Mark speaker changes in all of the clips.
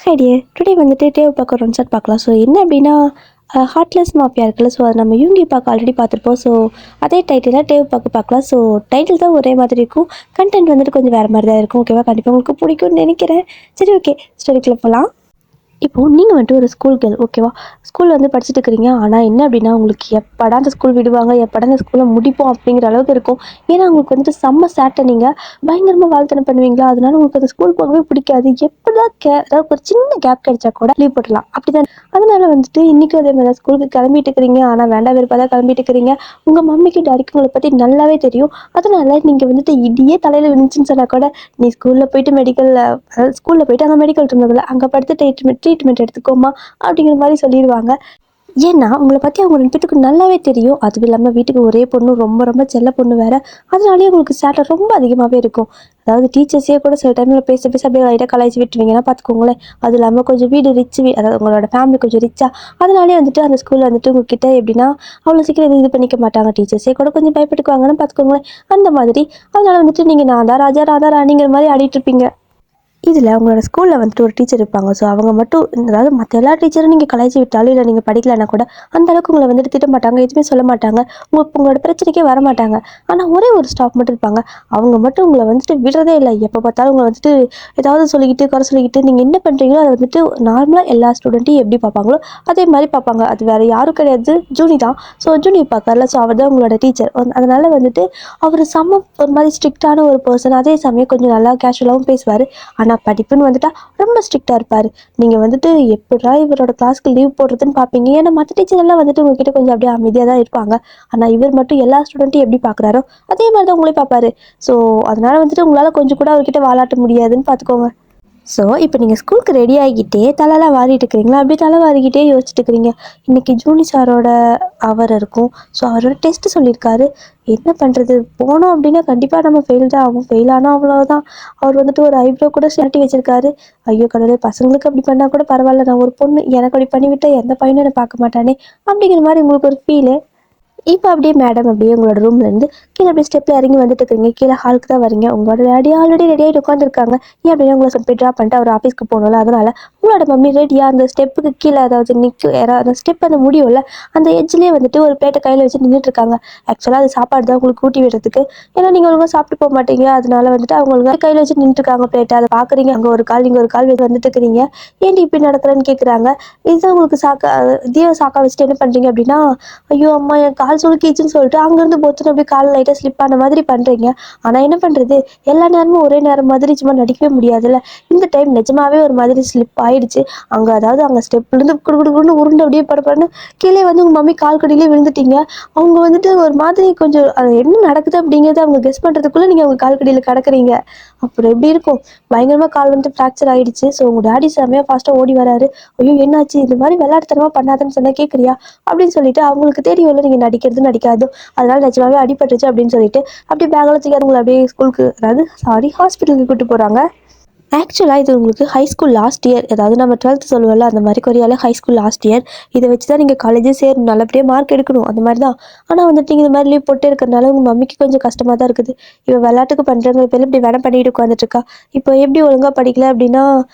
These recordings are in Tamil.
Speaker 1: ஹைடியே டுடே வந்துட்டு தேவை பார்க்க ஒரு ஒன்செட் பார்க்கலாம். ஸோ என்ன அப்படின்னா ஹார்ட்லெஸ் மாஃபியா இருக்குல்ல. ஸோ அதை நம்ம யூங்கி பார்க்க ஆல்ரெடி பார்த்துருப்போம். ஸோ அதே டைட்டிலாக டேவ் பார்க்க பார்க்கலாம். ஸோ டைட்டில் தான் ஒரே மாதிரி இருக்கும், கண்டென்ட் வந்துட்டு கொஞ்சம் வேறு மாதிரி தான் இருக்கும். ஓகேவா, கண்டிப்பாக உங்களுக்கு பிடிக்கும்னு நினைக்கிறேன். சரி, ஓகே, ஸ்டோரிக்குள்ளே போகலாம். இப்போது நீங்கள் வந்துட்டு ஒரு ஸ்கூல் கேர்ள், ஓகேவா, ஸ்கூலில் வந்து படிச்சுட்டு இருக்கிறீங்க. ஆனால் என்ன அப்படின்னா உங்களுக்கு எப்படா அந்த ஸ்கூல் விடுவாங்க, எப்படா அந்த ஸ்கூலை முடிப்போம் அப்படிங்கிற அளவுக்கு இருக்கும். ஏன்னா உங்களுக்கு வந்துட்டு செம்ம சேட்டை, நீங்கள் பயங்கரமாக வாழ்த்தனை பண்ணுவீங்களா, அதனால உங்களுக்கு அந்த ஸ்கூல் போகவே பிடிக்காது. எப்படா அதாவது ஒரு சின்ன கேப் கிடைச்சா கூட லீவ் போட்டுடலாம் அப்படிதான். அதனால வந்துட்டு இன்றைக்கும் அதே மாதிரி ஸ்கூலுக்கு கிளம்பிட்டு இருக்கிறீங்க. ஆனால் வேண்டாம் வெறுப்பாக தான் கிளம்பிட்டு இருக்கிறீங்க. உங்கள் மம்மிக்கு டாடிக்கு உங்களை பற்றி நல்லாவே தெரியும். அதனால நீங்கள் வந்துட்டு இடியே தலையில் விழுந்துச்சுன்னு சொன்னால் கூட நீ ஸ்கூலில் போயிட்டு மெடிக்கலில், அதாவது ஸ்கூலில் போயிட்டு அங்கே மெடிக்கல் இருந்ததில்ல, அங்கே படுத்து ட்ரீட்மெண்ட் எடுத்துக்கோமா அப்படிங்கிற மாதிரி சொல்லிடுவாங்க. ஏன்னா உங்களை பற்றி அவங்க 2 பேத்துக்கு நல்லாவே தெரியும். அதுவும் இல்லாமல் வீட்டுக்கு ஒரே பொண்ணு, ரொம்ப ரொம்ப செல்ல பொண்ணு வேறு. அதனாலேயே உங்களுக்கு சேட்டை ரொம்ப அதிகமாகவே இருக்கும். அதாவது டீச்சர்ஸே கூட சில டைமில் பேச பேச அப்படியே லைட்டாக கலாய்ச்சி விட்டுருவீங்கன்னா பார்த்துக்கோங்களேன். அது இல்லாமல் கொஞ்சம் வீடு அதாவது உங்களோட ஃபேமிலி கொஞ்சம் ரிச்சா. அதனாலே வந்துட்டு அந்த ஸ்கூலில் வந்துட்டு உங்ககிட்ட எப்படின்னா அவ்வளோ சீக்கிரம் இது பண்ணிக்க மாட்டாங்க. டீச்சர்ஸே கூட கொஞ்சம் பயப்பட்டுக்குவாங்கன்னு பார்த்துக்கோங்களேன். அந்த மாதிரி. அதனால வந்துட்டு நீங்கள் நான் தான் ராஜா, நான் தான் ராணிங்கிற மாதிரி ஆடிட்டு இருப்பீங்க. இதில் உங்களோட ஸ்கூலில் வந்துட்டு ஒரு டீச்சர் இருப்பாங்க. ஸோ அவங்க மட்டும், அதாவது மற்ற எல்லா டீச்சரும் நீங்கள் கலாய்ச்சி விட்டாலும் இல்லை நீங்கள் படிக்கலைன்னா கூட அந்த அளவுக்கு உங்களை வந்துட்டு திட்ட மாட்டாங்க, எதுவுமே சொல்ல மாட்டாங்க, உங்களோட பிரச்சனைக்கே வர மாட்டாங்க. ஆனால் ஒரே ஒரு ஸ்டாஃப் மட்டும் இருப்பாங்க. அவங்க மட்டும் உங்களை வந்துட்டு விடுறதே இல்லை. எப்போ பார்த்தாலும் உங்களை வந்துட்டு ஏதாவது சொல்லிக்கிட்டு குறை சொல்லிக்கிட்டு நீங்கள் என்ன பண்ணுறீங்களோ அதை வந்துட்டு நார்மலாக எல்லா ஸ்டூடெண்ட்டையும் எப்படி பார்ப்பாங்களோ அதே மாதிரி பார்ப்பாங்க. அது வேறு யாரும் கிடையாது, ஜூனி தான். ஸோ ஜூனி பார்க்கல. ஸோ அவர் தான் உங்களோட டீச்சர். அதனால் வந்துட்டு அவர் ஒரு மாதிரி ஸ்ட்ரிக்டான ஒரு பர்சன். அதே சமயம் கொஞ்சம் நல்லா கேஷுவலாகவும் பேசுவார். ஆனால் படிப்புன்னு வந்துட்டா ரொம்ப ஸ்ட்ரிக்டாக இருப்பார். நீங்கள் வந்துட்டு எப்படா இவரோட கிளாஸ்க்கு லீவ் போடுறதுன்னு பார்ப்பீங்க. ஏன்னா மற்ற டீச்சர் எல்லாம் வந்துட்டு உங்ககிட்ட கொஞ்சம் அப்படியே அமைதியாக தான் இருப்பாங்க. ஆனால் இவர் மட்டும் எல்லா ஸ்டூடெண்ட்டையும் எப்படி பார்க்குறாரோ அதே மாதிரி தான் உங்களே பார்ப்பாரு. ஸோ அதனால் வந்துட்டு உங்களால் கொஞ்சம் கூட அவர்கிட்ட வாலாட்ட முடியாதுன்னு பார்த்துக்கோங்க. ஸோ இப்போ நீங்கள் ஸ்கூலுக்கு ரெடி ஆகிக்கிட்டே தலைலாம் வாரிட்டு இருக்கிறீங்களா, அப்படியே தலை வாரிக்கிட்டே யோசிச்சுட்டு இருக்கிறீங்க. இன்றைக்கி ஜூனி சாரோட அவர் இருக்கும். ஸோ அவரோட டெஸ்ட்டு சொல்லியிருக்காரு. என்ன பண்ணுறது, போனோம் அப்படின்னா கண்டிப்பாக நம்ம ஃபெயில் தான் ஆகும். ஃபெயில் ஆனால் அவ்வளோதான். அவர் வந்துட்டு ஒரு ஐப்ரோ கூட சாட்டி வச்சுருக்காரு. ஐயோ கடவுளே, பசங்களுக்கு அப்படி பண்ணால் கூட பரவாயில்ல, நான் ஒரு பொண்ணு, எனக்கு அப்படி பண்ணிவிட்டால் எந்த பையனும் என்னை பார்க்க மாட்டானே அப்படிங்கிற மாதிரி உங்களுக்கு ஒரு ஃபீலு. இப்போ அப்படியே மேடம் அப்படியே உங்களோட ரூம்லேருந்து கீழே அப்படியே ஸ்டெப்பில் இறங்கி வந்துட்டு இருக்கீங்க. கீழே ஹாலுக்கு தான் வரீங்க. உங்களோட டேடி ஆல்ரெடி ரெடி ஆகிட்டு உட்காந்துருக்காங்க. ஏன் அப்படின்னா உங்களை போய் ட்ராப் பண்ணிட்டு அவர் ஆஃபீஸ்க்கு போகணும்ல, அதனால் உங்களோட மம்மி ரெடியாக அந்த ஸ்டெப்புக்கு கீழே, அதாவது அந்த ஸ்டெப் அந்த முடியும்ல, அந்த எட்ஜ்லேயே வந்துட்டு ஒரு பிளேட்டை கையில் வச்சு நின்றுட்டு இருக்காங்க. ஆக்சுவலாக அது சாப்பாடு தான் உங்களுக்கு ஊட்டி விடுறதுக்கு. ஏன்னா நீங்கள் ஒழுங்காக சாப்பிட்டு போக மாட்டீங்க. அதனால வந்துட்டு அவங்க ஒழுங்காக கையில் வச்சு நின்றுட்டு இருக்காங்க பிளேட்டை. அதை பார்க்குறீங்க. அங்கே ஒரு கால், நீங்கள் ஒரு கால் வச்சு வந்துட்டு இருக்கிறீங்க. ஏன்டி இப்படி நடக்கிறேன்னு கேட்குறாங்க. இதுதான் உங்களுக்கு சாக்கா வச்சுட்டு என்ன பண்ணுறீங்க அப்படின்னா, ஐயோ அம்மா என் கால் சுளுக்கிச்சுன்னு சொல்லிட்டு அங்கேருந்து பொத்துன்னு அப்படியே கால் லைட்டாக ஸ்லிப் ஆன மாதிரி பண்ணுறீங்க. ஆனால் என்ன பண்ணுறது, எல்லா நேரமும் ஒரே நேரம் மாதிரி சும்மா நடிக்கவே முடியாதுல்ல. இந்த டைம் நிஜமாவே ஒரு மாதிரி ஸ்லிப் ஆயிடுச்சு. அங்கே அதாவது அங்கே ஸ்டெப்லேருந்து குடுக்குன்னு உருண்டு அப்படியே படப்படன்னு கீழே வந்து உங்கள் மம்மி கால் கடியிலே விழுந்துட்டீங்க. அவங்க வந்துட்டு ஒரு மாதிரி கொஞ்சம் அது என்ன நடக்குது அப்படிங்கிறத அவங்க கெஸ் பண்ணுறதுக்குள்ளே நீங்கள் அவங்க கால் கடியில் கிடக்குறீங்க. அப்புறம் எப்படி இருக்கும், பயங்கரமாக கால் வந்து ஃப்ராக்சர் ஆகிடுச்சு. ஸோ உங்கள் டேடி செம்மையாக ஃபாஸ்ட்டாக ஓடி வராரு. ஐயோ என்னாச்சு, இந்த மாதிரி விளையாட்டுத்தனமாக பண்ணாதுன்னு சொன்னால் கேட்குறியா அப்படின்னு சொல்லிட்டு அவங்களுக்கு தெரியும்ல நீங்கள் நடிக்கிறது நடிக்காதோ, அதனால நிஜமாவே அடிபட்டுச்சு அப்படின்னு சொல்லிட்டு அப்படியே பேக்கில் தூக்கி உங்களை அப்படியே ஸ்கூலுக்கு, அதாவது ஹாஸ்பிட்டலுக்கு கூப்பிட்டு போகிறாங்க. ஆக்சுவலாக இது உங்களுக்கு ஹை ஸ்கூல் லாஸ்ட் இயர், அதாவது நம்ம 12th சொல்லுவோம்ல, அந்த மாதிரி கொரியாவில் ஹை ஸ்கூல் லாஸ்ட் இயர். இதை வச்சு தான் நீங்கள் காலேஜே சேரணும், நல்லபடியாக மார்க் எடுக்கணும், அந்த மாதிரி தான். ஆனால் வந்துட்டு நீங்கள் இந்த மாதிரி லீவ் போட்டு இருக்கிறனால உங்கள் மம்மிக்கு கொஞ்சம் கஷ்டமாக தான் இருக்குது. இப்போ விளையாட்டுக்கு பண்ணுறவங்க பேர் இப்படி வேணால் பண்ணிட்டு உட்காந்துட்ருக்கா. இப்போ எப்படி ஒழுங்காக படிக்கல அப்படின்னா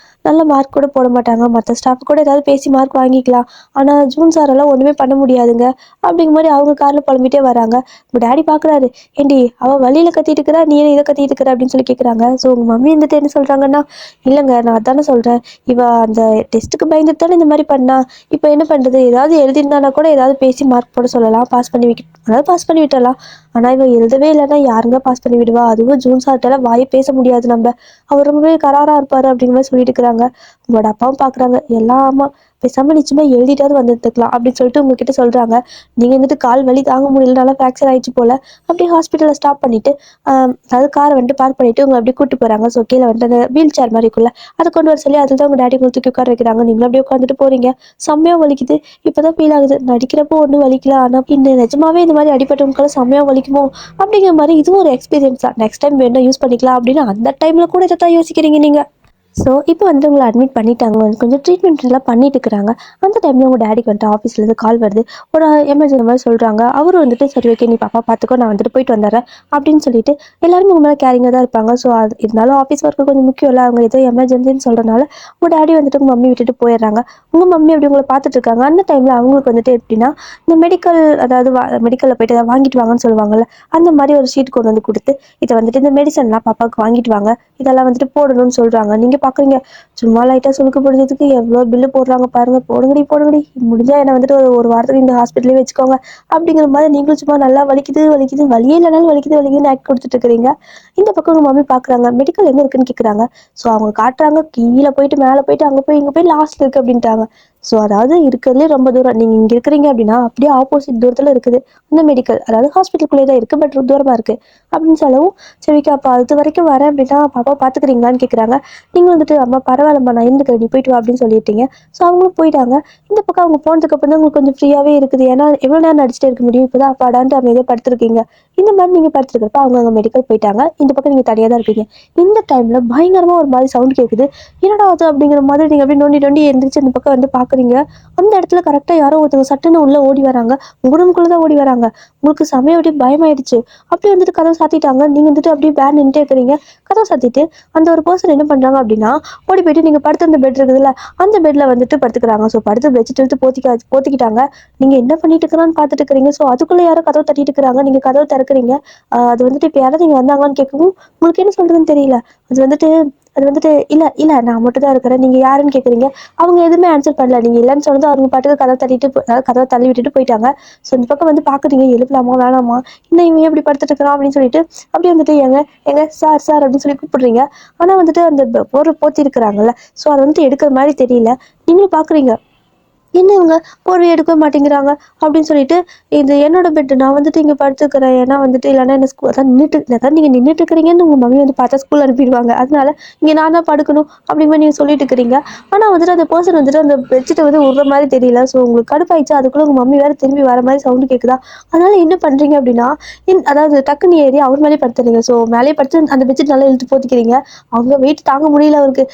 Speaker 1: நல்ல மார்க் கூட போட மாட்டாங்க. மற்ற ஸ்டாஃப் கூட ஏதாவது பேசி மார்க் வாங்கிக்கலாம். ஆனால் ஜூன் சாரெல்லாம் ஒன்றுமே பண்ண முடியாதுங்க. அப்படிங்கிற மாதிரி அவங்க காரில் புலம்பிட்டே வராங்க. உங்கள் டேடி பார்க்குறாரு, ஏண்டி அவள் வழியில் கத்திட்டு இருக்கிறா, நீ இதை கத்திட்டு இருக்கிற அப்படின்னு சொல்லி கேட்குறாங்க. ஸோ உங்கள் மம்மி வந்துட்டு என்ன சொல்கிறாங்கன்னா, இல்லைங்க நான் அதானே சொல்கிறேன், இவ அந்த டெஸ்ட்டுக்கு பயந்துட்டு தானே இந்த மாதிரி பண்ணா. இப்போ என்ன பண்ணுறது, ஏதாவது எழுதியிருந்தானா கூட ஏதாவது பேசி மார்க் போட சொல்லலாம், பாஸ் பண்ணி விட்டலாம். ஆனால் இவன் எழுதவே இல்லைன்னா யாருங்க பாஸ் பண்ணி விடுவா, அதுவும் ஜூன் சார்ட்டெல்லாம் வாயை பேச முடியாது. நம்ம அவர் ரொம்பவே கராராக இருப்பார் அப்படிங்கிற மாதிரி சொல்லிட்டு இருக்கிறாங்க. உங்களோட அப்பாவும் பார்க்குறாங்க. எல்லாம் ஆமாம், பேசாமல் நிச்சயமா எழுதிட்டாவது வந்துட்டுக்கலாம் அப்படின்னு சொல்லிட்டு உங்ககிட்ட சொல்கிறாங்க. நீங்கள் வந்துட்டு கால் வலி தாங்க முடியல, நல்லா ஃப்ராக்சர் ஆகிடுச்சு போல். அப்படியே ஹாஸ்பிட்டலில் ஸ்டாப் பண்ணிவிட்டு, அதாவது காரை வந்துட்டு பார்க் பண்ணிவிட்டு உங்களை அப்படியே கூப்பிட்டு போகிறாங்க. ஸோ கீழே வந்துட்டு அந்த வீல் சேர் மாதிரி இருக்குல்ல, அதை கொண்டு வர சொல்லி அதில் தான் உங்கள் டேடி உங்களுக்கு தூக்கி உட்கார வைக்கிறாங்க. நீங்களும் அப்படியே உட்காந்துட்டு போகிறீங்க. செம்மையாக வலிக்குது. இப்போ தான் ஃபீல் ஆகுது, நடிக்கிறப்போ ஒன்றும் வலிக்கல, ஆனால் இன்னும் நிஜமாவே இந்த மாதிரி அடிப்பட்டவங்களுக்கெல்லாம் செம்மையாக வலிக்குமோ அப்படிங்கிற மாதிரி இதுவும் ஒரு எக்ஸ்பீரியன்ஸ் தான். நெக்ஸ்ட் டைம் வேணால் யூஸ் பண்ணிக்கலாம் அப்படின்னு அந்த டைமில் கூட இதை தான் யோசிக்கிறீங்க நீங்கள். ஸோ இப்போ வந்து உங்களை அட்மிட் பண்ணிட்டாங்க, கொஞ்சம் ட்ரீட்மெண்ட் எல்லாம் பண்ணிட்டு இருக்கிறாங்க. அந்த டைமில் உங்கள் டேடிக்கு வந்துட்டு ஆஃபீஸ்லேருந்து கால் வருது. ஒரு எமர்ஜென்சி மாதிரி சொல்கிறாங்க. அவரும் வந்துட்டு சரி ஓகே நீ பாப்பா பார்த்துக்கோ, நான் வந்துட்டு போயிட்டு வந்துடுறேன் அப்படின்னு சொல்லிட்டு எல்லாருமே உங்க மேலே கேரிங்காக தான் இருப்பாங்க. ஸோ அது இருந்தாலும் ஆஃபீஸ் ஒர்க்கு கொஞ்சம் முக்கியம் இல்லை, அவங்க ஏதோ எமர்ஜென்சின்னு சொல்கிறனால உங்கள் டேடி வந்துட்டு உங்கள் மம்மி விட்டுட்டு போயிடுறாங்க. உங்கள் மம்மி அப்படி உங்களை பார்த்துட்டு இருக்காங்க. அந்த டைமில் அவங்களுக்கு வந்துட்டு எப்படின்னா இந்த மெடிக்கல், அதாவது மெடிக்கலில் போயிட்டு எதாவது வாங்கிட்டு வாங்கன்னு சொல்லுவாங்கல்ல, அந்த மாதிரி ஒரு ஷீட் கொண்டு வந்து கொடுத்து இதை வந்துட்டு இந்த மெடிசன்லாம் பாப்பாவுக்கு வாங்கிட்டு வாங்க, இதெல்லாம் வந்துட்டு போடணும்னு சொல்கிறாங்க. நீங்கள் பார்க்குறீங்க சும்மா லைட்டாக சுளுக்கு பிடிச்சதுக்கு எவ்வளோ பில்லு போடுறாங்க பாருங்க, போடுங்கடி போடுங்கடி, முடிஞ்சா என்ன வந்துட்டு ஒரு வாரத்துக்கு இந்த ஹாஸ்பிட்டலே வச்சுக்கோங்க அப்படிங்கிற மாதிரி நீங்களும் சும்மா நல்லா வலிக்குது வலிக்குது, வலியே இல்லைனாலும் வலிக்குது வலிக்குதுன்னு ஆக்ட் கொடுத்துட்டு இருக்கிறீங்க. இந்த பக்கம் உங்கள் மம்மி பார்க்குறாங்க, மெடிக்கல் எங்கே இருக்குன்னு கேட்குறாங்க. ஸோ அவங்க காட்டுறாங்க, கீழே போயிட்டு மேலே போயிட்டு அங்கே போய் இங்கே போய் லாஸ்ட்டில் இருக்குது அப்படின்ட்டாங்க. ஸோ அதாவது இருக்கிறதுலே ரொம்ப தூரம், நீங்கள் இங்கே இருக்கிறீங்க அப்படின்னா அப்படியே ஆப்போசிட் தூரத்தில் இருக்குது இந்த மெடிக்கல், அதாவது ஹாஸ்பிட்டலுக்குள்ளே தான் இருக்குது, பட் தூரமாக இருக்குது அப்படின்னு சொல்லவும் சரி ஓகே அப்போ அது வரைக்கும் வரேன் அப்படின்னா பாப்பா பார்த்துக்கிறீங்களான்னு கேட்குறாங்க. நீங்கள் வந்துட்டு அம்மா பரவாயில்லம்மா நான் இருந்துக்கிறேன் நீ போயிட்டு வா அப்படின்னு சொல்லிட்டீங்க. ஸோ அவங்களும் போயிட்டாங்க. இந்த பக்கம் அவங்க போனதுக்கு அப்புறம் தான் உங்களுக்கு கொஞ்சம் ஃப்ரீயாகவே இருக்குது. ஏன்னா எவ்வளோ நேரம் நடிச்சிட்டே இருக்க முடியும், இப்போ தான் அப்பாடான்ட்டு அமைதியாக படுத்துருக்கீங்க. இந்த மாதிரி நீங்கள் படுத்துருக்கிறப்ப அவங்க அங்கே மெடிக்கல் போயிட்டாங்க. இந்த பக்கம் நீங்கள் தனியாக தான் இருப்பீங்க. இந்த டைமில் பயங்கரமாக ஒரு மாதிரி சவுண்ட் கேட்குது. என்னடா அது அப்படிங்கிற மாதிரி நீங்கள் அப்படியே நோண்டி நோண்டி எழுந்திரிச்சு அந்த பக்கம் வந்து பார்க்குறீங்க. அந்த இடத்துல கரெக்டாக யாரோ ஒருத்தவங்க சட்டுன்னு உள்ளே ஓடி வராங்க. உங்கள் ரூமுக்குள்ளே தான் ஓடி வராங்க. உங்களுக்கு சமயம் அப்படியே பயமாயிடுச்சு. அப்படியே வந்துட்டு கதவை சாத்திட்டாங்க. நீங்கள் வந்துட்டு அப்படியே பேன் நின்றுட்டே இருக்கிறீங்க. கதவை சாத்திட்டு அந்த ஒரு பர்சன் என்ன பண்ணுறாங்க அப்படின்னா ஓடி போயிட்டு நீங்கள் படுத்து அந்த பெட் இருக்குதுல்ல அந்த பெட்டில் வந்துட்டு படுத்துக்கிறாங்க. ஸோ படுத்து பெட்ஷீட் எடுத்து போத்திக்கிட்டாங்க. நீங்கள் என்ன பண்ணிட்டு இருக்கிறான்னு பார்த்துட்டு இருக்கிறீங்க. ஸோ அதுக்குள்ளே யாரோ கதவை தட்டிட்டு இருக்கிறாங்க. நீங்கள் கதவை திறக்கிறீங்க. அது வந்துட்டு இப்போ யாராவது நீங்கள் வந்தாங்களான்னு கேட்கவும் உங்களுக்கு என்ன சொல்கிறதுன்னு தெரியல. அது வந்துட்டு இல்லை நான் மட்டும் தான் இருக்கிறேன், நீங்கள் யாருன்னு கேட்குறீங்க. அவங்க எதுவுமே ஆன்சர் பண்ணல. நீங்கள் இல்லைன்னு சொன்னது அவங்க பாட்டுக்கு கதவை தள்ளிட்டு அதாவது கதவை தள்ளி விட்டுட்டு போயிட்டாங்க. ஸோ இந்த பக்கம் வந்து பார்க்குறீங்க, எழுப்பலாமா வேணாமா, இன்னும் இவன் எப்படி படுத்துட்டு இருக்கிறான் அப்படின்னு சொல்லிட்டு அப்படியே வந்துட்டு எங்க எங்க சார் சார் அப்படின்னு சொல்லி கூப்பிடுறீங்க. ஆனால் வந்துட்டு அந்த பொருள் போத்தி இருக்கிறாங்கல்ல, ஸோ அதை வந்துட்டு எடுக்கிற மாதிரி தெரியல. நீங்களும் பார்க்குறீங்க, என்ன இவங்க போர்வை எடுக்க மாட்டேங்கிறாங்க அப்படின்னு சொல்லிட்டு, இது என்னோட பெட்டு, நான் வந்துட்டு இங்கே படுத்துக்கிறேன், ஏன்னா வந்துட்டு இல்லைன்னா என்ன ஸ்கூல் அதான் நீங்கள் நின்றுட்டு இருக்கிறீங்கன்னு உங்கள் மம்மி வந்து பார்த்தா ஸ்கூல் அனுப்பிடுவாங்க, அதனால இங்கே நான் தான் படுக்கணும் அப்படிங்கிற நீங்கள் சொல்லிட்டு இருக்கிறீங்க. ஆனால் வந்துட்டு அந்த பர்சன் வந்துட்டு அந்த பெட்ஷீட்டை வந்து விடுற மாதிரி தெரியல. ஸோ உங்களுக்கு கடுப்பாயிடுச்சு. அதுக்குள்ளே உங்கள் மம்மி வேறு திரும்பி வர மாதிரி சவுண்டு கேட்குதா. அதனால என்ன பண்ணுறீங்க அப்படின்னா அதாவது டக்குன்னு ஏறி அவர் மேலே படுத்துறீங்க. ஸோ மேலே படுத்து அந்த பெட்ஷீட் நல்லா இழுத்து போத்திக்கிறீங்க. அவங்க வெயிட் தாங்க முடியல அவருக்கு.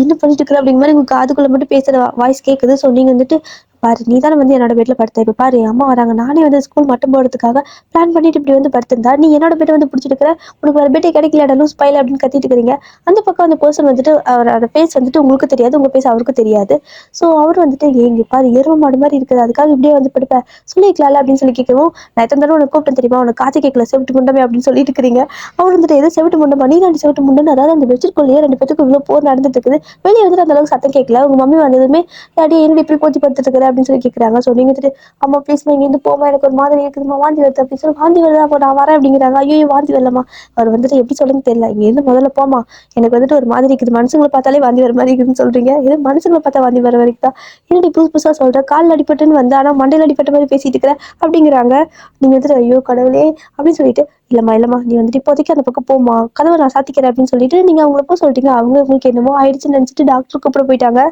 Speaker 1: என்ன பண்ணிட்டு இருக்கிற அப்படிங்கிற மாதிரி உங்களுக்கு காதுக்குள்ளே மட்டும் பேசுகிற வாய்ஸ் கேட்குது. ஸோ நீங்கள் வந்துட்டு பாரு நீ தானே வந்து என்னோட பெட்டில் படுத்த, இப்போ பாரு என் அம்மா வராங்க, நானே வந்து ஸ்கூல் மட்டும் போகிறதுக்காக பிளான் பண்ணிட்டு இப்படி வந்து படுத்திருந்தா நீ என்னோட பெட்டை வந்து பிடிச்சிருக்கிற, உனக்கு வேறு பெட்டே கிடைக்கல லூஸ் பையில அப்படின்னு கத்திட்டு இருக்கிறீங்க. அந்த பக்கம் அந்த பர்சன் வந்துட்டு அவரோட ஃபேஸ் வந்துட்டு உங்களுக்கு தெரியாது, உங்கள் ஃபேஸ் அவருக்கு தெரியாது. ஸோ அவர் வந்துட்டு எங்க பாரு எருவ மாடு மாதிரி இருக்குது, அதுக்காக இப்படியே வந்து படுப்பேன் சொல்லிக்கலாம்ல அப்படின்னு சொல்லி கேட்கவும், நான் எத்தனை தடவை உனக்கு கூப்பிட்டேன் தெரியுமா, உனக்கு காத்து கேட்கல செவிட்டு முண்டமே அப்படின்னு சொல்லிட்டு இருக்கிறீங்க. அவர் வந்துட்டு எதோ செவிட்டு முண்டமா, நீ தாண்டி செவிட்டு முண்டன்னு, அதாவது அந்த பெட்ஷீட்குள்ளேயே ரெண்டு பேருக்கு இவ்வளோ போர் நடந்துட்டு இருக்குது. வெளியே வந்துட்டு அந்த அளவுக்கு சத்தம் கேட்கல. உங்கள் மம்மி வந்ததுமே டாடி என்னடி இப்படி போத்தி படுத்துட்டு இருக்கிற அப்படின்னு சொல்லி கேட்குறாங்க. ஸோ நீங்கள் வந்துட்டு அம்மா ப்ளீஸ்மா இங்கேருந்து போமா, எனக்கு ஒரு மாதிரி இருக்குதுமா, வாந்தி வருது அப்படின்னு சொல்லி, வாந்தி வருதா அப்போ நான் வரேன் அப்படிங்கிறாங்க. ஐயோ வாந்தி வரலம்மா. அவர் வந்துட்டு எப்படி சொல்லுன்னு தெரியல, இங்கேருந்து முதல்ல போமா, எனக்கு வந்துட்டு ஒரு மாதிரி இருக்குது, மனுஷங்களை பார்த்தாலே வாந்தி வர மாதிரி இருக்குதுன்னு சொல்றீங்க. இது மனுஷங்களை பார்த்தா வாந்தி வர வரைக்கும் தான் என்னடி புதுசு புதுசாக சொல்கிறேன், காலில் அடிப்பட்டுன்னு வந்து ஆனால் மண்டையில் அடிப்பட்ட மாதிரி பேசிட்டு இருக்கிற அப்படிங்கிறாங்க. நீங்கள் வந்துட்டு ஐயோ கடவுளே அப்படின்னு சொல்லிட்டு, இல்லைம்மா நீ வந்துட்டு இப்போதைக்கு அந்த பக்கம் போமா, கதவை நான் சாத்திக்கிறேன் அப்படின்னு சொல்லிட்டு நீங்கள் அவங்கள போக சொல்லிட்டீங்க. அவங்க உங்களுக்கு என்னமோ ஆயிடுச்சுன்னு நினச்சிட்டு டாக்டர் கூப்பிட போயிட்டாங்க.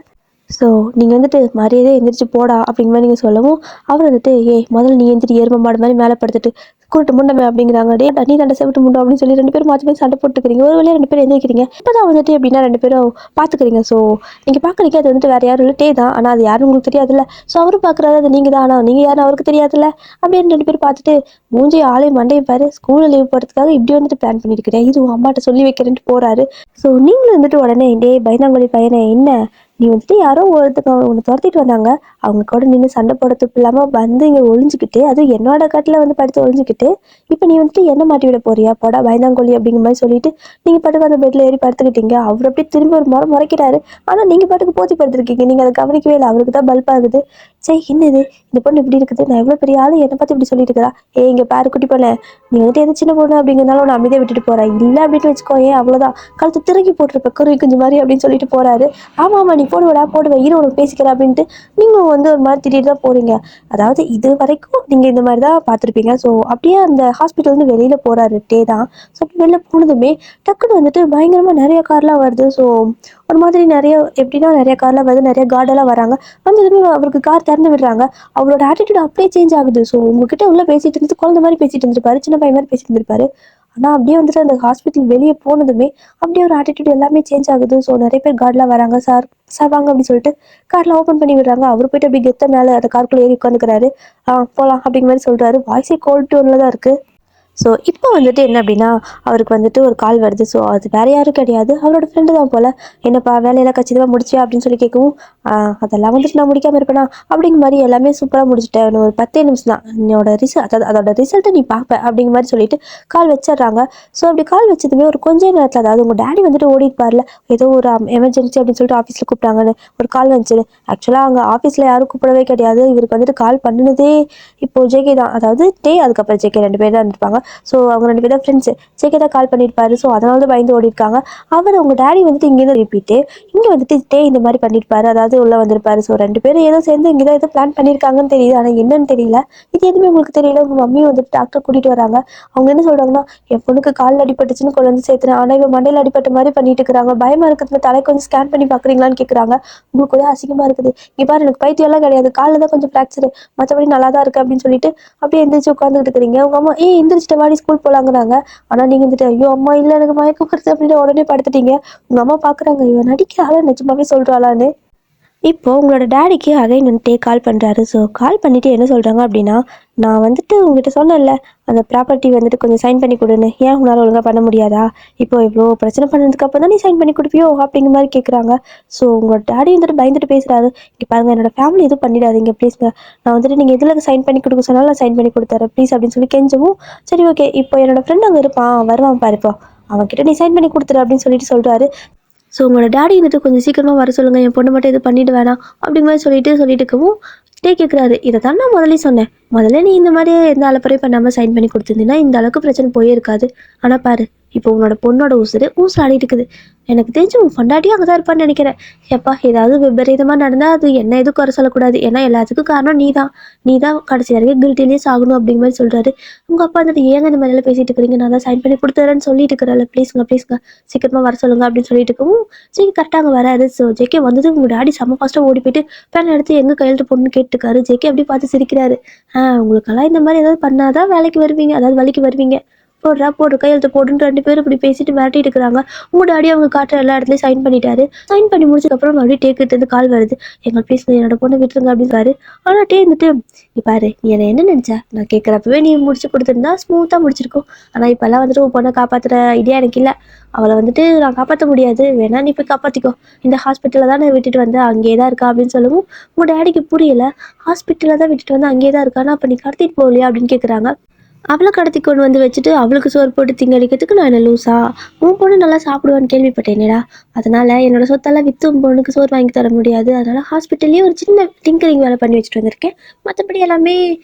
Speaker 1: ஸோ நீங்கள் வந்துட்டு மரியாதையே எந்திரிச்சு போடா அப்படிங்கிற மாதிரி நீங்கள் சொல்லவும் அவர் வந்துட்டு முதல்ல நீ எந்திரி எரும மாடு மாதிரி மேலே படுத்துட்டு கூட்டு முண்டமே அப்படிங்கிறாங்க. டே நீ தண்டை செவிட்டு முண்டோம் அப்படின்னு சொல்லி ரெண்டு பேரும் மாற்றி மாற்றி சண்டை போட்டுக்கிறீங்க. ஒரு வேலையை ரெண்டு பேரும் எந்திரிக்கிறீங்க. இப்போ தான் வந்துட்டு எப்படின்னா ரெண்டு பேரும் பார்த்துக்கிறீங்க. ஸோ நீங்கள் பார்க்குறீங்க, அது வந்துட்டு வேறு யாரும் இல்லை டே தான், ஆனால் அது யாரும் உங்களுக்கு தெரியாதுல்ல. ஸோ அவரும் பார்க்குறாரு அது நீங்கள் தான், ஆனால் நீங்கள் யாரும் அவருக்கு தெரியாதுல்ல அப்படின்னு ரெண்டு பேரும் பார்த்துட்டு மூஞ்சி ஆளையும் மண்டையும் பாரு, ஸ்கூலில் லீவ் போகிறதுக்காக இப்படி வந்துட்டு பிளான் பண்ணியிருக்கிறேன், இது உன் அம்மாட்ட சொல்லி வைக்கிறேன்ட்டு போகிறாரு. ஸோ நீங்களும் வந்துட்டு உடனே டே பயந்தாங்கொழி பையனை என்ன, நீ வந்துட்டு யாரோ ஒருத்தங்க உன்னை துரத்திட்டு வந்தாங்க, அவங்க கூட நின்று சண்டை போட துப்பு இல்லாமல் வந்து இங்கே ஒளிஞ்சுக்கிட்டு, அதுவும் என்னோட கட்டில் வந்து படுத்து ஒளிஞ்சுக்கிட்டு, இப்போ நீ வந்துட்டு என்ன மாட்டி விட போறியா போடா பயந்தாங்கொழி அப்படிங்கிற மாதிரி சொல்லிட்டு நீங்கள் பாட்டுக்கு அந்த பெட்டில் ஏறி படுத்துக்கிட்டீங்க. அவர் அப்படியே திரும்பி ஒரு முறைக்கிறாரு. ஆனால் நீங்கள் பாட்டுக்கு போத்தி படுத்துருக்கீங்க. நீங்கள் அதை கவனிக்கவே இல்லை. அவருக்கு தான் பல்ப் ஆகுது. சரி என்னது இந்த பொண்ணு இப்படி இருக்குது, நான் எவ்வளோ பெரிய ஆள் என்னை பார்த்து இப்படி சொல்லிட்டு இருக்கிறா, இங்கே பாரு குட்டி பொண்ணு, நீ வந்துட்டு எது சின்ன பொண்ணு அப்படிங்கிறதுனால உன்னை அமைதியாக விட்டுட்டு போகிறேன், இல்லை அப்படின்னு வச்சுக்கோ அவ்வளோதான் கழுத்து திருக்கி போட்டிருப்ப குருவி குஞ்சு மாதிரி அப்படின்னு சொல்லிட்டு போகிறாரு. ஆமாம் நீ போடுவேன் இரு உனக்கு பேசிக்கிறேன் அப்படின்ட்டு நீங்கள் வந்து ஒரு மாதிரி திடீர்னு தான் போகிறீங்க. அதாவது இது வரைக்கும் நீங்கள் இந்த மாதிரி தான் பார்த்துருப்பீங்க. ஸோ அப்படியே அந்த ஹாஸ்பிட்டல் வந்து வெளியில் போகிறாரு டே தான். ஸோ அப்படி வெளில போனதுமே டக்குன்னு வந்துட்டு பயங்கரமாக நிறைய கார்லாம் வருது. ஸோ ஒரு மாதிரி நிறைய எப்படின்னா நிறைய கார்லாம் வருது, நிறைய கார்டெல்லாம் வராங்க. வந்ததுமே அவருக்கு கார் திறந்து விடுறாங்க. அவரோட ஆட்டிடியூட் அப்படியே சேஞ்ச் ஆகுது. ஸோ உங்ககிட்ட உள்ள பேசிட்டு இருந்து குழந்தை மாதிரி பேசிட்டு இருந்திருப்பாரு, சின்ன பையன் மாதிரி பேசிட்டு இருந்திருப்பாரு. ஆனால் அப்படியே வந்துட்டு அந்த ஹாஸ்பிட்டல் வெளியே போனதுமே அப்படியே ஒரு ஆட்டிடியூட் எல்லாமே சேஞ்ச் ஆகுது. ஸோ நிறைய பேர் கார்டெலாம் வராங்க. சார் சார் வாங்க அப்படின்னு சொல்லிட்டு கார்லாம் ஓப்பன் பண்ணி விடுறாங்க. அவர் போயிட்டு அப்படி கெத்த மேலே அந்த காருக்குள்ளே ஏறி உட்காந்துக்கிறாரு. போகலாம் அப்படிங்கிற மாதிரி சொல்கிறாரு. வாய்ஸே கோல்ட் டோனில் தான் இருக்குது. ஸோ இப்போ வந்துட்டு என்ன அப்படின்னா, அவருக்கு வந்துட்டு ஒரு கால் வருது. ஸோ அது வேறு யாரும் கிடையாது, அவரோட ஃப்ரெண்டு தான் போல். "என்னப்பா வேலையெல்லாம் கச்சிதமாக முடிச்சியா?" அப்படின்னு சொல்லி கேட்கவும், அதெல்லாம் வந்துட்டு நான் முடிக்காமல் இருப்பேனா?" அப்படிங்கிற மாதிரி எல்லாமே சூப்பராக முடிச்சுட்டேன். இன்னும் ஒரு 10 நிமிஷம் தான். என்னோட அதாவது அதோட ரிசல்ட்டை நீ பார்ப்ப அப்படிங்கிற மாதிரி சொல்லிட்டு கால் வச்சிடுறாங்க. ஸோ அப்படி கால் வச்சதுமே ஒரு கொஞ்ச நேரத்தில், அதாவது உங்கள் டேடி வந்துட்டு ஓடிருப்பார்ல, ஏதோ ஒரு எமர்ஜென்சி அப்படின்னு சொல்லிட்டு ஆஃபீஸில் கூப்பிட்டாங்கன்னு ஒரு கால் வந்துச்சு. ஆக்சுவலாக அங்கே ஆஃபீஸில் யாரும் கூப்பிடவே கிடையாது. இவருக்கு வந்துட்டு கால் பண்ணினதே இப்போ ஜேகே தான். அதாவது அதுக்கப்புறம் ஜேகே 2 பேர் தான் இருந்திருப்பாங்க. ஸோ அவங்க 2 பேரும் ஃப்ரெண்ட்ஸு. ஜேகே தான் கால் பண்ணியிருப்பாரு. ஸோ அதனால தான் பயந்து ஓடிருக்காங்க. அவர் உங்கள் டேடி வந்துட்டு இங்கேருந்து எழுப்பிட்டு இங்கே வந்துட்டு இந்த மாதிரி பண்ணியிருப்பாரு. அதாவது உள்ளே வந்திருப்பாரு. ஸோ 2 பேரும் ஏதோ சேர்ந்து இங்கே தான் ஏதோ பிளான் பண்ணியிருக்காங்கன்னு தெரியுது. ஆனால் என்னன்னு தெரியல. இது எதுவுமே உங்களுக்கு தெரியல. உங்கள் மம்மியும் வந்துட்டு டாக்டர் கூட்டிகிட்டு வராங்க. அவங்க என்ன சொல்கிறாங்கன்னா, என் பொண்ணுக்கு காலில் அடிபட்டுச்சுன்னு கொண்டு வந்து சேர்த்துறேன். ஆனால் இவன் மண்டையில் அடிபட்ட மாதிரி பண்ணிட்டு இருக்கிறாங்க. பயமாக இருக்கிறதுல தலை கொஞ்சம் ஸ்கேன் பண்ணி பார்க்குறீங்களான்னு கேட்குறாங்க. உங்களுக்கு ஒரே அசிங்கமாக இருக்குது. இங்கே பாரு, எனக்கு பைத்தியம்லாம் கிடையாது. காலில் தான் கொஞ்சம் ஃப்ராக்சரு, மற்றபடி நல்லா தான் இருக்குது அப்படின்னு சொல்லிட்டு அப்படியே எந்திரிச்சு உட்காந்துக்கிட்டு இருக்கிறீங்க. உங்கள் அம்மா எந்திரிச்சிட்ட வாடி ஸ்கூல் போகலாங்கிறாங்க. ஆனால் நீங்கள் வந்துட்டு ஐயோ அம்மா இல்லை எனக்கு மயக்கம் வருது அப்படின்னு உடனே படுத்துட்டீங்க. உங்கள் அம்மா பார்க்குறாங்க, இவன் நடிக்கிறாளா நிஜமாவே சொல்கிறாளான்னு. இப்போ உங்களோட டேடிக்கு அகைன் வந்துட்டு கால் பண்ணுறாரு. ஸோ கால் பண்ணிவிட்டு என்ன சொல்கிறாங்க அப்படின்னா, நான் வந்துட்டு உங்ககிட்ட சொன்னேன்ல, அந்த ப்ராப்பர்ட்டி வந்துட்டு கொஞ்சம் சைன் பண்ணி கொடுன்னு, ஏன் உங்களால் ஒழுங்காக பண்ண முடியாதா? இப்போ இவ்வளோ பிரச்சனை பண்ணதுக்கு அப்புறம் தான் நீ சைன் பண்ணி கொடுப்பியோ அப்படிங்கிற மாதிரி கேட்குறாங்க. ஸோ உங்களோட டேடி வந்துட்டு பயந்துட்டு பேசுகிறாரு. இங்கே பாருங்கள், என்னோட ஃபேமிலி எதுவும் பண்ணிடாதீங்க ப்ளீஸ்ங்க. நான் வந்துட்டு நீங்கள் எதில் சைன் பண்ணி கொடுக்க சொன்னாலும் நான் சைன் பண்ணி கொடுத்துறேன் ப்ளீஸ் அப்படின்னு சொல்லி கெஞ்சவும், சரி ஓகே இப்போ என்னோட ஃப்ரெண்ட் அங்கே இருப்பான், வருவான் பாருப்போ, அவன்கிட்ட நீ சைன் பண்ணி கொடுத்துரு அப்படின்னு சொல்கிறாரு. ஸோ உங்களோட டேடி வந்துட்டு கொஞ்சம் சீக்கிரமாக வர சொல்லுங்கள், என் பொண்ணு மட்டும் எதுவும் பண்ணிட்டு வேணாம் அப்படிங்கிற மாதிரி சொல்லிட்டு இருக்கவும் கேட்குறாரு. இதை தான் நான் முதலே சொன்னேன். முதல்ல நீ இந்த மாதிரி எந்த அலப்பறையும் பண்ணாமல் சைன் பண்ணி கொடுத்துருந்தீங்கன்னா இந்த அளவுக்கு பிரச்சனை போயே இருக்காது. ஆனால் பாரு, இப்போ உன்னோட பொண்ணோட ஊசல் ஆடிட்டு இருக்குது. எனக்கு தெரிஞ்சு உன் பொண்டாட்டியும் அங்கே தான் இருப்பான்னு நினைக்கிறேன். எப்பா ஏதாவது விபரீதமாக நடந்தால் அது என்ன எதுவும் குறை சொல்லக்கூடாது. ஏன்னா எல்லாத்துக்கும் காரணம் நீ தான் கடைசி வரைக்கும் கில்ட்டிலேயே சாகணும் அப்படிங்கிற மாதிரி சொல்கிறாரு. உங்கள் அப்பா வந்துட்டு ஏங்க இந்த மாதிரிலாம் பேசிட்டு இருக்கிறீங்க, நான் தான் சைன் பண்ணி கொடுத்துறேன்னு சொல்லிட்டு இருக்கிறாள், ப்ளீஸுங்க சீக்கிரமாக வர சொல்லுங்க அப்படின்னு சொல்லிட்டு இருக்கவும், சரி கரெக்டாக அங்கே வராது. ஸோ ஜேகே வந்தது உங்கள் டாடி செம்ம ஃபாஸ்ட்டாக ஓடி போயிட்டு பேன் எடுத்து எங்கே கையெழுத்து போடணும்னு கேட்டுருக்காரு. ஜேகே அப்படி பார்த்து சிரிக்கிறாரு. உங்களுக்கெல்லாம் இந்த மாதிரி ஏதாவது பண்ணாதான் வேலைக்கு வருவீங்க, அதாவது வலிக்கு வருவீங்க. போடுற கையெழுத்து போடுன்னு 2 பேரும் இப்படி பேசிட்டு மிரட்டிட்டு இருக்கிறாங்க. உங்க டாடி அவங்க காட்டுற எல்லா இடத்துலையும் சைன் பண்ணிட்டாரு. சைன் பண்ணி முடிச்சதுக்கப்புறம் மறுபடியும் டேக்கிட்டு கால் வருது. எங்கள் ப்ளீஸ் என்னோட பொண்ணை விட்டுருங்க அப்படின்னு பாரு. ஆனால் இருந்துட்டு, நீ பாரு, நீ என்னை என்ன நினச்சா, நான் கேட்குறப்பவே நீ முடிச்சு கொடுத்துருந்தா ஸ்மூத்தாக முடிச்சிருக்கோம். ஆனால் இப்போல்லாம் வந்துட்டு உன் பொண்ணை காப்பாற்றுற ஐடியா எனக்கு இல்லை. அவளை வந்துட்டு நான் காப்பாற்ற முடியாது, வேணா நீ போய் காப்பாற்றிக்கோ. இந்த ஹாஸ்பிட்டலில் தான் நான் விட்டுட்டு வந்தேன், அங்கேயே தான் இருக்கா அப்படின்னு சொல்லவும் உங்கள் டேடிக்கு புரியல. ஹாஸ்பிட்டலில் தான் விட்டுட்டு வந்து அங்கேயே தான் இருக்கானா, அப்போ நீ கடத்திட்டு போகலையா அப்படின்னு கேட்குறாங்க. அவளை கடத்தி கொண்டு வந்து வச்சுட்டு அவளுக்கு சோறு போட்டு திங்கடிக்கிறதுக்கு நான் என்ன லூஸா? உன் பொண்ணு நல்லா சாப்பிடுவான்னு கேள்விப்பட்டேனேடா. அதனால் என்னோடய சொத்தெல்லாம் விற்று உன் பொண்ணுக்கு சோறு வாங்கி தர முடியாது. அதனால் ஹாஸ்பிட்டல்லேயே ஒரு சின்ன டிங்கரிங் வேலை பண்ணி வச்சுட்டு வந்திருக்கேன். மற்றபடி எல்லாமே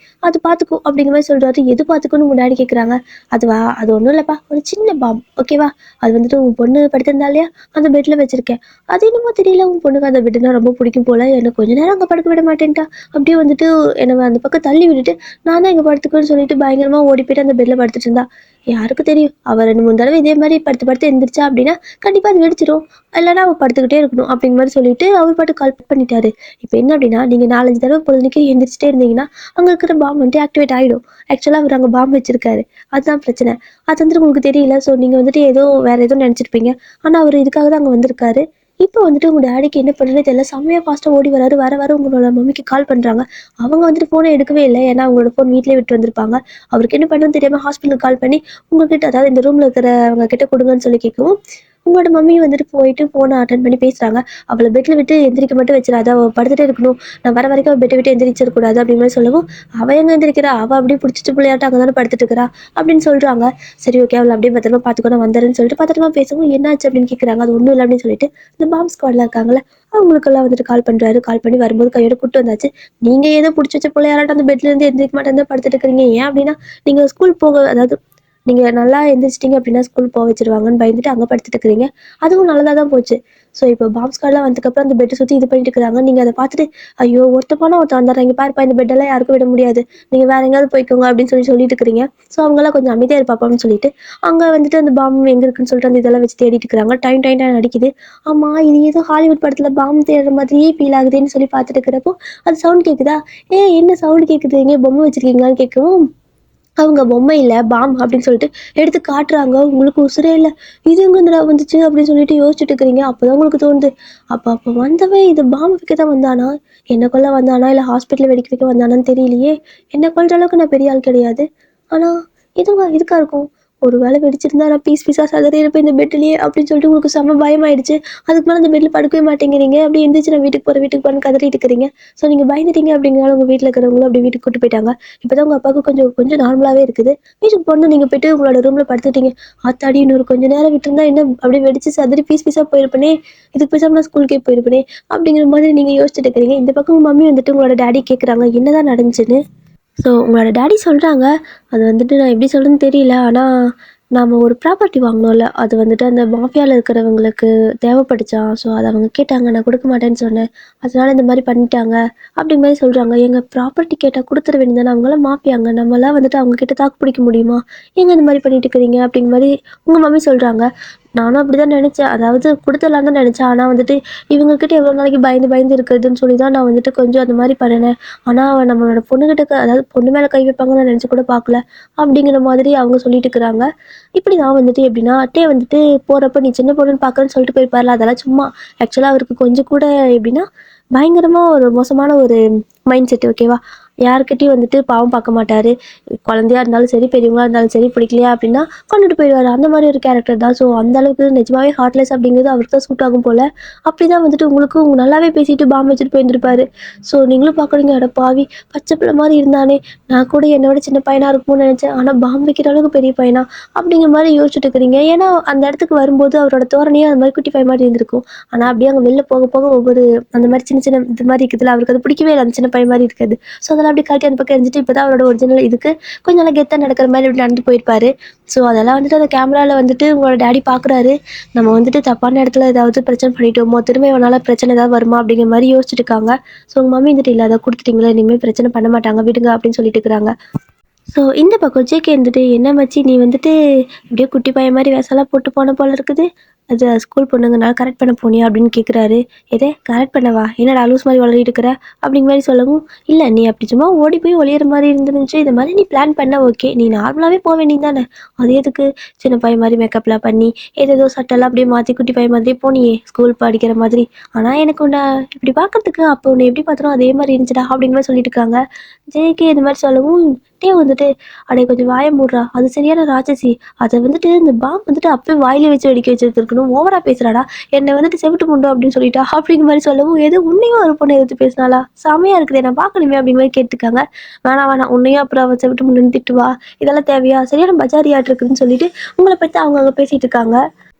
Speaker 1: அது பார்த்துக்கோ அப்படிங்கிற மாதிரி சொல்கிறாரு. எது பார்த்துக்கோன்னு உங்கள் டேடி கேட்குறாங்க. அது ஒன்றும் இல்லைப்பா, ஒரு சின்ன பாம், ஓகேவா? அது வந்துட்டு உன் பொண்ணு படுத்திருந்தா இல்லையா, அந்த பெட்டில் வச்சுருக்கேன். அது என்னமோ தெரியல, உன் பொண்ணுக்கு அந்த பெட்டுனா ரொம்ப பிடிக்கும் போல். எனக்கு கொஞ்ச நேரம் அங்கே படுக்க விட மாட்டேன்ட்டா. அப்படியே வந்துட்டு என்னை அந்த பக்கம் தள்ளி விட்டுட்டு நான் தான் இங்கே படுத்துக்கோன்னு சொல்லிட்டு பயங்கரமாக ஓடி போயிட்டு அந்த பெட்டில் படுத்துட்டு இருந்தா. யாருக்கு தெரியும், அவள் 2-3 தடவை இதே மாதிரி படுத்து எழுந்திரிச்சா அப்படின்னா கண்டிப்பாக அது வெடிச்சிடும். இல்லைன்னா அவள் படுத்துக்கிட்டே இருக்கணும் அப்படிங்கிற மாதிரி சொல்லிட்டு அவர் பாட்டு கால் பண்ணிட்டாரு. இப்போ என்ன அப்படின்னா, நீங்கள் 4-5 தடவை பொழுதுக்கு எழுந்திரிச்சிட்டே இருந்தீங்கன்னா அங்கே இருக்கிற பாம் வந்துட்டு ஆக்டிவேட் ஆகிடும். ஆக்சுவலாக அவர் அங்கே பாம் வச்சிருக்காரு. அதுதான் பிரச்சனை. அது வந்துட்டு உங்களுக்கு தெரியல. ஸோ நீங்கள் வந்துட்டு ஏதோ வேறு எதுவும் நினச்சிருப்பீங்க. ஆனால் அவர் இதுக்காக தான் அங்கே வந்திருக்காரு. இப்போ வந்துட்டு உங்கள் டேடிக்கு என்ன பண்ணுறதே தெரியல. செம்மையாக ஃபாஸ்ட்டாக ஓடி வராரு. வர உங்களோட மம்மிக்கு கால் பண்ணுறாங்க. அவங்க வந்துட்டு ஃபோனை எடுக்கவே இல்லை. ஏன்னா அவங்களோட ஃபோன் வீட்டிலே விட்டு வந்திருப்பாங்க. அவருக்கு என்ன பண்ணுன்னு தெரியாமல் ஹாஸ்பிட்டலுக்கு கால் பண்ணி உங்ககிட்ட, அதாவது இந்த ரூமில் இருக்கிறவங்க கிட்ட கொடுங்கன்னு சொல்லி கேட்கவும், உங்களோட மம்மி வந்துட்டு போயிட்டு ஃபோனை அட்டன் பண்ணி பேசுகிறாங்க. அவளை பெட்டில் விட்டு எந்திரிக்க மட்டும் வச்சிடாத, அவள் படுத்துகிட்டே இருக்கணும். நான் வர வரைக்கும் அவள் பெட்டை விட்டு எந்திரிச்சிடக்கூடாது அப்படின்னு மாதிரி சொல்லவும், அவள் எங்கே எந்திரிக்கிறா, அவள் அப்படியே பிடிச்சிட்டு பிள்ளையாட்ட அங்கே தானே படுத்துட்டு இருக்கிறா அப்படின்னு சொல்கிறாங்க. சரி ஓகே, அவளை அப்படியே பத்திரமா பார்த்துக்கோ, நான் வந்துடுறேன்னு சொல்லிட்டு பத்திரமா பேசவும், என்னாச்சு அப்படின்னு கேட்குறாங்க. அது ஒன்றும் இல்லை அப்படின்னு சொல்லிட்டு இந்த பாம் ஸ்குவாட்ல இருக்காங்களே அவங்களுக்கெல்லாம் வந்துட்டு கால் பண்ணுறாரு. கால் பண்ணி வரும்போது கையோட கூட்டு வந்தாச்சு. நீங்கள் ஏதோ பிடிச்சி வச்ச பிள்ளையாராட்ட அந்த பெட்லேருந்து எந்திரிக்க மாட்டேன் படுத்துட்டு இருக்கிறீங்க. ஏன் அப்படின்னா, நீங்கள் ஸ்கூல் போக, அதாவது நீங்கள் நல்லா எந்திரிச்சிட்டிங்க அப்படின்னா ஸ்கூல் போக வச்சிருவாங்கன்னு பயந்துட்டு அங்கே படுத்துட்டு இருக்கிறீங்க. அதுவும் நல்லதாக தான் போச்சு. ஸோ இப்போ பாம்ஸ் கார்டெலாம் வந்ததுக்கப்புறம் அந்த பெட்டை சுற்றி இது பண்ணிட்டு இருக்கிறாங்க. நீங்கள் அதை பார்த்துட்டு ஐயோ ஒருத்தப்பான ஒருத்தர் வந்துடுறாங்க பாருப்பா, இந்த பெட்டெல்லாம் யாருக்கும் விட முடியாது, நீங்கள் வேறு எங்கேயாவது போய்க்கோங்க அப்படின்னு சொல்லிட்டு இருக்கிறீங்க. ஸோ அவங்களாம் கொஞ்சம் அமைதியாக இருப்பாப்பான்னு சொல்லிட்டு அங்கே வந்துட்டு அந்த பாம் எங்கே இருக்குன்னு சொல்லிட்டு அந்த இதெல்லாம் வச்சு தேடிட்டு இருக்கிறாங்க. டைம் அடிக்குது. ஆமாம், இது ஏதோ ஹாலிவுட் படத்தில் பாம் தேடுற மாதிரியே ஃபீல் ஆகுதுன்னு சொல்லி பார்த்துட்டு இருக்கிறப்போ அது சவுண்ட் கேட்குதா. என்ன சவுண்ட் கேட்குது, எங்கே பொம்மை வச்சுருக்கீங்களான்னு கேட்கவும், அவங்க பொம்மையில பாம் அப்படின்னு சொல்லிட்டு எடுத்து காட்டுறாங்க. உங்களுக்கு உசுரே இல்ல. இது எங்கேருந்துடா வந்துச்சு அப்படின்னு சொல்லிட்டு யோசிச்சுட்டு இருக்கிறீங்க. அப்பதான் உங்களுக்கு தோணுது, அப்ப வந்தவன் இது பாம் வைக்க தான் வந்தானா? என்ன கொல்ல வந்தானா? இல்ல ஹாஸ்பிட்டல்ல வெடிக்க வைக்க வந்தானான்னு தெரியலையே. என்ன கொல்ற அளவுக்கு நான் பெரிய ஆள் கிடையாது. ஆனா இதுக்கா இருக்கும். ஒரு வேளை வெடிச்சிருந்தா நான் பீஸ் பீஸா சதறியிருப்பேன் இந்த பெட்லயே அப்படின்னு சொல்லிட்டு உங்களுக்கு செம்ம பயமாயிடுச்சு. அதுக்கு மேல அந்த பெட்ல படுக்கவே மாட்டேங்கிறீங்க. அப்படியே எந்திரிச்சு நான் வீட்டுக்கு போறேன்னு கதறிட்டு இருக்கிறீங்க. ஸோ நீங்க பயந்துட்டீங்க அப்படிங்கிறனால உங்க வீட்டுல இருக்கிறவங்களும் அப்படியே வீட்டுக்கு கூட்டு போயிட்டாங்க. இப்பதான் உங்க அப்பாவுக்கு கொஞ்சம் கொஞ்சம் நார்மலாவே இருக்குது. வீட்டுக்கு போனதும் நீங்க போயிட்டு உங்களோட ரூம்ல படுத்துட்டீங்க. ஆத்தாடி இன்னொரு கொஞ்ச நேரம் விட்டுருந்தா என்ன அப்படியே வெடிச்சு சதறி பீஸ் பீஸா போயிருப்பேனே. இதுக்கு பேசாம நான் ஸ்கூலுக்கே போயிருப்பேனே அப்படிங்கிற மாதிரி நீங்க யோசிச்சுட்டு இருக்கிறீங்க. இந்த பக்கம் உங்க மம்மி வந்துட்டு உங்களோட டாடி கேட்குறாங்க என்னதான் நடந்துச்சுன்னு. ஸோ உங்களோட டாடி சொல்கிறாங்க, அது வந்துட்டு நான் எப்படி சொல்கிறதுன்னு தெரியல. ஆனால் நாம் ஒரு ப்ராப்பர்ட்டி வாங்கினோம்ல, அது வந்துட்டு அந்த மாஃபியாவில் இருக்கிறவங்களுக்கு தேவைப்பட்டுச்சாம். ஸோ அதை அவங்க கேட்டாங்க, நான் கொடுக்க மாட்டேன்னு சொன்னேன். அதனால இந்த மாதிரி பண்ணிட்டாங்க அப்படிங்கிற மாதிரி சொல்கிறாங்க. எங்கள் ப்ராப்பர்ட்டி கேட்டால் கொடுத்துட வேண்டியதானே, அவங்களாம் மாஃபியாங்க, நம்மளாம் வந்துட்டு அவங்க கிட்ட தாக்கு பிடிக்க முடியுமா? ஏங்க இந்த மாதிரி பண்ணிட்டு இருக்கிறீங்க அப்படிங்கிற மாதிரி உங்கள் மம்மி சொல்கிறாங்க. நானும் அப்படி தான் நினச்சேன், அதாவது கொடுத்துடலான்னு தான் நினச்சேன். ஆனால் வந்துட்டு இவங்கக்கிட்ட எவ்வளோ நாளைக்கு பயந்து பயந்து இருக்கிறதுன்னு சொல்லி தான் நான் வந்துட்டு கொஞ்சம் அந்த மாதிரி பண்ணினேன். ஆனால் நம்மளோட பொண்ணுகிட்ட அதாவது பொண்ணு மேலே கை வைப்பாங்கன்னு நான் நினச்சி கூட பார்க்கல அப்படிங்கிற மாதிரி அவங்க சொல்லிட்டு இருக்கிறாங்க. இப்படி நான் வந்துட்டு எப்படின்னா அட்டையை வந்துட்டு போகிறப்ப நீ சின்ன பொண்ணுன்னு பார்க்குறேன்னு சொல்லிட்டு போயிருப்பார்ல, அதெல்லாம் சும்மா. ஆக்சுவலாக அவருக்கு கொஞ்சம் கூட எப்படின்னா பயங்கரமாக ஒரு மோசமான ஒரு மைண்ட் செட், ஓகேவா? யாருக்கிட்டையும் வந்துட்டு பாவம் பார்க்க மாட்டார். குழந்தையா இருந்தாலும் சரி, பெரியவங்களா இருந்தாலும் சரி, பிடிக்கலையா அப்படின்னா கொண்டுட்டு போயிடுவார். அந்த மாதிரி ஒரு கேரக்டர் தான். ஸோ அந்த அளவுக்கு நிஜமாவே ஹார்ட்லெஸ் அப்படிங்கிறது அவருக்கு தான் சூட் ஆகும் போல். அப்படி தான் வந்துட்டு உங்களுக்கும் நல்லாவே பேசிட்டு பாம்பு வச்சுட்டு போயிருந்திருப்பாரு. ஸோ நீங்களும் பார்க்குறீங்க, அட பாவி பச்சை பிள்ளை மாதிரி இருந்தானே, நான் கூட என்னோட சின்ன பையனாக இருக்கும்னு நினச்சேன், ஆனால் பாம்பு வைக்கிற அளவுக்கு பெரிய பையனா அப்படிங்கிற மாதிரி யோசிச்சுட்டு இருக்கிறீங்க. ஏன்னா அந்த இடத்துக்கு வரும்போது அவரோட தோரணையே அந்த மாதிரி குட்டி பையன் மாதிரி இருந்திருக்கும். ஆனால் அப்படியே அங்கே வெளில போக போக ஒவ்வொரு அந்த மாதிரி சின்ன சின்ன இது மாதிரி இருக்குதுல்ல, அவருக்கு அது பிடிக்கவே இல்லை, அந்த சின்ன பையன் மாதிரி இருக்காது. ஸோ அதெல்லாம் அப்படி கழட்டி அந்த பக்கம் எரிஞ்சிட்டு இப்போ தான் அவரோட ஒரிஜினல் இதுக்கு கொஞ்சம் நல்லா கெத்தாக நடக்கிற மாதிரி இப்படி நடந்து போயிருப்பாரு. ஸோ அதெல்லாம் வந்துட்டு அந்த கேமராவில் வந்துட்டு உங்களோட டேடி பார்க்குறாரு. நம்ம வந்துட்டு தப்பான இடத்துல ஏதாவது பிரச்சனை பண்ணிட்டோமோ, திரும்ப இவனால் பிரச்சனை ஏதாவது வருமா அப்படிங்கிற மாதிரி யோசிச்சுட்டு இருக்காங்க. ஸோ உங்கள் மம்மி வந்துட்டு இல்லை, அதை கொடுத்துட்டீங்களா, இனிமேல் பிரச்சனை பண்ண மாட்டாங்க விடுங்க அப்படின்னு சொல்லிட்டு இருக்கிறாங்க. ஸோ இந்த பக்கம் ஜேகே இருந்துட்டு, என்ன மச்சி நீ வந்துட்டு இப்படியே குட்டி பையன் மாதிரி வேஷம்லாம் போட்டு போன போல இருக்குது, அது ஸ்கூல் பொண்ணுங்கனால கரெக்ட் பண்ண போனியா அப்படின்னு கேட்குறாரு. எதே கரெக்ட் பண்ணவா, என்னடா லூஸ் மாதிரி வளரிட்டு இருக்கிற அப்படிங்கிற மாதிரி சொல்லவும், இல்லை நீ அப்படி சும்மா ஓடி போய் ஒளியிற மாதிரி இருந்துருந்துச்சு, இந்த மாதிரி நீ பிளான் பண்ண ஓகே, நீ நார்மலாகவே போக வேண்டியது தானே, அது எதுக்கு சின்ன பையன் மாதிரி மேக்கப்லாம் பண்ணி ஏதேதோ சட்டெல்லாம் அப்படியே மாற்றி குட்டி பையன் மாதிரி போனியே ஸ்கூல் படிக்கிற மாதிரி. ஆனால் எனக்கு உன்னை இப்படி பார்க்கறதுக்கு அப்போ உன்னை எப்படி பார்த்தனோ அதே மாதிரி இருந்துச்சுடா அப்படிங்கிற மாதிரி சொல்லிட்டு இருக்காங்க. ஜேகே இது மாதிரி சொல்லவும் வந்துட்டு அடைய கொஞ்சம் வாய மூடுறா, அது சரியான ராட்சசி, அதை வந்துட்டு இந்த பாம் வந்துட்டு அப்பவே வாயிலே வச்சு வெடிக்க வச்சிருக்கணும், ஓவரா பேசுறாடா, என்னை வந்துட்டு செவிட்டு முண்டோ அப்படின்னு சொல்லிட்டா அப்படிங்கிற மாதிரி சொல்லவும், எது உன்னையும் ஒரு பொண்ணை எடுத்து பேசினாலா, செமையா இருக்குது நான் பார்க்கணுமே அப்படிங்கிற மாதிரி கேட்டுக்காங்க. வேணாம் உன்னையும் அப்புறம் அவன் செவிட்டு முண்டுன்னு திட்டுவா, இதெல்லாம் தேவையா, சரியான பஜாரியாட்டு இருக்குதுன்னு சொல்லிட்டு உங்களை பற்றி அவங்க அங்கே பேசிட்டு இருக்காங்க.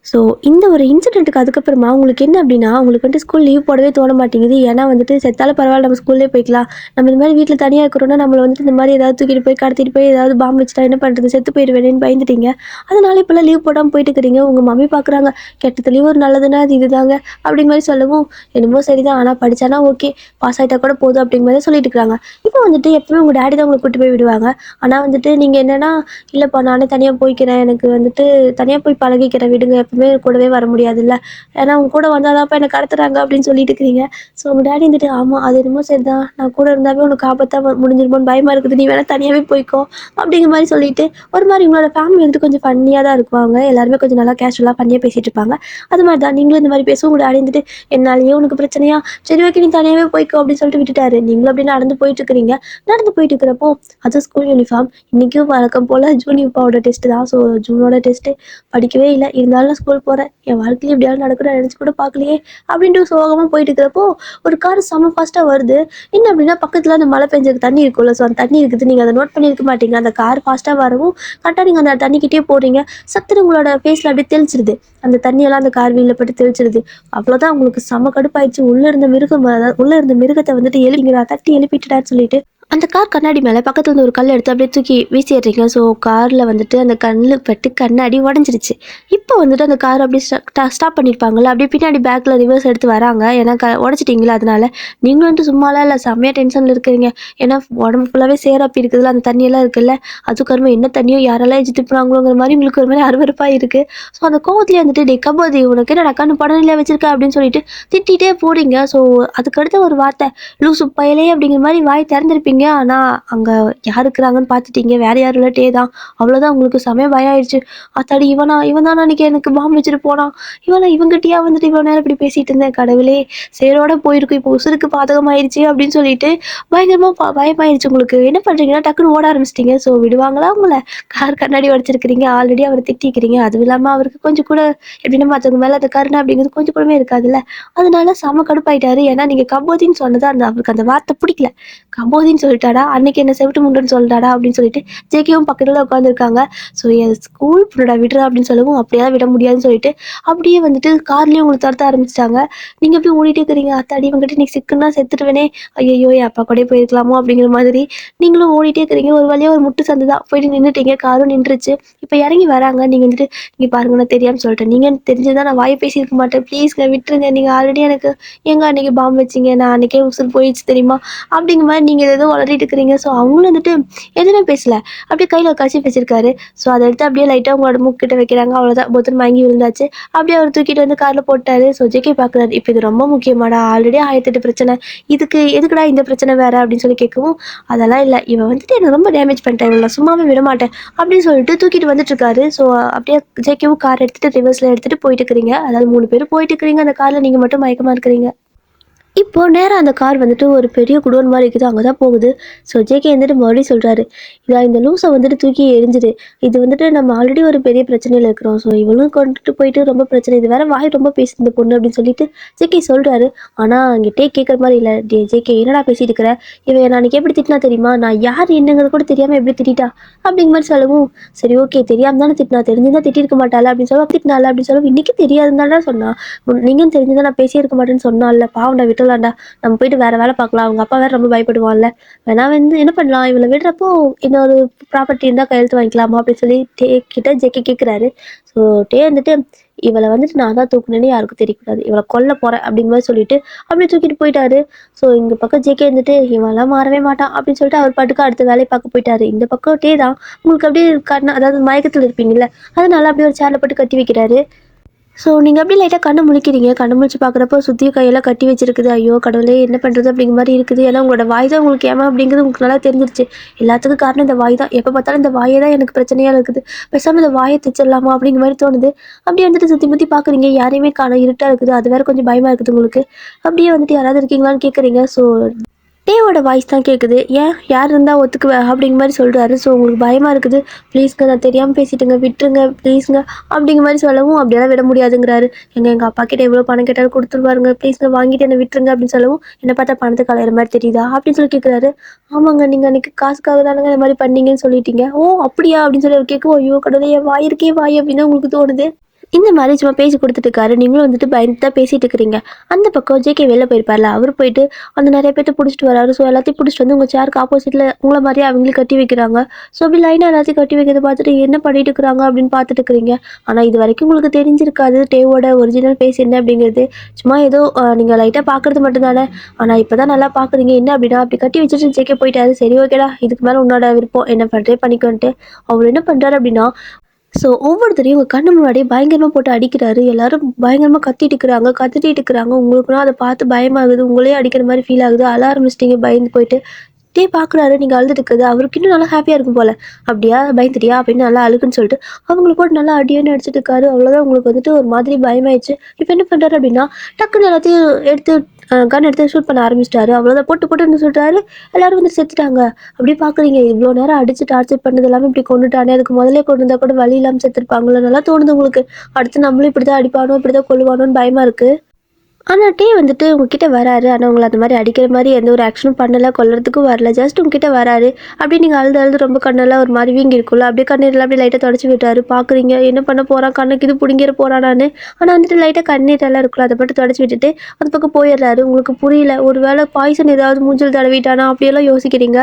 Speaker 1: ஸோ இந்த ஒரு இன்சிடென்ட்டுக்கு அதுக்கப்புறமா உங்களுக்கு என்ன அப்படின்னா, உங்களுக்கு வந்துட்டு ஸ்கூல் லீவ் போடவே தோண மாட்டேங்குது. ஏன்னா வந்துட்டு செத்தாலும் பரவாயில்ல, நம்ம ஸ்கூல்லே போய்க்கலாம். நம்ம இந்த மாதிரி வீட்டில் தனியாக இருக்கிறோன்னா நம்மளை வந்துட்டு இந்த மாதிரி ஏதாவது தூக்கிட்டு போய் கடத்திட்டு போய் ஏதாவது பாம்பு வச்சுட்டா என்ன பண்ணுறது, செத்து போயிடுவேன்னு பயந்துட்டீங்க. அதனால இப்போல்லாம் லீவ் போடாமல் போயிட்டு இருக்கிறீங்க. உங்கள் மம்மி பார்க்குறாங்க, கெட்டத்துலேயும் ஒரு நல்லதுன்னா அது இதுதாங்க அப்படிங்கிற மாதிரி சொல்லவும், என்னமோ சரிதான், ஆனால் படித்தானா ஓகே, பாஸ் ஆகிட்டா கூட போதும் அப்படிங்கிற மாதிரி சொல்லிட்டு இருக்கிறாங்க. இப்போ வந்துட்டு எப்பவுமே உங்கள் டேடி தான் உங்களை கூட்டு போய் விடுவாங்க. ஆனால் வந்துட்டு நீங்கள் என்னென்னா, இல்லைப்பா நானே தனியாக போய்க்கிறேன், எனக்கு வந்துட்டு தனியாக போய் பழகிக்கிறேன் விடுங்க, எப்பவுமே கூடவே வர முடியாதுல்ல, ஏன்னா அவங்க கூட வந்தாதான்ப்பா என்னை கடத்துறாங்க அப்படின்னு சொல்லிட்டு இருக்கிறீங்க. ஸோ உங்கள் டேடி வந்துட்டு, ஆமாம் அது என்னமோ சரிதான், நான் கூட இருந்தாவே உனக்கு ஆபத்தாக முடிஞ்சிருமோன்னு பயமாக இருக்குது, நீ வேணால் தனியாகவே போய்க்கோ அப்படிங்கிற மாதிரி சொல்லிட்டு ஒரு மாதிரி உங்களோட ஃபேமிலி வந்துட்டு கொஞ்சம் ஃபன்னியாக தான் இருக்குவாங்க. எல்லாருமே கொஞ்சம் நல்லா கேஷுவலாக ஃபன்னியாக பேசிகிட்டு இருப்பாங்க. அது மாதிரி தான் நீங்களும் இந்த மாதிரி பேசுவோம். உங்கள் டேடி வந்துட்டு, என்னாலேயே உனக்கு பிரச்சனையா, சரி ஓகே நீ தனியாகவே போய்க்கோ அப்படின்னு சொல்லிட்டு விட்டுட்டாரு. நீங்களும் அப்படி நடந்து போயிட்டு இருக்கிறீங்க. நடந்து போயிட்டு இருக்கிறப்போ அது ஸ்கூல் யூனிஃபார்ம் இன்றைக்கும் வழக்கம் போல் ஜூனியப்பாவோட டெஸ்ட்டு தான். ஸோ ஜூனோட டெஸ்ட்டு படிக்கவே இல்லை, இருந்தாலும் ஸ்கூல் போகிறேன், என் வாழ்க்கையில் எப்படியாவது நடக்குன்னு நினச்சி கூட பார்க்கலையே அப்படின்ட்டு சோகமாக போயிட்டு இருக்கிறப்போ ஒரு கார் செம்ம ஃபாஸ்ட்டாக வருது. என்ன அப்படின்னா, பக்கத்தில் அந்த மழை பெஞ்சதுக்கு தண்ணி இருக்குல்ல, ஸோ அந்த தண்ணி இருக்குது, நீங்கள் அதை நோட் பண்ணியிருக்க மாட்டீங்க. அந்த கார் ஃபாஸ்ட்டாக வரவும் கரெக்டாக நீங்கள் அந்த தண்ணிக்கிட்டே போகிறீங்க, சத்துன்னு உங்களோட ஃபேஸில் அப்படியே தெளிச்சிருது. அந்த தண்ணியெல்லாம் அந்த கார் வீலில் பட்டு தெளிச்சிருது. அவ்வளோதான், உங்களுக்கு செம்ம கடுப்பாயிடுச்சு. உள்ளே இருந்த மிருகத்தை வந்துட்டு எழுப்பிங்கிறா, தட்டி எழுப்பிட்டுடான்னு சொல்லிட்டு அந்த கார் கண்ணாடி மேலே பக்கத்தில் வந்து ஒரு கல் எடுத்து அப்படியே தூக்கி வீசிடுறீங்க. ஸோ காரில் வந்துட்டு அந்த கல் பட்டு கண்ணாடி உடஞ்சிருச்சு. இப்போ வந்துட்டு அந்த கார் அப்படியே ஸ்டாப் பண்ணியிருப்பாங்கல்ல, அப்படியே பின்னாடி பேக்கில் ரிவர்ஸ் எடுத்து வராங்க. ஏன்னா உடச்சிட்டிங்களா, அதனால நீங்களும் வந்துட்டு சும்மாலாம் இல்லை, செம்மையாக டென்ஷனில் இருக்கிறீங்க. ஏன்னா உடம்பு ஃபுல்லாகவே சேரப்பி இருக்குதுல்ல, அந்த தண்ணியெல்லாம் இருக்குல்ல, அதுக்கப்புறமா என்ன தண்ணியோ யாரெல்லாம் எஜித்து போனாங்களோங்கிற மாதிரி உங்களுக்கு ஒரு மாதிரி அருவருப்பாக இருக்குது. ஸோ அந்த கோவத்துலேயே வந்துட்டு டே கபோதி உனக்கு என்ன கண்ணு படநிலையாக வச்சிருக்க அப்படின்னு சொல்லிட்டு திட்டிகிட்டே போகிறீங்க. ஸோ அதுக்கடுத்த ஒரு வார்த்தை லூசு பயலே அப்படிங்கிற மாதிரி வாய் திறந்திருப்பீங்க. போனீங்க. ஆனால் அங்கே யார் இருக்கிறாங்கன்னு பார்த்துட்டீங்க. வேறு யாரும் இல்லை, டே தான். அவ்வளோதான், உங்களுக்கு செமையா பயம் ஆயிடுச்சு. அத்தாடி இவன் தான் அன்னைக்கு எனக்கு பாம்பு வச்சுட்டு போனான். இவங்கிட்டயா வந்துட்டு இவ்வளோ நேரம் இப்படி பேசிகிட்டு இருந்தேன். கடவுளே, சேரோட போயிருக்கும், இப்போ உசுருக்கு பாதகமாயிருச்சு அப்படின்னு சொல்லிட்டு பயங்கரமாக பயமாயிருச்சு உங்களுக்கு. என்ன பண்ணுறீங்கன்னா டக்குன்னு ஓட ஆரம்பிச்சிட்டிங்க. ஸோ விடுவாங்களா உங்களை? கார் கண்ணாடி உடச்சிருக்கிறீங்க, ஆல்ரெடி அவரை திட்டிக்கிறீங்க. அதுவும் இல்லாமல் அவருக்கு கொஞ்சம் கூட எப்படின்னா மற்றவங்க மேலே அந்த கருணை அப்படிங்கிறது கொஞ்சம் கூடவே இருக்காதுல்ல. அதனால செம கடுப்பாயிட்டாரு. ஏன்னா நீங்கள் கபோதின்னு சொன்னது அவருக்கு அந்த வார்த்தை பிடிக்கல. கபோதின்னு சொல்லிட்டாடா, அன்னைக்கு என்ன செவிட்டு முண்டுன்னு சொல்லிட்டாடா அப்படின்னு சொல்லிட்டு ஜேகேவும் பக்கத்தில் உட்காந்துருக்காங்க. ஸோ என் ஸ்கூல் பொண்ணடா விடுறா அப்படின்னு சொல்லவும் அப்படியெல்லாம் விட முடியாதுன்னு சொல்லிட்டு அப்படியே வந்துட்டு கார்லேயும் உங்களுக்கு துரத்த ஆரம்பிச்சிட்டாங்க. நீங்கள் எப்படி ஓடிட்டே இருக்கிறீங்க. அத்தாடி இவங்ககிட்ட நீ சிக்குன்னா செத்துட்டுவேனே, ஐயோ என் அப்பா கூட போயிருக்கலாமோ அப்படிங்கிற மாதிரி நீங்களும் ஓடிட்டே இருக்கிறீங்க. ஒரு வழியாக ஒரு முட்டு சந்து தான் போயிட்டு நின்றுட்டீங்க. காரும் நின்றுச்சு. இப்போ இறங்கி வராங்க. நீங்கள் வந்துட்டு நீ பாருங்க, நான் தெரியாமல் சொல்லிட்டேன். நீங்கள் தெரிஞ்சுதான் நான் வாயை பேசியிருக்க மாட்டேன், ப்ளீஸ்ங்க விட்டுருங்க. நீங்கள் ஆல்ரெடி எனக்கு எங்க அன்னைக்கு பாம்பு வச்சிங்க, நான் அன்றைக்கே உசுர் போயிடுச்சு தெரியுமா அப்படிங்கிற மாதிரி நீங்கள் ஏதோ வளரிட்டு இருக்கிறீங்க. ஸோ அவங்களும் வந்துட்டு எதுவுமே பேசலை. அப்படியே கையில் கர்ச்சீஃப் வச்சிருக்காரு. ஸோ அதை எடுத்து அப்படியே லைட்டாக உங்களோட மூக்கிட்ட வைக்கிறாங்க. அவ்வளோதான், பொத்துன்னு வாங்கி விழுந்தாச்சு. அப்படியே அவர் தூக்கிட்டு வந்து காரில் போட்டாரு. ஸோ ஜேகே பார்க்குறாரு, இப்போ இது ரொம்ப முக்கியமாடா, ஆல்ரெடி 1008 பிரச்சனை, இதுக்கு எதுக்குடா இந்த பிரச்சனை வேறு அப்படின்னு சொல்லி கேட்கவும், அதெல்லாம் இல்லை, இவன் வந்துட்டு என்னை ரொம்ப டேமேஜ் பண்ணிட்டேன், இவன் சும்மாவே விட மாட்டேன் அப்படின்னு சொல்லிட்டு தூக்கிட்டு வந்துட்டு இருக்காரு. ஸோ அப்படியே ஜேகேவும் கார் எடுத்துகிட்டு ரிவர்ஸில் எடுத்துகிட்டு போயிட்டு இருக்கிறீங்க. அதாவது 3 பேர் போயிட்டு இருக்கிறீங்க. அந்த காரில் நீங்கள் மட்டும் மயக்கமாக இருக்கிறீங்க. இப்போ நேரா அந்த கார் வந்துட்டு ஒரு பெரிய குடோன் மாதிரி இருக்குது, அங்கே தான் போகுது. ஸோ ஜேகே வந்துட்டு மறுபடியும் சொல்கிறாரு, இந்த லூஸை வந்துட்டு தூக்கி எரிஞ்சிடு. இது வந்துட்டு நம்ம ஆல்ரெடி ஒரு பெரிய பிரச்சனையில் இருக்கிறோம். ஸோ இவளும் கொண்டுட்டு போயிட்டு ரொம்ப பிரச்சனை, இது வேற வாய் ரொம்ப பேசுது இந்த பொண்ணு அப்படின்னு சொல்லிட்டு ஜேகே சொல்கிறாரு. ஆனால் அங்கே கேட்குற மாதிரி இல்லை. ஜேகே என்னடா பேசிட்டு இருக்கிற, இவன் நான் அன்றைக்கி எப்படி திட்டினா தெரியுமா, நான் யார் என்னங்கிறது கூட தெரியாமல் எப்படி திட்டா அப்படிங்கிற மாதிரி சொல்லவும், சரி ஓகே தெரியாமல் தானே திட்டினா, தெரிஞ்சுதான் திட்டிருக்க மாட்டாள் அப்படின்னு சொல்ல, திட்டினால அப்படின்னு சொல்லவும், இன்றைக்கி தெரியாதுன்னு சொன்னா, நீங்களும் தெரிஞ்சுதான் நான் பேசியிருக்க மாட்டேன்னு சொன்னால, பாவண்டா விட்டுலாண்டா, நம்ம போயிட்டு வேற வேலை பார்க்கலாம், அவங்க அப்பா வேற ரொம்ப பயப்படுவான்ல, வேணா வந்து என்ன பண்ணலாம், இவளை விடுறப்போ இன்னொரு ப்ராப்பர்ட்டி இருந்தால் கையெழுத்து வாங்கிக்கலாமா அப்படின்னு சொல்லி கிட்ட ஜெக்கி கேட்குறாரு. ஸோ வந்துட்டு இவளை வந்துட்டு நான் தான் தூக்குனேன்னு யாருக்கும் தெரியக்கூடாது, இவளை கொல்ல போகிறேன் அப்படிங்கிற மாதிரி சொல்லிட்டு அப்படியே தூக்கிட்டு போயிட்டாரு. ஸோ இந்த பக்கம் ஜேகே வந்துட்டு இவெல்லாம் மாறவே மாட்டான் அப்படின்னு சொல்லிட்டு அவர் பாட்டுக்கு அடுத்த வேலையை பார்க்க போயிட்டாரு. இந்த பக்கம் தான் உங்களுக்கு அப்படியே அதாவது மயக்கத்தில் இருப்பீங்கல்ல, அதனால அப்படியே ஒரு சேரில் போட்டு கட்டி வைக்கிறாரு. ஸோ நீங்கள் அப்படியே லைட்டாக கண்ணை முழிக்கிறீங்க. கண்ணை முழிச்சு பார்க்குறப்போ சுற்றியும் கையெல்லாம் கட்டி வச்சிருக்குது. ஐயோ கடவுளே, என்ன பண்ணுறது அப்படிங்கிற மாதிரி இருக்குது. ஏன்னா உங்களோட வாய் தான் உங்களுக்கு ஏமா அப்படிங்கிறது உங்களுக்கு நல்லா தெரிஞ்சிருச்சு. எல்லாத்துக்கும் காரணம் இந்த வாய் தான். எப்போ பார்த்தாலும் இந்த வாயை தான் எனக்கு பிரச்சனையாக இருக்குது. பேசாமல் இந்த வாயை தைச்சிடலாமா அப்படிங்கிற மாதிரி தோணுது. அப்படியே வந்துட்டு சுற்றி முற்றி பார்க்குறீங்க, யாரையுமே காணோம், இருட்டாக இருக்குது. அது வேறு கொஞ்சம் பயமாக இருக்குது உங்களுக்கு. அப்படியே வந்துட்டு யாராவது இருக்கீங்களான்னு கேட்குறீங்க. ஸோ டேவோட வாய்ஸ் தான் கேட்குது. ஏன் யார் இருந்தால் ஒத்துக்குவேன் அப்படிங்கிற மாதிரி சொல்கிறாரு. ஸோ உங்களுக்கு பயமாக இருக்குது. ப்ளீஸ்ங்க, நான் தெரியாமல் பேசிட்டுங்க, விட்டுருங்க ப்ளீஸுங்க அப்படிங்கிற மாதிரி சொல்லவும், அப்படியெல்லாம் விட முடியாதுங்கிறாரு. எங்கள் அப்பா கிட்ட எவ்வளோ பணம் கேட்டாலும் கொடுத்துருவாருங்க, ப்ளீஸுங்க வாங்கிட்டு என்னை விட்டுருங்க அப்படின்னு சொல்லவும், என்ன பார்த்தா பணத்துக்கு அலையிற மாதிரி தெரியுதா அப்படின்னு சொல்லி கேட்குறாரு. ஆமாங்க, நீங்கள் அன்றைக்கி காசுக்காக தானங்க இந்த மாதிரி பண்ணீங்கன்னு சொல்லிட்டீங்க. ஓ அப்படியா அப்படின்னு சொல்லி அவர் கேட்கும். ஐயோ கடவுளே, என் வாய் இருக்கே வாய் அப்படின்னு உங்களுக்கு தோணுது. இந்த மாதிரி சும்மா பேசி கொடுத்துட்டு இருக்காரு. நீங்களும் வந்துட்டு பயந்து தான் பேசிட்டு இருக்கிறீங்க. அந்த பக்கம் ஜேகே வெளில போயிருப்பார்ல, அவர் போயிட்டு அந்த நிறைய பேர்த்த பிடிச்சிட்டு வராரு. ஸோ எல்லாத்தையும் பிடிச்சிட்டு வந்து உங்கள் சேருக்கு ஆப்போசிட்டில் உங்களை மாதிரியே அவங்களுக்கு கட்டி வைக்கிறாங்க. ஸோ அப்படி லைனாக எல்லாத்தையும் கட்டி வைக்கிறத பார்த்துட்டு என்ன பண்ணிட்டு இருக்கிறாங்க அப்படின்னு பார்த்துட்டு இருக்கிறீங்க. ஆனால் இது வரைக்கும் உங்களுக்கு தெரிஞ்சிருக்காது டேவோட ஒரிஜினல் ஃபேஸ் என்ன அப்படிங்கிறது. சும்மா ஏதோ நீங்கள் லைட்டாக பார்க்குறது மட்டும்தானே. ஆனால் இப்போ தான் நல்லா பார்க்குறீங்க. என்ன அப்படின்னா அப்படி கட்டி வச்சுட்டு ஜேகே போயிட்டாரு. சரி ஓகேடா, இதுக்கு மேலே உன்னோட விருப்பம், என்ன பண்ணுறே பண்ணிக்கோன்ட்டு அவர் என்ன பண்ணுறாரு அப்படின்னா, ஸோ ஒவ்வொருத்தரையும் உங்கள் கண்ணு முன்னாடியே பயங்கரமாக போட்டு அடிக்கிறாரு. எல்லாரும் பயங்கரமாக கத்திட்டு இருக்கிறாங்க. உங்களுக்குலாம் அதை பார்த்து பயமாகுது, உங்களே அடிக்கிற மாதிரி ஃபீல் ஆகுது. அழ ஆரம்பிச்சிட்டிங்க பயந்து போயிட்டு. பார்க்குறாரு நீங்கள் அழுதுட்டு இருக்குது. அவருக்கு இன்னும் நல்லா ஹாப்பியாக இருக்கும் போல். அப்படியா பயந்துட்டியா அப்படின்னு நல்லா அழுக்குன்னு சொல்லிட்டு அவங்களுக்கு கூட நல்லா அடியோன்னு அடிச்சிட்டு இருக்காரு. அவ்வளோதான், உங்களுக்கு வந்துட்டு ஒரு மாதிரி பயமாயிடுச்சு. இப்போ என்ன பண்ணுறாரு அப்படின்னா, டக்குன்னு எல்லாத்தையும் எடுத்து கன் எடுத்து ஷூட் பண்ண ஆரம்பிச்சிட்டாரு. அவ்வளோதான், போட்டுன்னு சொல்லிட்டாரு. எல்லாரும் வந்து செத்துட்டாங்க. அப்படியே பார்க்குறீங்க, இவ்வளோ நேரம் அடிச்சு டார்ச்சர் பண்ணது எல்லாமே இப்படி கொண்டுட்டானே, அதுக்கு முதலே கொண்டு வந்தால் கூட வழி இல்லாமல் செத்துருப்பாங்களோ நல்லா தோணுது உங்களுக்கு. அடுத்து நம்மளும் இப்படி தான் அடிப்பானோ, இப்படி தான் கொள்ளுவானோன்னு பயமாக இருக்குது. ஆனால் வந்துட்டு உங்ககிட்ட வராரு. ஆனால் உங்களை அந்த மாதிரி அடிக்கிற மாதிரி எந்த ஒரு ஆக்ஷனும் பண்ணலை, கொல்றதுக்கும் வரல. ஜஸ்ட் உங்ககிட்ட வராரு. அப்படியே நீங்கள் அழுது ரொம்ப கண்ணெல்லாம் ஒரு மாதிரி வீங்கி இருக்கும்ல, அப்படியே கண்ணீரெல்லாம் அப்படியே லைட்டாக தொடச்சி விட்டாரு. பார்க்குறீங்க என்ன பண்ண போகிறான், கண்ணுக்கு இது பிடிங்கிற போகிறானான்னு. ஆனால் வந்துட்டு லைட்டாக கண்ணீரெல்லாம் இருக்குல்ல, அதை மட்டும் தொடச்சி விட்டுட்டு அது பக்கம் போயிடுறாரு. உங்களுக்கு புரியல, ஒரு வேளை பாய்சன் ஏதாவது மூஞ்சில் தடவிட்டானா அப்படியெல்லாம் யோசிக்கிறீங்க.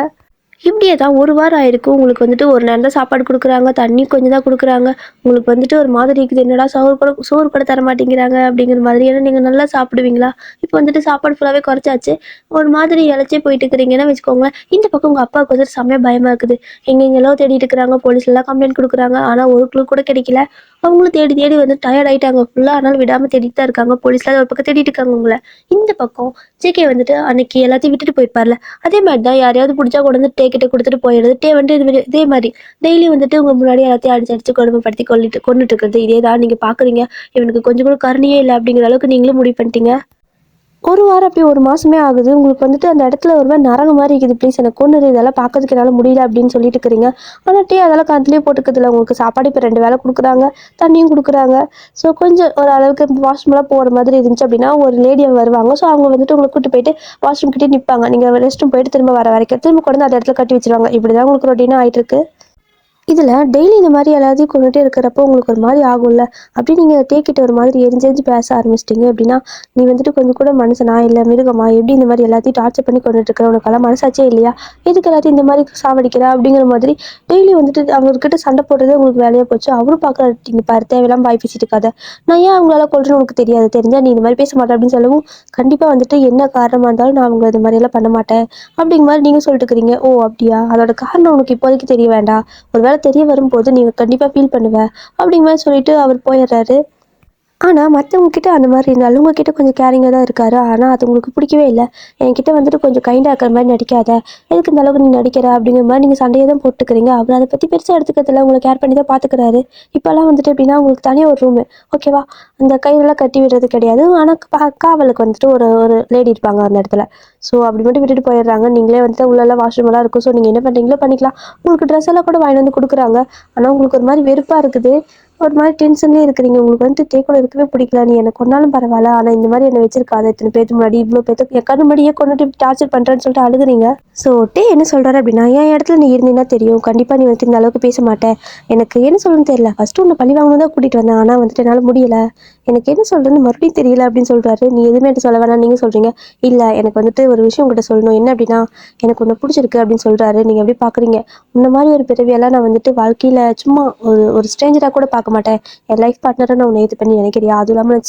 Speaker 1: இப்படியே தான் 1 வாரம் ஆயிருக்கு. உங்களுக்கு வந்துட்டு ஒரு நேரம் தான் சாப்பாடு குடுக்குறாங்க. தண்ணி கொஞ்சம் தான் குடுக்குறாங்க. உங்களுக்கு வந்துட்டு ஒரு மாதிரி இருக்குது. என்னடா சோறு கூட தர மாட்டேங்கிறாங்க அப்படிங்கிற மாதிரி. ஏன்னா நீங்க நல்லா சாப்பிடுவீங்களா? இப்போ வந்துட்டு சாப்பாடு ஃபுல்லாவே குறைச்சாச்சு. ஒரு மாதிரி இளைச்சே போயிட்டு இருக்கிறீங்கன்னு வச்சுக்கோங்களேன். இந்த பக்கம் உங்க அப்பாவுக்கு வந்துட்டு செம்மையா பயமா இருக்குது. எங்கெங்கேயோ தேடிட்டு இருக்கிறாங்க. போலீஸ்லலாம் கம்ப்ளைண்ட் குடுக்குறாங்க. ஆனா ஒரு க்ளூ கூட கிடைக்கல. அவங்களும் தேடி தேடி வந்து டயர்ட் ஆயிட்டாங்க. ஃபுல்லா ஆனாலும் விடாம தேடிட்டு தான் இருக்காங்க. போலீஸ்லாம் ஒரு பக்கம் தேடிட்டு இருக்காங்க உங்கள. இந்த பக்கம் ஜேகே வந்துட்டு அன்னைக்கு எல்லாத்தையும் விட்டுட்டு போயிருப்பார்ல. அதே மாதிரி தான் யாரையாவது பிடிச்சா கொண்டு வந்து டே கிட்ட கொடுத்துட்டு போயிடுது. டே வந்துட்டு இதே மாதிரி டெய்லி வந்துட்டு உங்க முன்னாடி எல்லாத்தையும் அடிச்சு அடிச்சு கொடுமைப்படுத்தி கொண்டுட்டு இருக்கிறது இதே தான் நீங்க பாக்குறீங்க. இவனுக்கு கொஞ்சம் கூட கருணையே இல்லை அப்படிங்கிற அளவுக்கு நீங்களும் முடிவு பண்ணிட்டீங்க. 1 வாரம் அப்படி 1 மாசமே ஆகுது. உங்களுக்கு வந்துட்டு அந்த இடத்துல ஒரு மாரி நரகம் மாரி இருக்குது. ப்ளீஸ் என்ன கொன்னுரு. இதெல்லாம் பார்க்கறதுக்கு என்னால முடியல அப்படின்னு சொல்லிட்டு இருக்கிறீங்க. ஆனா டீ அதெல்லாம் கண்ணுலயே போட்டுக்கிறதில்ல. உங்களுக்கு சாப்பாடு இப்போ 2 வேளை குடுக்குறாங்க. தண்ணியும் குடுக்குறாங்க. ஸோ கொஞ்சம் ஓரளவுக்கு வாஷ்ரூம்லாம் போற மாதிரி இருந்துச்சு அப்படின்னா, ஒரு லேடி வருவாங்க. ஸோ அவங்க வந்துட்டு உங்கள கூட்டு போயிட்டு வாஷ்ரூம் கிட்டயே நிப்பாங்க. நீங்க ரெஸ்ட் ரூம் போயிட்டு திரும்ப வர வரைக்கும். திரும்ப கொண்டு வந்து அந்த இடத்துல கட்டி வச்சுருவாங்க. இப்படிதான் உங்களுக்கு ரொட்டீனா ஆயிட்டு இருக்கு. இதில் டெய்லி இந்த மாதிரி எல்லாத்தையும் கொண்டுட்டே இருக்கிறப்போ உங்களுக்கு ஒரு மாதிரி ஆகும்ல. அப்படி நீங்கள் தேக்கிட்ட ஒரு மாதிரி எரிஞ்செரிஞ்சு பேச ஆரம்பிச்சிட்டிங்க அப்படின்னா, நீ வந்துட்டு கொஞ்சம் கூட மனுஷனா இல்லை மிருகமா, எப்படி இந்த மாதிரி எல்லாத்தையும் டார்ச்சர் பண்ணி கொண்டுட்டு இருக்கிற, உனக்கெல்லாம் மனசாச்சே இல்லையா, எதுக்கு எல்லாத்தையும் இந்த மாதிரி சாவடிக்கிற அப்படிங்கிற மாதிரி டெய்லி வந்துட்டு அவங்கக்கிட்ட சண்டை போடுறதே உங்களுக்கு வேலையாக போச்சு. அவரும் பார்க்குறீங்க பாரு, தேவையில்லாம பாய் பேசிட்டு இருக்காத, நான் ஏன் அவங்களால கொள்றேன்னு உனக்கு தெரியாது, தெரிஞ்சா நீ இந்த மாதிரி பேச மாட்டேன் அப்படின்னு சொல்லவும், கண்டிப்பாக வந்துட்டு என்ன காரணமாக இருந்தாலும் நான் அவங்க இது மாதிரியெல்லாம் பண்ண மாட்டேன் அப்படிங்கிற மாதிரி நீங்கள் சொல்லிட்டு இருக்கிறீங்க. ஓ அப்படியா, அதோட காரணம் உனக்கு இப்போதைக்கு தெரிய வேண்டாம், ஒருவேளை தெரிய வரும்போது நீங்க கண்டிப்பா ஃபீல் பண்ணுவ அப்படிங்கிற மாதிரி சொல்லிட்டு அவர் போயிடுறாரு. ஆனா, மத்தவங்க கிட்ட அந்த மாரி இருந்தாலும், உங்ககிட்ட கொஞ்சம் கேரிங்கா தான் இருக்காரு. ஆனா, அது உங்களுக்கு பிடிக்கவே இல்ல. என்கிட்ட வந்துட்டு கொஞ்சம் கைண்டா இருக்கிற மாரி நடிக்காத. எதுக்கு இந்த அளவுக்கு நீ நடிக்கிற? அப்படிங்கிற மாரி நீங்க சண்டைய தான் போட்டுக்கிறீங்க. அவரு அத பத்தி பெருசா எடுத்துக்கிறதில்ல. உங்கள கேர் பண்ணி தான் பாத்துக்கிறாரு. இப்பலாம் வந்துட்டு எப்படின்னா, உங்களுக்கு தனியா ஒரு ரூமு. ஓகேவா? அந்த கயிறெல்லாம் கட்டி விடுறது கிடையாது. ஆனா, காவலுக்கு வந்துட்டு ஒரு ஒரு லேடி இருப்பாங்க அந்த இடத்துல. ஸோ, அப்படி மட்டும் விட்டுட்டு போயிடுறாங்க. நீங்களே வந்துட்டு உள்ளலாம் வாஷ்ரூம்லாம் இருக்கும். ஸோ, நீங்க என்ன பண்றீங்களோ பண்ணிக்கலாம். உங்களுக்கு ட்ரெஸ் எல்லாம் கூட வாங்கிட்டு வந்து குடுக்குறாங்க. ஆனா, உங்களுக்கு ஒரு மாரி வெறுப்பா இருக்குது. ஒரு மாதிரி டென்ஷன்லேயே இருக்கிறீங்க. உங்களுக்கு வந்துட்டு கூட இருக்கவே பிடிக்கல. நீ என்ன கொன்னாலும் பரவாயில்ல. ஆனால் இந்த மாதிரி என்ன வச்சிருக்காத. இத்தனை பேருக்கு முன்னாடி இவ்வளோ பேருக்கு என் கண்ணு முன்னாடியே கொண்டுட்டு டார்ச்சர் பண்ணுறேன்னு சொல்லிட்டு அழுகுறீங்க. ஸோ என்ன சொல்கிறாரு அப்படின்னா, என் இடத்துல நீ இருந்தீங்கன்னா தெரியும். கண்டிப்பாக நீ வந்துட்டு இந்த அளவுக்கு பேச மாட்டேன். எனக்கு என்ன சொல்லணும்னு தெரியல. ஃபஸ்ட்டு உன்னை பழி வாங்கணும் தான் கூட்டிகிட்டு வந்தேன். ஆனால் வந்துட்டு என்னால் முடியலை. எனக்கு என்ன சொல்கிறேன்னு மறுபடியும் தெரியல அப்படின்னு சொல்கிறாரு. நீ எதுவுமே என்கிட்ட சொல்ல வேணாம் நீங்கள் சொல்கிறீங்க. இல்லை எனக்கு வந்துட்டு ஒரு விஷயம் உங்கள்கிட்ட சொல்லணும். என்ன அப்படின்னா, எனக்கு உன்னை பிடிச்சிருக்கு அப்படின்னு சொல்கிறாரு. நீங்கள் எப்படி பார்க்குறீங்க? இந்த மாதிரி ஒரு பிறவியெல்லாம் நான் வந்துட்டு வாழ்க்கையில் சும்மா ஒரு ஒரு ஸ்ட்ரேஞ்சராக கூட பார்க்க மாட்டேன். என் லைஃப் பார்ட்னரை நான் உன்னை ஏற்று பண்ணி நினைக்கிறியா? அதுவும் இல்லாமல் நான்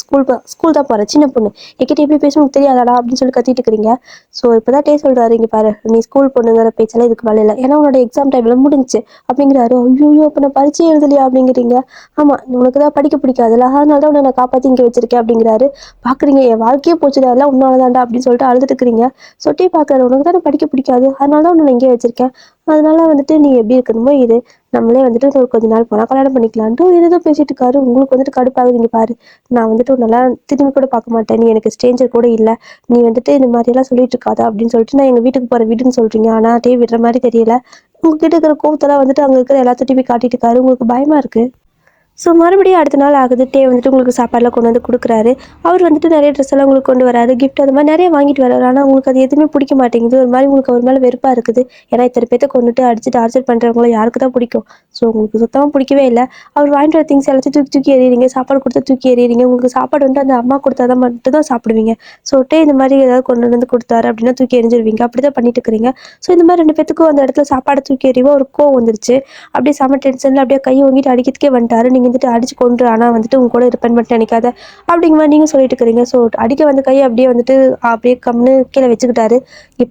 Speaker 1: ஸ்கூல் தான் போகிறேன். சின்ன பொண்ணு என்கிட்ட எப்படி பேசணும் உனக்கு தெரியாதாடா அப்படின்னு சொல்லி கத்திட்டு இருக்கிறீங்க. ஸோ இப்போ தான் சொல்கிறாரு. இங்கே பாரு, நீ ஸ்கூல் பொண்ணுங்கிற பேச்செல்லாம் இதுக்கு வேலை இல்லை. ஏன்னா உன்னோட எக்ஸாம் டைமில் முடிஞ்சிச்சு அப்படிங்கிறாரு. ஐயோ இப்போ நான் பரீட்சை எழுதலையா அப்படிங்கிறீங்க. ஆமாம், உனக்கு தான் படிக்க பிடிக்காதுல்ல, அதனால தான் உன்னை நான் காப்பாற்றி இங்கே வச்சிருக்கேன் அப்படிங்கிறாரு. பார்க்குறீங்க என் வாழ்க்கையே போச்சுடா, எல்லாம் உன்னால தான்டா அப்படின்னு சொல்லிட்டு அழுதுட்டு இருக்கிறீங்க. சொட்டி பார்க்குறாரு. உனக்கு தானே படிக்க பிடிக்காது, அதனால தான் உன்னை இங்கே வச்சிருக்கேன். அதனால வந்துட்டு நீ எப்படி இருக்கணுமோ இரு, நம்மளே வந்துட்டு ஒரு கொஞ்ச நாள் போனால் கல்யாணம் பண்ணிக்கலான்ட்டு ஏதோ பேசிட்டு இருக்காரு. உங்களுக்கு வந்துட்டு கடுப்பாகுது. இங்கே பாரு, நான் வந்துட்டு நல்லா திரும்பி கூட பார்க்க மாட்டேன். நீ எனக்கு ஸ்ட்ரேஞ்சர் கூட இல்லை. நீ வந்துட்டு இந்த மாதிரியெல்லாம் சொல்லிட்டு இருக்காதா அப்படின்னு சொல்லிட்டு நான் எங்கள் வீட்டுக்கு போகிற வீடுன்னு சொல்கிறீங்க. ஆனால் விடுற மாதிரி தெரியல. உங்ககிட்ட இருக்கிற கோவத்தெல்லாம் வந்துட்டு அங்கே இருக்கிற எல்லாத்தையும் போய் காட்டிட்டு இருக்காரு. உங்களுக்கு பயமா இருக்கு. ஸோ மறுபடியும் அடுத்த நாள் ஆகுது. வந்துட்டு உங்களுக்கு சாப்பாடுலாம் கொண்டு வந்து கொடுக்குறாரு. அவர் வந்துட்டு நிறைய ட்ரெஸ் எல்லாம் உங்களுக்கு கொண்டு வராரு. கிஃப்ட் அது மாதிரி நிறைய வாங்கிட்டு வராரு. ஆனால் உங்களுக்கு அது எதுவுமே பிடிக்க மாட்டேங்குது. ஒரு மாதிரி உங்களுக்கு ஒரு மேலே வெறுப்பாக இருக்குது. ஏன்னா இத்தனை பேர்த்த கொண்டுட்டு அடிச்சு டார்ச்சர் பண்ணுறவங்கள யாருக்கு தான் பிடிக்கும். ஸோ உங்களுக்கு சுத்தமாக பிடிக்கவே இல்லை. அவர் வாங்கிட்டு வர திங்ஸ் எல்லாத்தையும் தூக்கி தூக்கி எறிகிறீங்க. சாப்பாடு கொடுத்தா தூக்கி எறிகிறீங்க. உங்களுக்கு சாப்பாடு வந்துட்டு அந்த அம்மா கொடுத்தா தான் மட்டும் தான் சாப்பிடுவீங்க. ஸோ இந்த மாதிரி ஏதாவது கொண்டு வந்து கொடுத்தாரு அப்படின்னா தூக்கி எறிஞ்சிருவீங்க. அப்படி தான் பண்ணிட்டு இருக்கிறீங்க. ஸோ இந்த மாதிரி 2 பேத்துக்கும் அந்த இடத்துல சாப்பாடு தூக்கி எறிவோ ஒரு கோவம் வந்துருச்சு. அப்படியே செம டென்ஷனில் அப்படியே கையை வாங்கிட்டு அடிக்கிறதுக்கே வந்துட்டாரு. நீங்கள் வந்துட்டு அடிச்சு கொண்டு, ஆனால் வந்துட்டு உங்க கூட இருப்பேன் மட்டும் நினைக்காத அப்படிங்கிற மாதிரி நீங்கள் சொல்லிட்டு இருக்கிறீங்க. ஸோ அடிக்க வந்த கையை அப்படியே வந்துட்டு அப்படியே கம்னு கீழே வச்சுக்கிட்டாரு.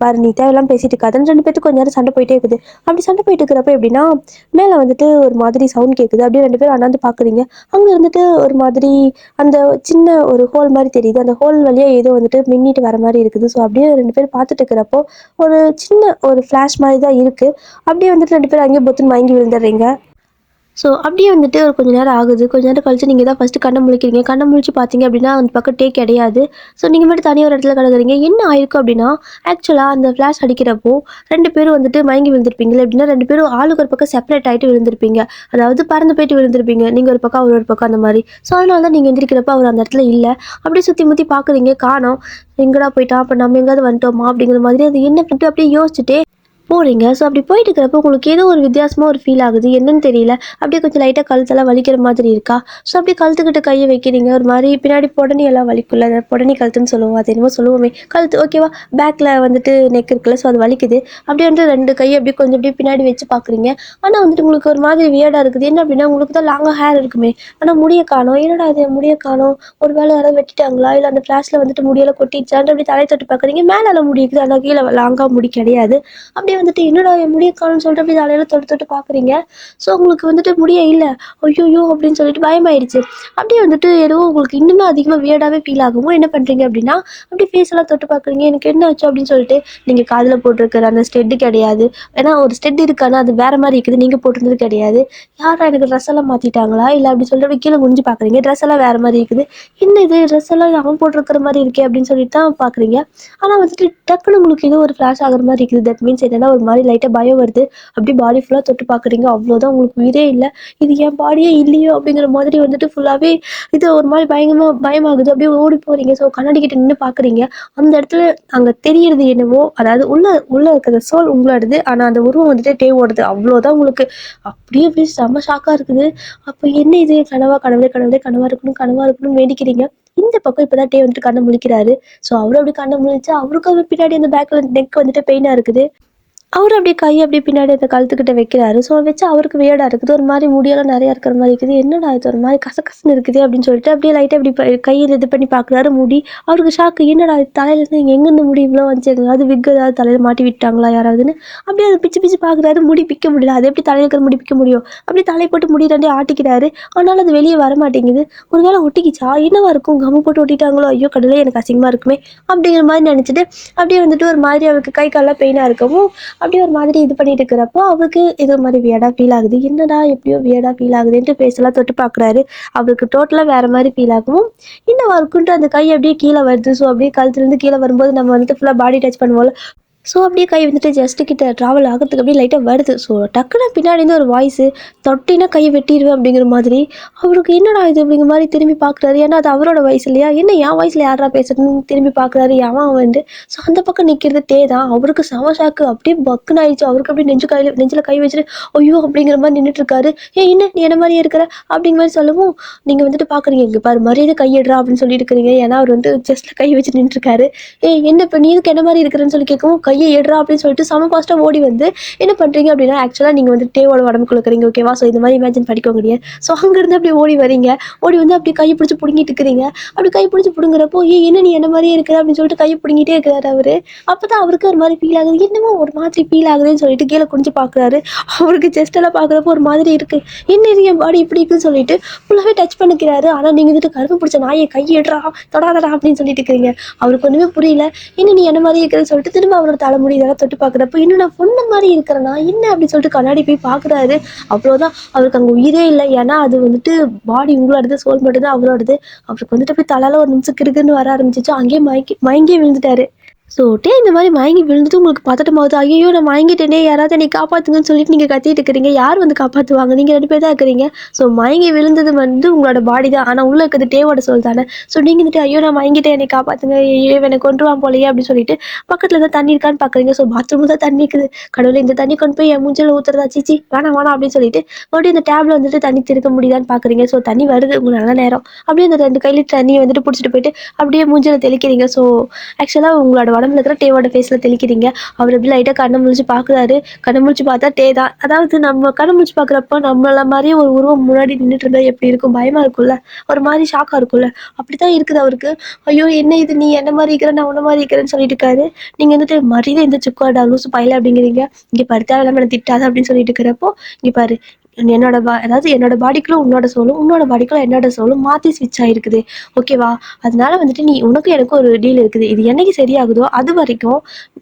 Speaker 1: பாரு, நீ தேவையெல்லாம் பேசிட்டு இருக்காதுன்னு 2 பேருக்கு கொஞ்ச நேரம் சண்டை போயிட்டே இருக்குது. அப்படி சண்டை போயிட்டு இருக்கிறப்ப எப்படின்னா, மேலே வந்துட்டு ஒரு மாதிரி சவுண்ட் கேட்குது. அப்படியே 2 பேரும் அண்ணாந்து பார்க்குறீங்க. அங்கே இருந்துட்டு ஒரு மாதிரி அந்த சின்ன ஒரு ஹோல் மாதிரி தெரியுது. அந்த ஹோல் வழியாக ஏதோ வந்துட்டு மின்னிட்டு வர மாதிரி இருக்குது. ஸோ அப்படியே 2 பேரும் பார்த்துட்டு இருக்கிறப்போ ஒரு சின்ன ஒரு ஃப்ளாஷ் மாதிரி தான் இருக்குது. அப்படியே வந்துட்டு 2 பேரும் அங்கேயே பொத்துன்னு வாங்கி விழுந்துடுறீங்க. ஸோ அப்படியே வந்துட்டு ஒரு கொஞ்ச நேரம் ஆகுது. கொஞ்ச நேரம் கழிச்சு நீங்கள் தான் ஃபஸ்ட்டு கண்ணை முழிக்கிறீங்க. கண்ணை முழிச்சு பார்த்தீங்க அப்படின்னா அந்த பக்கம் கிடையாது. ஸோ நீங்கள் மட்டும் தனியாக ஒரு இடத்துல கிடக்குறீங்க. என்ன ஆயிருக்கும் அப்படின்னா, ஆக்சுவலாக அந்த ஃப்ளாஷ் அடிக்கிறப்போ 2 பேரும் வந்துட்டு மயங்கி விழுந்திருப்பீங்களா எப்படின்னா, 2 பேரும் ஆளுக்கு ஒரு பக்கம் செப்பரேட் ஆகிட்டு விழுந்திருப்பீங்க. அதாவது பறந்து போயிட்டு விழுந்திருப்பீங்க. நீங்கள் ஒரு பக்கம் அவர் ஒரு பக்கம் அந்த மாதிரி. ஸோ அதனால தான் நீங்கள் எந்திரிக்கிறப்ப அவர் அந்த இடத்துல இல்லை. அப்படியே சுற்றி முற்றி பார்க்குறீங்க, காணோம். எங்கடா போயிட்டான், அப்போ நம்ம எங்கேயாவது வந்துட்டோமா அப்படிங்கிற மாதிரி அது என்ன பண்ணிட்டு அப்படியே யோசிச்சுட்டே போறீங்க. ஸோ அப்படி போயிட்டு இருக்கிறப்போ உங்களுக்கு ஏதோ ஒரு வித்தியாசமா ஒரு ஃபீல் ஆகுது. என்னன்னு தெரியல. அப்படியே கொஞ்சம் லைட்டா கழுத்தெல்லாம் வலிக்கிற மாதிரி இருக்கா? ஸோ அப்படியே கழுத்துக்கிட்ட கைய வைக்கிறீங்க. ஒரு மாரி பின்னாடி பொடனி எல்லாம் வலிக்கும்ல. அந்த பொடனி கழுத்துன்னு சொல்லுவோம். அது என்னமோ சொல்லுவோமே! கழுத்து ஓகேவா? பேக்ல வந்துட்டு நெக் இருக்குல்ல. ஸோ அது வலிக்குது. அப்படியே வந்து 2 கைய அப்படியே கொஞ்சம் அப்படியே பின்னாடி வச்சு பார்க்குறீங்க. ஆனா வந்துட்டு உங்களுக்கு ஒரு மாதிரி வியர்டா இருக்குது. என்ன அப்படின்னா, உங்களுக்கு தான் லாங்கா ஹேர் இருக்குமே! ஆனா முடிய காணோம். என்னடா இது முடிய காணோம்? ஒரு வேள யாராவது வெட்டிட்டாங்களா? இல்ல அந்த ஃப்ளாஷ்ல வந்துட்டு முடியெல்லாம் கொட்டிடுச்சான்ட்டு அப்படியே தலைய தொட்டு பார்க்குறீங்க. மேலலாம் முடி இருக்குது. ஆனா கீழ லாங்கா முடி கிடையாது. அப்படியே வந்துட்டு என்னடா என் முடிய காணோம்னு சொல்லிட்டு அப்படியே தலையில தொட்டு தொட்டு பார்க்குறீங்க. ஸோ உங்களுக்கு வந்துட்டு முடியே இல்ல. ஐய்யய்யோ! அப்படின்னு சொல்லிட்டு பயமாயிடுச்சு. அப்படியே வந்துட்டு ஏதோ உங்களுக்கு இன்னுமே அதிகமா வியர்டாவே ஃபீல் ஆகவும் என்ன பண்றீங்க அப்படின்னா, அப்படியே ஃபேஸ் எல்லாம் தொட்டு பார்க்குறீங்க. எனக்கு என்ன ஆச்சு அப்படின்னு சொல்லிட்டு, நீங்க காதுல போட்டிருக்கிற அந்த ஸ்டெட் கிடையாது. ஏன்னா ஒரு ஸ்டெட் இருக்கு. ஆனா அது வேற மாரி இருக்குது. நீங்க போட்டிருந்தது கிடையாது. யார்ரா எனக்கு ட்ரெஸ் எல்லாம் மாத்திட்டாங்களா? இல்ல அப்படின்னு சொல்லிட்டு அப்படியே கீழ குனிஞ்சு பார்க்குறீங்க. ட்ரெஸ் எல்லாம் வேற மாரி இருக்குது. என்ன இது ட்ரெஸ் எல்லாம் அவன் போட்டிருக்கிற மாரி இருக்கே அப்படின்னு சொல்லிட்டு தான் பார்க்குறீங்க. ஆனா வந்துட்டு டக்குனு உங்களுக்கு ஏதோ ஒரு ஃப்ளாஷ் ஆகுற மாரி இருக்குது. தட் மீன்ஸ் என்னன்னா ஒரு மாரி லைட்டா பயம் வருது. அப்படியே பாடி ஃபுல்லா தொட்டு பார்க்குறீங்க. அவ்வளோதான் உங்களுக்கு உயிரே இல்ல. இது என் பாடியே இல்லையோ! அப்படிங்கிற மாதிரி வந்துட்டு ஃபுல்லாவே இது ஒரு மாரி பயமாகுது. அப்படியே ஓடி போறீங்க. ஸோ கண்ணாடி கிட்ட நின்னு பார்க்குறீங்க. அந்த இடத்துல அங்க தெரியறது என்னவோ, அதாவது உள்ள உள்ள இருக்கிற சோல் உங்களோடது. ஆனா அந்த உருவம் வந்துட்டு டேவோடது. அவ்வளோதான் உங்களுக்கு. அப்படியே செம்ம ஷாக்கா இருக்குது. அப்ப என்ன இது கனவா? கடவுளே கடவுளே கனவா இருக்கணும் கனவா இருக்கணும்னு வேண்டிக்கிறீங்க. இந்த பக்கம் இப்பதான் டே வந்துட்டு கண்ண முழிக்கிறாரு. ஸோ அவரும் அப்படி கண்ண முழிச்சு அவருக்கும் பின்னாடி அந்த பேக்ல நெக் வந்துட்டு பெயினா இருக்குது. அவரு அப்படியே கைய அப்படியே பின்னாடி அந்த கழுத்துக்கிட்ட வைக்கிறாரு. ஸோ வச்சு அவருக்கு வியர்டா இருக்குது. ஒரு மாரி முடியெல்லாம் நெறையா இருக்கிற மாரி இருக்குது. என்னடா இது ஒரு மாரி கசகசன்னு இருக்குதே அப்படின்னு சொல்லிட்டு அப்படியே லைட்டா இப்படி கையில இது பண்ணி பார்க்குறாரு முடி. அவருக்கு ஷாக்கு. என்னடா இது தலையிலேருந்து எங்கேருந்து முடி இவ்வளோ வந்துச்சு? எங்கேயாவது விக் ஏதாவது தலையில மாட்டி விட்டாங்களா யாராவதுன்னு? அப்படியே அத பிச்சு பிச்சு பார்க்குறாரு. முடி பிக்க முடியல. அது எப்படி தலையில இருக்கிற முடி பிக்க முடியும்? அப்படியே தலைய போட்டு முடி 2யும் ஆட்டிக்கிறாரு. ஆனாலும் அது வெளிய வரமாட்டேங்குது. ஒரு வேளை ஒட்டிக்கிச்சா? என்னவா இருக்கும்? கம்மு போட்டு ஒட்டிட்டாங்களோ? ஐயோ கடவுளே! எனக்கு அசிங்கமா இருக்குமே! அப்படிங்கிற மாரி நெனச்சுட்டு, அப்படியே வந்துட்டு ஒரு மாதிரி அவருக்கு கை கால்லாம் பெயினா இருக்கவும் அப்படியே ஒரு மாதிரி இது பண்ணிட்டு இருக்கிறப்போ அவருக்கு ஏதோ மாதிரி வியர்டா ஃபீல் ஆகுது. என்னடா எப்படியோ வியர்டா ஃபீல் ஆகுதுன்ட்டு ஃபேஸ்லாம் தொட்டு பார்க்குறாரு. அவருக்கு டோட்டலா வேற மாதிரி ஃபீல் ஆகவும், என்னவா இருக்குன்ட்டு அந்த கை அப்படியே கீழ வருது. ஸோ அப்படியே கழுத்துலேருந்து கீழ வரும்போது நம்ம வந்துட்டு ஃபுல்லா பாடி டச் பண்ணுவோம்ல. ஸோ அப்படியே கை வந்துட்டு ஜஸ்ட் கிட்ட ட்ராவல் ஆகிறதுக்கு அப்படியே லைட்டாக வருது. ஸோ டக்குனு பின்னாடிருந்து ஒரு வாய்ஸு, தொட்டினா கை வெட்டிருவேன் அப்படிங்கிற மாதிரி. அவருக்கு என்னடா இது அப்படிங்கிற மாதிரி திரும்பி பார்க்குறாரு. ஏன்னா அது அவரோட வாய்ஸ் இல்லையா? என்ன என் வாய்ஸில் யார்ரா பேசுறதுன்னு திரும்பி பார்க்குறாரு. எவன் அவன்ட்டு. ஸோ அந்த பக்கம் நிற்கிறது டே தான். அவருக்கு செம ஷாக்கு. அப்படியே பக்குன்னு ஆயிடுச்சு. அவருக்கு அப்படியே நெஞ்சில் கை வச்சுட்டு ஐயோ! அப்படிங்கிற மாதிரி நின்றுட்டுருக்காரு. ஏய் என்ன நீ என்ன மாதிரியே இருக்கிற? அப்படிங்கிற மாதிரி சொல்லவும், நீங்கள் வந்துட்டு பார்க்குறீங்க. இங்கே பாரு மரியாதை கையிடுறா அப்படின்னு சொல்லிட்டு இருக்கிறீங்க. ஏன்னா அவர் வந்து செஸ்ட்டில் கை வச்சு நின்றுருக்காரு. ஏய் என்ன இப்போ நீ எதுக்கு என்ன மாதிரி இருக்கிறேன்னு சொல்லி கேட்கவும், கையை எடுறா அப்படின்னு சொல்லிட்டு செம ஃபாஸ்ட்டாக ஓடி வந்து என்ன பண்ணுறீங்க அப்படின்னா, ஆக்சுவலாக நீங்கள் வந்து டேவோட உடம்புக்குள்ள இருக்கிறீங்க ஓகேவா? ஸோ இந்த மாதிரி இமேஜின் பண்ணிக்கோங்க நீங்க. ஸோ அங்கேருந்து அப்படியே ஓடி வரீங்க. ஓடி வந்து அப்படியே கையை பிடிச்சி பிடுங்கிட்டு இருக்கிறீங்க. அப்படி கை பிடிச்சி பிடுங்குறப்போ, ஏய் என்ன நீ என்ன மாதிரியே இருக்கிற அப்படின்னு சொல்லிட்டு கையை பிடுங்கிட்டே இருக்கிறாரு அவரு. அப்பதான் அவருக்கு ஒரு மாதிரி ஃபீல் ஆகுது. என்னமோ ஒரு மாதிரி ஃபீல் ஆகுதுன்னு சொல்லிட்டு கீழே குனிஞ்சு பார்க்குறாரு. அவருக்கு செஸ்ட் எல்லாம் பார்க்குறப்போ ஒரு மாதிரி இருக்கு. என்ன இது என் பாடி இப்படி இருக்குன்னு சொல்லிட்டு ஃபுல்லாவே டச் பண்ணிக்கிறாரு. ஆனா நீங்க வந்துட்டு கருப்பு பிடிச்ச நாயை கையை எடுறா தொடாதடா அப்படின்னு சொல்லிட்டு இருக்கிறீங்க. அவருக்கு ஒண்ணுமே புரியல. என்ன நீ என்ன மாதிரி இருக்கிறன்னு சொல்லிட்டு திரும்ப அவரோட தலைமுடி இதெல்லாம் தொட்டு பார்க்குறப்ப இன்னும் நான் பொண்ணு மாதிரி இருக்கிறேனா என்ன அப்படின்னு சொல்லிட்டு கண்ணாடி போய் பார்க்குறாரு. அவ்வளோதான் அவருக்கு அங்கே உயிரே இல்லை. ஏன்னா அது வந்துட்டு பாடி உங்களோடது சோல் மட்டும்தான் அவரோடது. அவருக்கு வந்துட்டு போய் தலையில ஒரு நிமிஷம் கிறுக்குன்னு வர ஆரம்பிச்சிச்சு. அங்கேயே மயங்கியே விழுந்துட்டாரு. ஸோ இந்த மாதிரி மயங்கி விழுந்துட்டு உங்களுக்கு பதட்டமாகுது. ஐயோ நான் மயங்கிட்டேனே யாராவது என்னை காப்பாற்றுங்கன்னு சொல்லிட்டு நீங்கள் கத்திட்டு இருக்கிறீங்க. யார் வந்து காப்பாற்றுவாங்க? நீங்கள் 2 பேர் தான் இருக்கிறீங்க. ஸோ மயங்கி விழுந்தது வந்து உங்களோட பாடி தான். ஆனால் உள்ளே இருக்கிறது டேவோட சோல் தானே. ஸோ நீங்கள் வந்துட்டு ஐயோ நான் மயங்கிட்டேன் என்னை காப்பாற்றுங்க. ஐயோ என்னை கொண்டுருவான் போலையே அப்படின்னு சொல்லிட்டு பக்கத்தில் தான் தண்ணி இருக்கான்னு பார்க்குறீங்க. ஸோ பாத்ரூமில் தான் தண்ணி இருக்குது. கடவுளே இந்த தண்ணி கொண்டு போய் என் மூஞ்சில் ஊற்றுறதா சீச்சி வேணாம் வேணாம் அப்படின்னு சொல்லிட்டு மறுபடியும் இந்த டேப்ல வந்துட்டு தண்ணி திருக்க முடியுதான்னு பார்க்குறீங்க. ஸோ தண்ணி வருது உங்களுக்கு நல்ல நேரம். அப்படியே அந்த 2 கையில தண்ணியை வந்துட்டு பிடிச்சிட்டு போயிட்டு அப்படியே மூஞ்சில் தெளிக்கிறீங்க. ஸோ ஆக்சுவலாக உங்களோட உடம்புல இருக்கிற டேவோட ஃபேஸில் தெளிக்கிறீங்க. அவர் எப்படி லைட்டாக கண்ணை முழிச்சு பார்க்குறாரு. கண்ணை முழிச்சு பார்த்தா டே தான். அதாவது நம்ம கண்ணை முழிச்சு பார்க்குறப்போ நம்மள மாதிரியே ஒரு உருவம் முன்னாடி நின்றுட்டு இருந்தா எப்படி இருக்கும்? பயமாக இருக்கும்ல. ஒரு மாதிரி ஷாக்காக இருக்கும்ல. அப்படி தான் இருக்குது அவருக்கு. ஐயோ என்ன இது நீ என்ன மாதிரி இருக்கிற நான் உன்ன மாதிரி இருக்கிறேன்னு சொல்லிட்டு இருக்காரு. நீங்கள் வந்துட்டு மரியாதை இந்த சுக்காடா லூசு பையல அப்படிங்கிறீங்க. இங்கே பாரு தேவையில்லாம என்னை திட்டாத அப்படின்னு சொல்லிட்டு இருக்கிறப்போ இங்கே பாரு அதாவது என்னோட பாடிக்குள்ள உன்னோட சோலும் உன்னோட பாடிக்குள்ள என்னோட சோலும் மாற்றி ஸ்விட்ச் ஆகிருக்குது ஓகேவா? அதனால வந்துட்டு நீ உனக்கும் எனக்கும் ஒரு டீல் இருக்குது. இது என்னைக்கு சரியாகுதோ அது வரைக்கும்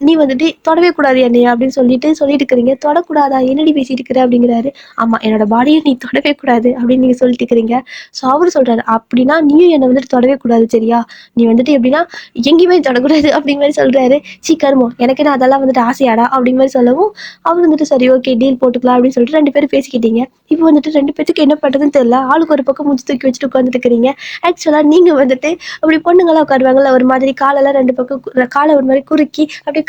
Speaker 1: நீ வந்துட்டு தொடவே கூடாது என்னைய அப்படின்னு சொல்லிட்டு இருக்கிறீங்க. தொடக்கூடாதா என்னடி பேசிட்டு இருக்கிற அப்படிங்கிறாரு. ஆமா என்னோட பாடியை நீ தொடவே கூடாது அப்படின்னு நீங்க சொல்லிட்டு இருக்கிறீங்க. ஸோ அவரு சொல்றாரு அப்படின்னா நீயும் என்னை வந்துட்டு தொடவே கூடாது சரியா? நீ வந்துட்டு எப்படின்னா எங்கேயுமே தொடக்கூடாது அப்படிங்கிற மாதிரி சொல்றாரு. கருமம் எனக்கு என்ன அதெல்லாம் வந்துட்டு ஆசையாடா அப்படிங்கிற மாதிரி சொல்லவும் அவர் வந்துட்டு சரி ஓகே டீல் போட்டுக்கலாம் அப்படின்னு சொல்லிட்டு 2 பேரும் பேசிக்கிட்டீங்க. இருக்கிறீங்க. இப்போ வந்துட்டு 2 பேத்துக்கு என்ன பண்ணுறதுன்னு தெரியல. ஆளுக்கு ஒரு பக்கம் மூஞ்சி தூக்கி வச்சுட்டு உட்காந்துட்டு இருக்கிறீங்க. ஆக்சுவலாக நீங்கள் வந்துட்டு அப்படி பொண்ணுங்களாம் உட்காருவாங்கல்ல, ஒரு மாதிரி காலெல்லாம் 2 பக்கம் காலை ஒரு மாதிரி குறுக்கி அப்படியே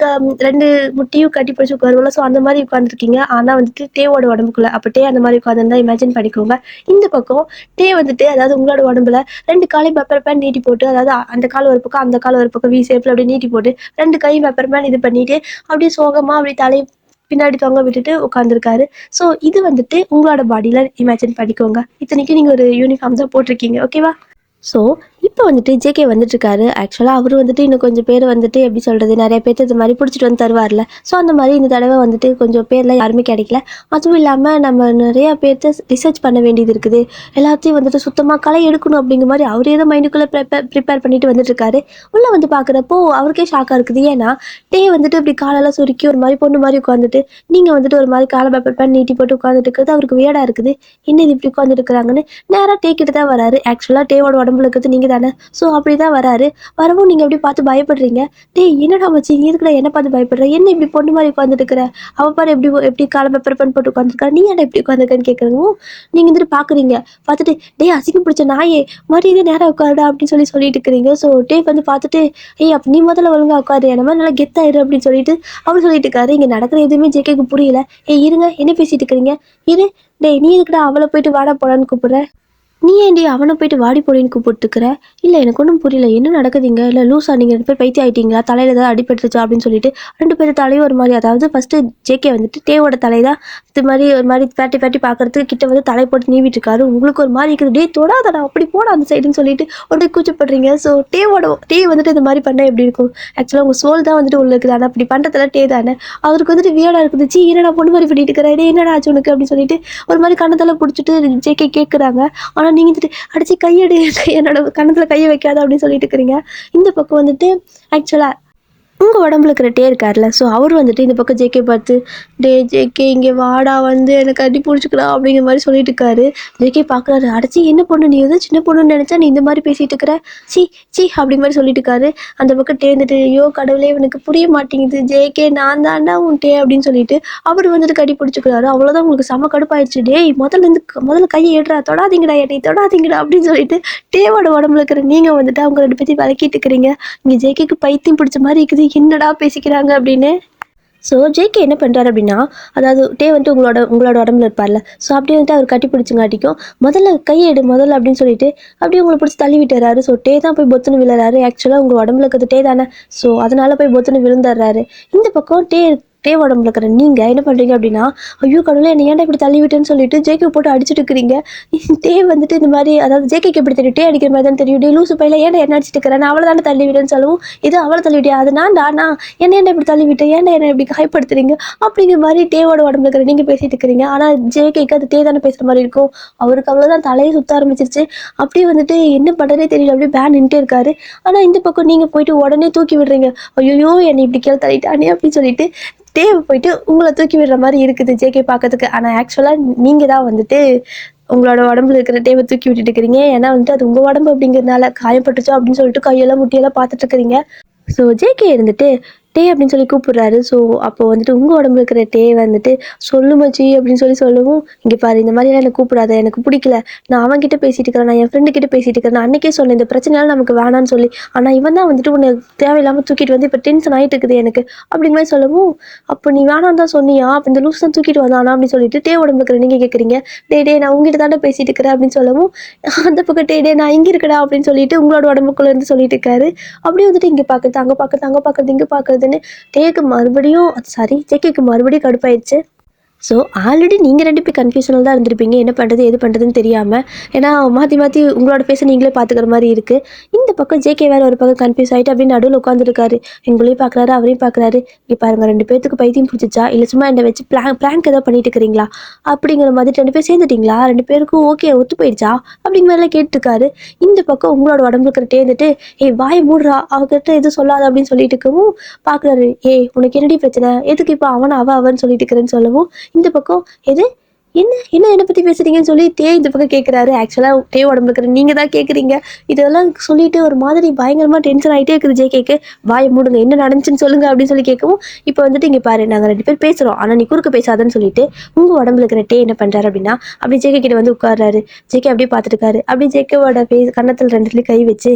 Speaker 1: 2 முட்டியும் கட்டி பிடிச்சி உட்காருவோம்ல. ஸோ அந்த மாதிரி உட்காந்துருக்கீங்க. ஆனால் வந்துட்டு டேவோட உடம்புக்குள்ள அப்போ டே அந்த மாதிரி உட்காந்துருந்தா இமேஜின் பண்ணிக்கோங்க. இந்த பக்கம் டே வந்துட்டு அதாவது உங்களோட உடம்புல 2 காலையும் பெப்பர் பேன் நீட்டி போட்டு, அதாவது அந்த கால் ஒரு பக்கம் அந்த கால் ஒரு பக்கம் வி ஷேப்ல அப்படியே நீட்டி போட்டு 2 கையும் பெப்பர் பேன் இது பண்ணிட்டு அப்படியே சோகமா அப்படியே தலையை பின்னாடி தொங்க விட்டுட்டு உட்காந்துருக்காரு. ஸோ இது வந்துட்டு உங்களோட பாடியில இமேஜின் பண்ணிக்கோங்க. இத்தனைக்கும் நீங்க ஒரு யூனிஃபார்ம் தான் போட்டிருக்கீங்க. ஓகேவா? ஸோ இப்போ வந்துட்டு ஜேகே வந்துட்டுருக்காரு. ஆக்சுவலாக அவர் வந்துட்டு இன்னும் கொஞ்சம் பேர் வந்துட்டு எப்படி சொல்கிறது, நிறைய பேர்த்து இது மாதிரி பிடிச்சிட்டு வந்து தருவார்ல. ஸோ அந்த மாதிரி இந்த தடவை வந்துட்டு கொஞ்சம் பேர்லாம் யாருமே கிடைக்கல. அதுவும் இல்லாமல் நம்ம நிறையா பேர்த்த ரிசர்ச் பண்ண வேண்டியது இருக்குது. எல்லாத்தையும் வந்துட்டு சுத்தமாக களை எடுக்கணும் அப்படிங்கிற மாதிரி அவரே தான் மைண்டுக்குள்ளே ப்ரிப்பேர் பண்ணிட்டு வந்துட்டுருக்காரு. உள்ளே வந்து பார்க்குறப்போ அவருக்கே ஷாக்காக இருக்குது. ஏன்னா டே வந்துட்டு இப்படி காலெல்லாம் சுருக்கி ஒரு மாதிரி பொண்ணு மாதிரி உட்காந்துட்டு, நீங்கள் வந்துட்டு ஒரு மாதிரி காலை பேப்பர் பேன் நீட்டி போட்டு உட்காந்துட்டு இருக்கிறது அவருக்கு வியடாக இருக்குது. என்ன இது இப்படி உட்காந்துட்டு இருக்கிறாங்கன்னு நேராக டே கிட்ட தான் வராரு. ஆக்சுவலாக டேவோட உடம்புல இருக்கிறது நீங்கள் தானே. ஸோ அப்படி தான் வராரு. வரவும் நீங்கள் எப்படி பார்த்து பயப்படுறீங்க. டேய் என்னடா மச்சி, நீ எதுக்குடா என்ன பார்த்து பயப்படுற, என்ன இப்படி பொண்ணு மாதிரி உட்காந்துட்டு இருக்கிற, அவள் பாரு எப்படி எப்படி காலை பேப்பர் பண்ணி போட்டு உட்காந்துருக்கா, நீ ஏன்டா இப்படி உட்காந்துருக்கன்னு கேட்குறவும் நீங்கள் வந்துட்டு பார்க்குறீங்க. பார்த்துட்டு டே அசிங்கம் பிடிச்ச நாயே மறுபடியும் நேராக உட்காருடா அப்படின்னு சொல்லிட்டு இருக்கிறீங்க. ஸோ டே வந்து பார்த்துட்டு ஏய் அப்போ நீ முதல்ல ஒழுங்காக உட்காரு, என்ன மாதிரி நல்லா கெத்தாயிரு அப்படின்னு சொல்லிட்டு அவர் சொல்லிட்டு இருக்காரு. இங்கே நடக்கிற எதுவுமே ஜேகேக்கு புரியல. ஏய் இருங்க, என்ன பேசிட்டு இருக்கிறீங்க, இரு. டேய் நீ எதுக்குடா அவளை போயிட்டு வாடா போடான்னு கூப்பிடுற, நீ ஏன்டி அவனை போயிட்டு வாடி போடின்னு கூப்பிட்டுருக்குற, இல்லை எனக்கு ஒன்றும் புரியல என்ன நடக்குதுங்க, இல்லை லூஸா நீங்கள் 2 பேர் பைத்தியம் ஆகிட்டீங்களா, தலையில் ஏதாவது அடிபட்டுருச்சா அப்படின்னு சொல்லிட்டு 2 பேர் தலையும் ஒரு மாதிரி, அதாவது ஃபஸ்ட்டு ஜேகே வந்துட்டு டேவோட தலை தான் இது மாதிரி ஒரு மாதிரி பேட்டி பார்க்கறதுக்கு கிட்ட வந்து தலை போட்டு நீவிட்டு இருக்காரு. உங்களுக்கு ஒரு மாதிரி இருக்குது, டே தொடாதடா அப்படி போட அந்த சைடுன்னு சொல்லிட்டு ஒரு கூச்சப்படுறீங்க. ஸோ டே வந்துட்டு இந்த மாதிரி பண்ணால் எப்படி இருக்கும். ஆக்சுவலாக உங்கள் சோல் தான் வந்துட்டு உள்ள இருக்குது, ஆனால் அப்படி பண்ணுறதுல டே தானே. அவருக்கு வந்துட்டு வியர்டாக இருக்குது. சி என்னடா பொண்ணு மாதிரி பண்ணிட்டு இருக்கிற, டே என்னடா ஆச்சு உனக்கு அப்படின்னு சொல்லிட்டு ஒரு மாதிரி கண்ணத்தெல்லாம் பிடிச்சிட்டு ஜேகே கேட்குறாங்க. ஆனால் நீங்கள் வந்துட்டு அடிச்சு கையெடு, என்னோட கண்ணத்தில் கையை வைக்காத அப்படின்னு சொல்லிட்டு இருக்கிறீங்க. இந்த பக்கம் வந்துட்டு ஆக்சுவலாக உங்கள் உடம்புல இருக்கிற டே இருக்கார்ல, ஸோ அவர் வந்துட்டு இந்த பக்கம் ஜேகே பார்த்து டே ஜேகே இங்கே வாடா வந்து எனக்கு அடி பிடிச்சிக்கலாம் அப்படிங்கிற மாதிரி சொல்லிட்டு இருக்காரு. ஜேகே பார்க்குறாரு, அடைச்சி என்ன பொண்ணு நீ வந்து சின்ன பொண்ணுன்னு நினச்சா நீ இந்த மாதிரி பேசிகிட்டு இருக்கிற, சி அப்படிங்கிற மாதிரி சொல்லிட்டு இருக்காரு. அந்த பக்கம் டே வந்துட்டு ஐயோ கடவுளே எனக்கு புரிய மாட்டேங்குது ஜேகே, நான் தாண்டா உன் டே அப்படின்னு சொல்லிட்டு அவர் வந்துட்டு கடி பிடிச்சிக்கிறாரு. அவ்வளோதான் உங்களுக்கு செம கடுப்பாயிடுச்சு. டேய் முதல்ல கையை ஏடுறா, தொடாதீங்கடா என்னை தொடாதீங்கடா அப்படின்னு சொல்லிட்டு டேவோட உடம்புல இருக்கிற நீங்கள் வந்துட்டு அவங்க 2 பேத்தையும் விளக்கிட்டு இருக்கிறீங்க. இங்கே ஜேகேக்கு பைத்தியம் பிடிச்ச மாதிரி இருக்குது, என்னடா பேசிக்கிறாங்க அப்படின்னு. ஸோ ஜேகே என்ன பண்ணுறாரு அப்படின்னா, அதாவது டே வந்துட்டு உங்களோட உடம்புல இருப்பார்ல, ஸோ அப்படியே வந்துட்டு அவர் கட்டி பிடிச்சங்காட்டிக்கும் முதல்ல கையெடு முதல்ல அப்படின்னு சொல்லிட்டு அப்படியே உங்களை பிடிச்சி தள்ளி விட்டுறாரு. ஸோ டே தான் போய் பொத்துன்னு விழுறாரு. ஆக்சுவலாக உங்கள் உடம்புல இருக்கிறது டே தானே, ஸோ அதனால போய் பொத்துன்னு விழுந்துடுறாரு. இந்த பக்கம் டே உடம்புல இருக்கிற நீங்கள் என்ன பண்ணுறீங்க அப்படின்னா, ஐயோ கடவுளே என்னை ஏன்டா இப்படி தள்ளி விட்டேன்னு சொல்லிட்டு ஜேகே போட்டு அடிச்சுட்டு இருக்கிறீங்க. டே வந்துட்டு இந்த மாதிரி, அதாவது ஜேகேக்கு எப்படி தெரியும், டே அடிக்கிற மாதிரி தான் தெரியும். டே லூசு பையில ஏன்டா என்ன அடிச்சுட்டு இருக்கிறேன், நான் அவளை தானே தள்ளி விட்டேன்னு சொல்லவும் இது அவளை தள்ளி விட்டியா, அது நான் ஏன்டா இப்படி தள்ளி விட்டேன், ஏன்டா என்ன இப்படி காயப்படுத்துறீங்க அப்படிங்கிற மாதிரி டேவோட உடம்புல இருக்கிற நீங்கள் பேசிட்டு இருக்கிறீங்க. ஆனால் ஜேகேக்கு அது டே தானே பேசுகிற மாதிரி இருக்கும். அவருக்கு அவ்வளோதான் தலையை சுற்ற ஆரம்பிச்சிருச்சு. அப்படியே வந்துட்டு என்ன பண்ணுறதே தெரியல, அப்படியே பேன் நின்றுட்டே இருக்காரு. ஆனால் இந்த பக்கம் நீங்கள் போயிட்டு உடனே தூக்கி விடுறீங்க. ஐயோ என்னை இப்படி கீழே தள்ளிட்டானே அப்படின்னு சொல்லிட்டு டேவை போயிட்டு உங்களை தூக்கி விடுற மாதிரி இருக்குது ஜேகே பார்க்கறதுக்கு. ஆனால் ஆக்சுவலாக நீங்கள் தான் வந்துட்டு உங்களோட உடம்புல இருக்கிற டேவை தூக்கி விட்டுட்டு இருக்கிறீங்க. ஏன்னா வந்துட்டு அது உங்கள் உடம்பு அப்படிங்கிறதுனால காயப்பட்டுச்சோ அப்படின்னு சொல்லிட்டு கையெல்லாம் முட்டியெல்லாம் பார்த்துட்டு இருக்கிறீங்க. ஸோ ஜேகே இருந்துட்டு டே அப்படின்னு சொல்லி கூப்பிடுறாரு. ஸோ அப்போ வந்துட்டு உங்கள் உடம்புல இருக்கிற டே வந்துட்டு சொல்லு மச்சி அப்படின்னு சொல்லவும், இங்கே பாரு இந்த மாதிரிலாம் எனக்கு கூப்பிடாத, எனக்கு பிடிக்கல, நான் அவன்கிட்ட பேசிட்டு இருக்கிறேன், நான் என் ஃப்ரெண்டு கிட்ட பேசிட்டு இருக்கிறேன், நான் அன்றைக்கே சொன்னேன் இந்த பிரச்சனையால நமக்கு வேணான்னு சொல்லி, ஆனால் இவன் தான் வந்துட்டு உன்னை தேவையில்லாமல் தூக்கிட்டு வந்து இப்போ டென்ஷன் ஆகிட்டு இருக்குது எனக்கு அப்படிங்கிற மாதிரி சொல்லவும், அப்போ நீ வேணான்னு தான் சொன்னியா, அப்போ இந்த லூஸ் தான் தூக்கிட்டு வந்தானா அப்படின்னு சொல்லிட்டு டே உடம்புல இருக்கிற நீங்கள் கேட்குறீங்க. டே நான் உங்ககிட்ட தானே பேசிட்டு இருக்கிறேன் அப்படின்னு சொல்லவும், அந்த பக்கம் டே நான் இங்கே இருக்கடா அப்படின்னு சொல்லிட்டு உங்களோட உடம்புக்குள்ள இருந்து சொல்லிட்டு இருக்காரு. அப்படியே வந்துட்டு இங்கே பார்க்குறது அங்கே பார்க்குறது இங்கே பார்க்குறதுன்னு ஜேகேக்கு மறுபடியும் கடுப்பாயிடுச்சு. ஸோ ஆல்ரெடி நீங்கள் 2 பேர் கன்ஃபியூஷனில் தான் இருந்திருப்பீங்க, என்ன பண்ணுறது எது பண்ணுறதுன்னு தெரியாமல். ஏன்னா மாற்றி உங்களோட ஃபேஸை நீங்களே பார்த்துக்கிற மாதிரி இருக்குது. இந்த பக்கம் ஜேகே வேறு ஒரு பக்கம் கன்ஃபியூஸ் ஆகிட்டு அப்படின்னு நடுவில் உட்காந்துருக்காரு. எங்களையும் பார்க்குறாரு அவரையும் பார்க்குறாரு. இப்போ பாருங்கள் 2 பேர்த்துக்கு பைத்தியம் பிடிச்சிச்சா, இல்லை சும்மா என்னை வச்சு ப்ராங்க் ஏதாவது பண்ணிட்டு இருக்கிறீங்களா அப்படிங்கிற மாதிரி 2 பேர் சேர்ந்துட்டிங்களா, 2 பேருக்கும் ஓகே ஒத்து போயிடுச்சா அப்படிங்கிற மாதிரிலாம் கேட்டுருக்காரு. இந்த பக்கம் உங்களோட உடம்புல இருக்கிற டேந்துட்டு வாயை மூடுறா அவகிட்ட எதுவும் சொல்லாத அப்படின்னு சொல்லிட்டு இருக்கவும் பார்க்குறாரு. உனக்கு என்னடி பிரச்சனை, எதுக்கு இப்போ அவனை அவன்னு சொல்லிட்டு இருக்கிறேன்னு சொல்லவும், இந்த பக்கம் என்ன என்ன என்னை பற்றி பேசுகிறீங்கன்னு சொல்லி இந்த பக்கம் கேட்குறாரு. ஆக்சுவலாக உடம்புல இருக்கிற நீங்கள் தான் கேட்குறீங்க. இதெல்லாம் சொல்லிட்டு ஒரு மாதிரி பயங்கரமாக டென்ஷன் ஆகிட்டே இருக்குது ஜேகேக்கு. வாயை மூடுங்க, என்ன நடந்துச்சுன்னு சொல்லுங்க அப்படின்னு சொல்லி கேட்கவும், இப்போ வந்துட்டு இங்கே பாரு, நாங்கள் 2 பேர் பேசுகிறோம், ஆனால் நீ குறுக்க பேசாதன்னு சொல்லிட்டு உங்கள் உடம்புல இருக்கிற என்ன பண்ணுறாரு அப்படின்னா, அப்படி ஜேகே கிட்ட வந்து உட்கார்றாரு. ஜேகே அப்படியே பார்த்துட்டு இருக்காரு. அப்படி ஜேகேவோட கன்னத்தில் 2 கை வச்சு,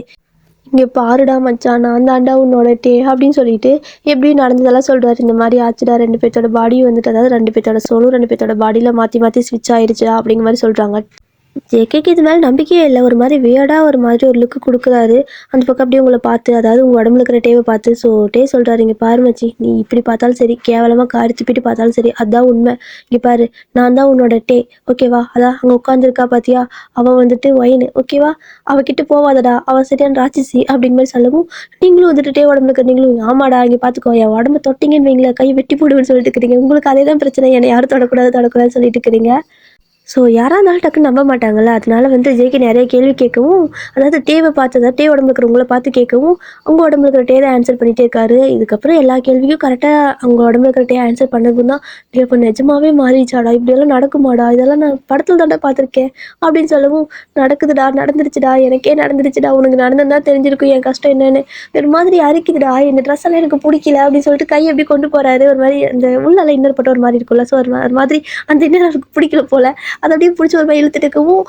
Speaker 1: இங்கே பாருடா மச்சான், நான் தாண்டா உன்னோட அப்படின்னு சொல்லிட்டு எப்படி நடந்ததெல்லாம் சொல்கிறாரு. இந்த மாதிரி ஆச்சுடா, 2 பேர்த்தோட பாடியும் வந்துட்டு, அதாவது 2 பேர்த்தோட சோலும் 2 பேர்த்தோட பாடியில் மாற்றி மாற்றி ஸ்விட்ச் ஆயிடுச்சா அப்படிங்கிற மாதிரி சொல்கிறாங்க. ஜேகேக்கு இது மேலே நம்பிக்கையே இல்லை. ஒரு மாதிரி வியர்டாக ஒரு மாதிரி ஒரு லுக்கு கொடுக்குறாரு. அந்த பக்கம் அப்படியே உங்களை பார்த்து, அதாவது உங்கள் உடம்புல இருக்கிற டேவை பார்த்து, ஸோ சொல்கிறாரு, இங்கே பாரு மச்சி, நீ இப்படி பார்த்தாலும் சரி, கேவலமாக காரி துப்பிட்டு பார்த்தாலும் சரி, அதுதான் உண்மை. இங்கே பாரு, நான் தான் உன்னோட ஓகேவா? அதான் அங்கே உட்காந்துருக்கா பார்த்தியா, அவள் வந்துட்டு ஒயின்னு, ஓகேவா? அவகிட்ட போவாதடா, அவள் சரியான ராட்சசி அப்படிங்கிற மாதிரி சொல்லவும், நீங்களும் வந்துட்டு உடம்புல இருக்கிற நீங்களும், ஆமாடா இங்கே பார்த்துக்கோ, என் உடம்பு தொட்டிங்கன்னு வைங்களேன், கை வெட்டி போடுவேன்னு சொல்லிட்டு இருக்கிறீங்க. உங்களுக்கு அதே தான் பிரச்சனை, என்னை யாரும் தொடக்கூடாதுன்னு சொல்லிட்டு இருக்கிறீங்க. ஸோ யாராக இருந்தாலும் டக்குன்னு நம்ப மாட்டாங்கல்ல. அதனால வந்து ஜேகே நிறைய கேள்வி கேட்கவும், அதாவது டேவை பார்த்ததா உடம்புல இருக்கிறவங்கள பார்த்து கேட்கவும், அவங்க உடம்புல இருக்கிற தான் ஆன்சர் பண்ணிகிட்டே இருக்காரு. இதுக்கப்புறம் எல்லா கேள்விக்கும் கரெக்டாக அவங்க உடம்புல இருக்கிற ஆன்சர் பண்ணதும் தான், இப்போ நிஜமாவே மாறிச்சாடா, இப்படியெல்லாம் நடக்குமாடா, இதெல்லாம் நான் படத்தில் தாண்டா பார்த்துருக்கேன் அப்படின்னு சொல்லவும், நடக்குதுடா, நடந்துருச்சுடா, எனக்கே நடந்துருச்சுடா, உனக்கு நடந்ததுன்னா தெரிஞ்சிருக்கும் என் கஷ்டம் என்னன்னு, ஒரு மாதிரி அரிக்குதுடா, இந்த ட்ரெஸ் எல்லாம் எனக்கு பிடிக்கல அப்படின்னு சொல்லிட்டு கை எப்படி கொண்டு போகிறாரு. ஒரு மாதிரி அந்த உள்ளால இன்னர் பட்ட ஒரு மாதிரி இருக்கும்ல, ஸோ ஒரு மாதிரி அந்த இன்னர் எனக்கு பிடிக்கல போல, அதை அப்படியே பிடிச்சி ஒரு மாதிரி இழுத்துட்டு இருக்கவும்,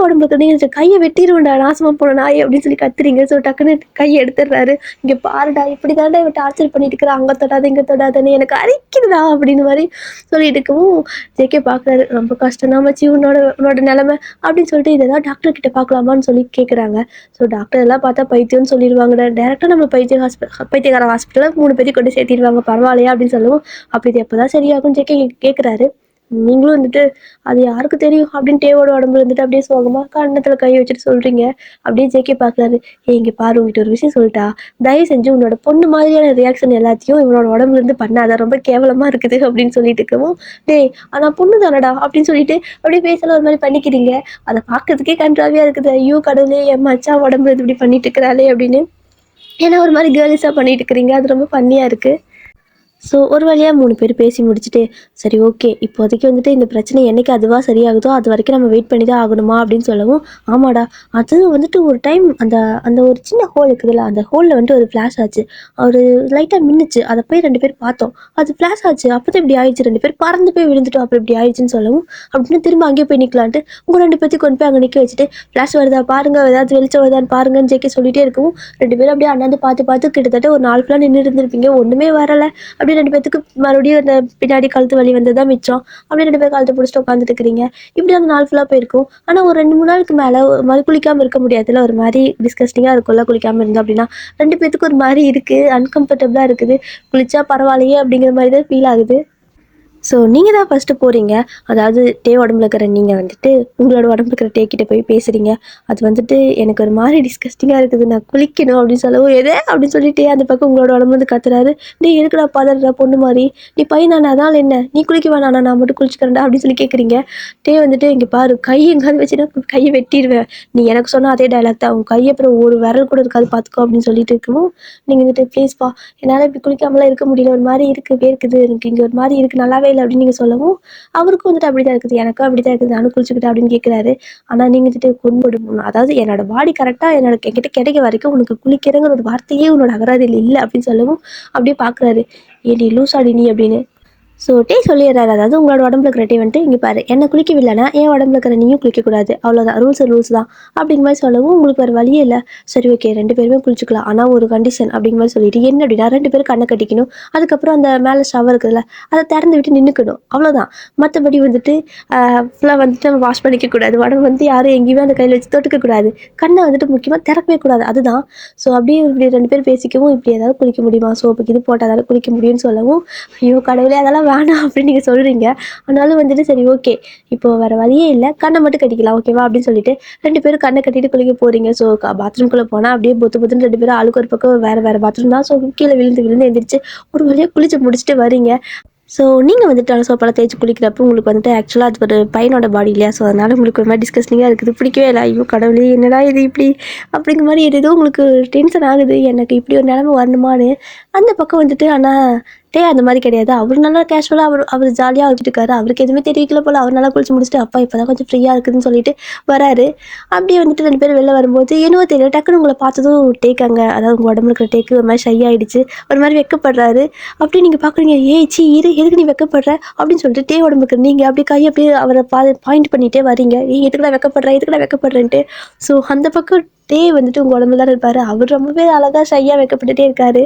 Speaker 1: உடம்புல இருக்கிற கையை வெட்டிடுவேன்டா, நாசமாக போன நாய் அப்படின்னு சொல்லி கத்துறீங்க. ஸோ டக்குன்னு கையை எடுத்துடுறாரு. இங்கே பாருடா, இப்படி தாண்டா இவன் டார்ச்சர் பண்ணிட்டு இருக்கிறா, அங்கே தொடாத இங்கே தொடாதன்னு, எனக்கு அரிக்குதுடா அப்படின்னு மாதிரி சொல்லிட்டு இருக்கவும், ஜேகே பார்க்குறாரு. ரொம்ப கஷ்டம் தான் மச்சி உன்னோட நிலைமை அப்படின்னு சொல்லிட்டு, இதெல்லாம் டாக்டர் கிட்ட பார்க்கலாமான்னு சொல்லி கேட்குறாங்க. ஸோ டாக்டர் எல்லாம் பார்த்தா பைத்தியம்னு சொல்லிடுவாங்கடா, டேரெக்டாக நம்ம பைத்தியக்கார ஹாஸ்பிட்டலில் 3 பேரையும் கொண்டு சேர்த்திடுவாங்க, பரவாயில்லையா அப்படின்னு சொல்லவும், அப்போ இது எப்போ தான் சரியாகும் ஜேகே கேட்குறாரு. நீங்களும் வந்துட்டு அது யாருக்கு தெரியும் அப்படின்னு டேவோட உடம்புல வந்துட்டு அப்படியே சோகமாக கன்னத்தில் கை வச்சுட்டு சொல்கிறீங்க. அப்படியே ஜேகே பார்க்குறாரு. இங்கே பாரு, உங்ககிட்ட ஒரு விஷயம் சொல்லிட்டா, தயவு செஞ்சு உன்னோட பொண்ணு மாதிரியான ரியாக்ஷன் எல்லாத்தையும் இவனோட உடம்புலேருந்து பண்ணாத, ரொம்ப கேவலமாக இருக்குது அப்படின்னு சொல்லிட்டு இருக்கவும், ஆனால் பொண்ணு தானடா அப்படின்னு சொல்லிட்டு அப்படியே பேசலாம் ஒரு மாதிரி பண்ணிக்கிறீங்க. அதை பார்க்கறதுக்கே கன்றாவியாக இருக்குது. ஐயோ கடவுளே, என் மச்சா உடம்புல இப்படி பண்ணிட்டு இருக்கிறாளே அப்படின்னு, ஏன்னா ஒரு மாதிரி கேர்ள்ஸாக பண்ணிட்டு இருக்கிறீங்க. அது ரொம்ப பண்ணியாக இருக்குது. ஸோ ஒரு வழியாக 3 பேர் பேசி முடிச்சுட்டு, சரி ஓகே, இப்போதைக்கு வந்துட்டு இந்த பிரச்சனை என்றைக்கு அதுவாக சரியாகுதோ அது வரைக்கும் நம்ம வெயிட் பண்ணி தான் ஆகணுமா அப்படின்னு சொல்லவும், ஆமாடா, அது வந்துட்டு ஒரு டைம் அந்த அந்த ஒரு சின்ன ஹோல் இருக்குதுல்ல, அந்த ஹோலில் வந்துட்டு ஒரு ஃப்ளாஷ் ஆச்சு, ஒரு லைட்டாக மின்னுச்சு, அதை போய் 2 பேர் பார்த்தோம், அது ஃப்ளாஷ் ஆச்சு, அப்போ தான் இப்படி ஆயிடுச்சு, 2 பேர் பறந்து போய் விழுந்துட்டோம், அப்புறம் இப்படி ஆயிடுச்சுன்னு சொல்லவும், அப்படின்னு திரும்ப அங்கேயே போய் நிற்கலான்ட்டு உங்கள் 2 பேர்த்தையும் கொண்டு போய் அங்கே நிற்க வச்சுட்டு, ஃப்ளாஷ் வருதா பாருங்க, ஏதாவது வெளிச்சம் வருதான்னு பாருங்கன்னு ஜேகே சொல்லிட்டே இருக்கவும், 2 பேரும் அப்படியே அண்ணாந்து பார்த்து கிட்டத்தட்ட ஒரு 4 ஃபுல்லாக நின்று இருந்திருப்பீங்க, ஒன்றுமே வரலை. அப்படியே 2 பேத்துக்கு மறுபடியும் அந்த பின்னாடி கழுத்து வலி வந்ததுதான் மிச்சம். அப்படியே 2 பேர் கழுத்தை பிடிச்சிட்டு உட்காந்துட்டு இருக்கிறீங்க. இப்படி அந்த நாள் ஃபுல்லாக போயிருக்கும். ஆனால் ஒரு 2-3 நாளுக்கு மேலே ஒரு மாதிரி குளிக்காமல் இருக்க முடியாதுல்ல, ஒரு மாதிரி டிஸ்கஸ்டிங்காக இருக்கும்ல குளிக்காமல் இருந்தோம் அப்படின்னா. 2 பேத்துக்கு ஒரு மாதிரி இருக்குது, அன்கம்ஃபர்டபுளாக இருக்குது. குளிச்சா பரவாயில்லையே அப்படிங்கிற மாதிரி தான் ஃபீல் ஆகுது. ஸோ நீங்கள் தான் ஃபஸ்ட்டு போகிறீங்க. அதாவது உடம்புல இருக்கிற நீங்கள் வந்துட்டு உங்களோட உடம்புல இருக்கிற கிட்ட போய் பேசுகிறீங்க. அது வந்துட்டு எனக்கு ஒரு மாதிரி டிஸ்கஸ்டிங்காக இருக்குது, நான் குளிக்கணும் அப்படின்னு சொல்லவும், எதே அப்படின்னு சொல்லிட்டு அந்த பக்கம் உங்களோட உடம்பு வந்து கத்துறாரு. எதுக்குடா பதறா பொண்ணு மாதிரி, நீ பையன் தானே, அதனால என்ன, நீ குளிக்க வேணாண்ணா, நான் மட்டும் குளிச்சுக்கிறேன்டா அப்படின்னு சொல்லி கேட்குறீங்க. வந்துட்டு இங்கே பாரு, கை எங்காவது வச்சுன்னா கையை வெட்டிடுவேன், நீ எனக்கு சொன்னால் அதே டைலாக் தான், உங்கள் கையை அப்புறம் ஒரு விரல் கூட இருக்காது பார்த்துக்கோ அப்படின்னு சொல்லிட்டு இருக்கவும், நீங்கள் வந்துட்டு ப்ளீஸ்ப்பா, என்னால் இப்படி குளிக்காமலாம் இருக்க முடியல, ஒரு மாதிரி இருக்குது, வேர்க்குது எனக்கு, இங்கே ஒரு மாதிரி இருக்குது, நல்லாவே இல்லை அப்படின்னு நீங்கள் சொல்லவும், அவருக்கும் வந்துட்டு அப்படி தான் இருக்குது, எனக்கும் அப்படி தான் இருக்குது, நானும் குளிச்சுக்கிட்டேன் அப்படின்னு கேட்குறாரு. ஆனால் நீங்கள் வந்துட்டு கொண்டு, அதாவது என்னோட பாடி கரெக்டாக என்கிட்ட கிடைக்க வரைக்கும் உனக்கு குளிக்கிறங்கிற ஒரு வார்த்தையே உன்னோட அகராதியில் இல்லை அப்படின்னு சொல்லவும், அப்படியே பார்க்குறாரு. ஏடி லூசாடி நீ அப்படின்னு. ஸோ சொல்லிடுறாரு. அதாவது உங்களோட உடம்புல இருக்கிற வந்துட்டு, இங்கே பாரு, என்னை குளிக்கவில்லைன்னா என் உடம்புல இருக்கிற நீயும் குளிக்கக்கூடாது, அவ்வளோதான், ரூல்ஸ் தான் அப்படிங்கிற மாதிரி சொல்லவும், உங்களுக்கு வேறு வழியே இல்லை. சரி ஓகே, 2 பேருமே குளிச்சுக்கலாம், ஆனால் ஒரு கண்டிஷன் அப்படிங்கிற மாதிரி சொல்லிட்டு, என்ன அப்படின்னா 2 பேரும் கண்ணை கட்டிக்கணும், அதுக்கப்புறம் அந்த மேலே ஷவர் இருக்குதுல்ல அதை திறந்து விட்டு நின்றுக்கணும், அவ்வளோதான். மற்றபடி வந்துட்டு ஃபுல்லாக வந்துட்டு நம்ம வாஷ் பண்ணிக்கக்கூடாது, உடம்பு வந்து யாரும் எங்கேயுமே அந்த கையில் வச்சு தொட்டுக்கக்கூடாது, கண்ணை வந்துட்டு முக்கியமாக திறக்கவே கூடாது, அதுதான். ஸோ அப்படியே இப்படி 2 பேர் பேசிக்கவும், இப்படி ஏதாவது குளிக்க முடியுமா, சோப்புக்கு இது போட்டால் அதாவது குளிக்க முடியும்னு சொல்லவும், ஐயோ கடவுளே, அதெல்லாம் வேணாம் அப்படின்னு நீங்கள் சொல்கிறீங்க. ஆனாலும் வந்துட்டு சரி ஓகே, இப்போ வேறு வழியே இல்லை, கண்ணை மட்டும் கட்டிக்கலாம் ஓகேவா அப்படின்னு சொல்லிட்டு 2 பேரும் கண்ணை கட்டிட்டு குளிக்க போகிறீங்க. ஸோ பாத்ரூம்குள்ளே போனால் அப்படியே பொத்துன்னு 2 பேரும் ஆளுக்கு ஒரு பக்கம் வேறு பாத்ரூம் தான். ஸோ கீழே விழுந்து எந்திரிச்சு ஒரு வழியாக குளிச்சு முடிச்சுட்டு வரீங்க. ஸோ நீங்கள் வந்துட்டு அந்த சோப்பெல்லாம் தேய்ச்சி குளிக்கிறப்போ உங்களுக்கு வந்துட்டு ஆக்சுவலாக அது ஒரு பையனோட பாடி இல்லையா, ஸோ அதனால் உங்களுக்கு ஒரு மாதிரி டிஸ்கஸ்டிங்காக இருக்குது, பிடிக்கவே இல்லை. ஐயோ கடவுளே, என்னடா இது இப்படி அப்படிங்கிற மாதிரி எதோ உங்களுக்கு டென்ஷன் ஆகுது, எனக்கு இப்படி ஒரு நிலைமை வரணுமான்னு. அந்த பக்கம் வந்துட்டு ஆனால் டே அந்த மாதிரி கிடையாது. அவரு நல்லா கேஷுவலா அவர் ஜாலியா வச்சுட்டு இருக்காரு. அவருக்கு எதுவுமே தெரிவிக்கல போல. அவர் நல்லா குளிச்சு முடிச்சுட்டு, அப்பா இப்பதான் கொஞ்சம் ஃப்ரீயா இருக்குதுன்னு சொல்லிட்டு வராரு. அப்படியே வந்துட்டு 2 பேரும் வெளில வரும்போது, என்னவோ தெரியல டக்குனு உங்கள பார்த்ததும் டேக் அதாவது உங்க உடம்புல இருக்கிற டேக்கு ஒரு மாதிரி ஷை ஆயிடுச்சு. ஒரு மாதிரி வெட்கப்படுறாரு. அப்படியே நீங்க பார்க்குறீங்க, "ஏய் ச்சீ இரு, எதுக்கு நீ வெட்கப்படுற?" அப்படின்னு சொல்லிட்டு டே உடம்புக்கு நீங்க அப்படியே கைய அப்படியே அவர பாயிண்ட் பண்ணிட்டே வரீங்க. "ஏய் எதுக்குடா வெட்கப்படுற? எதுக்குடா வெட்கப்படுறேன்ட்டு." ஸோ அந்த பக்கம் டே வந்துட்டு உங்க உடம்புல தான் இருப்பாரு. அவர் ரொம்பவே அழகா ஷையா வெட்கப்பட்டுட்டே இருக்காரு.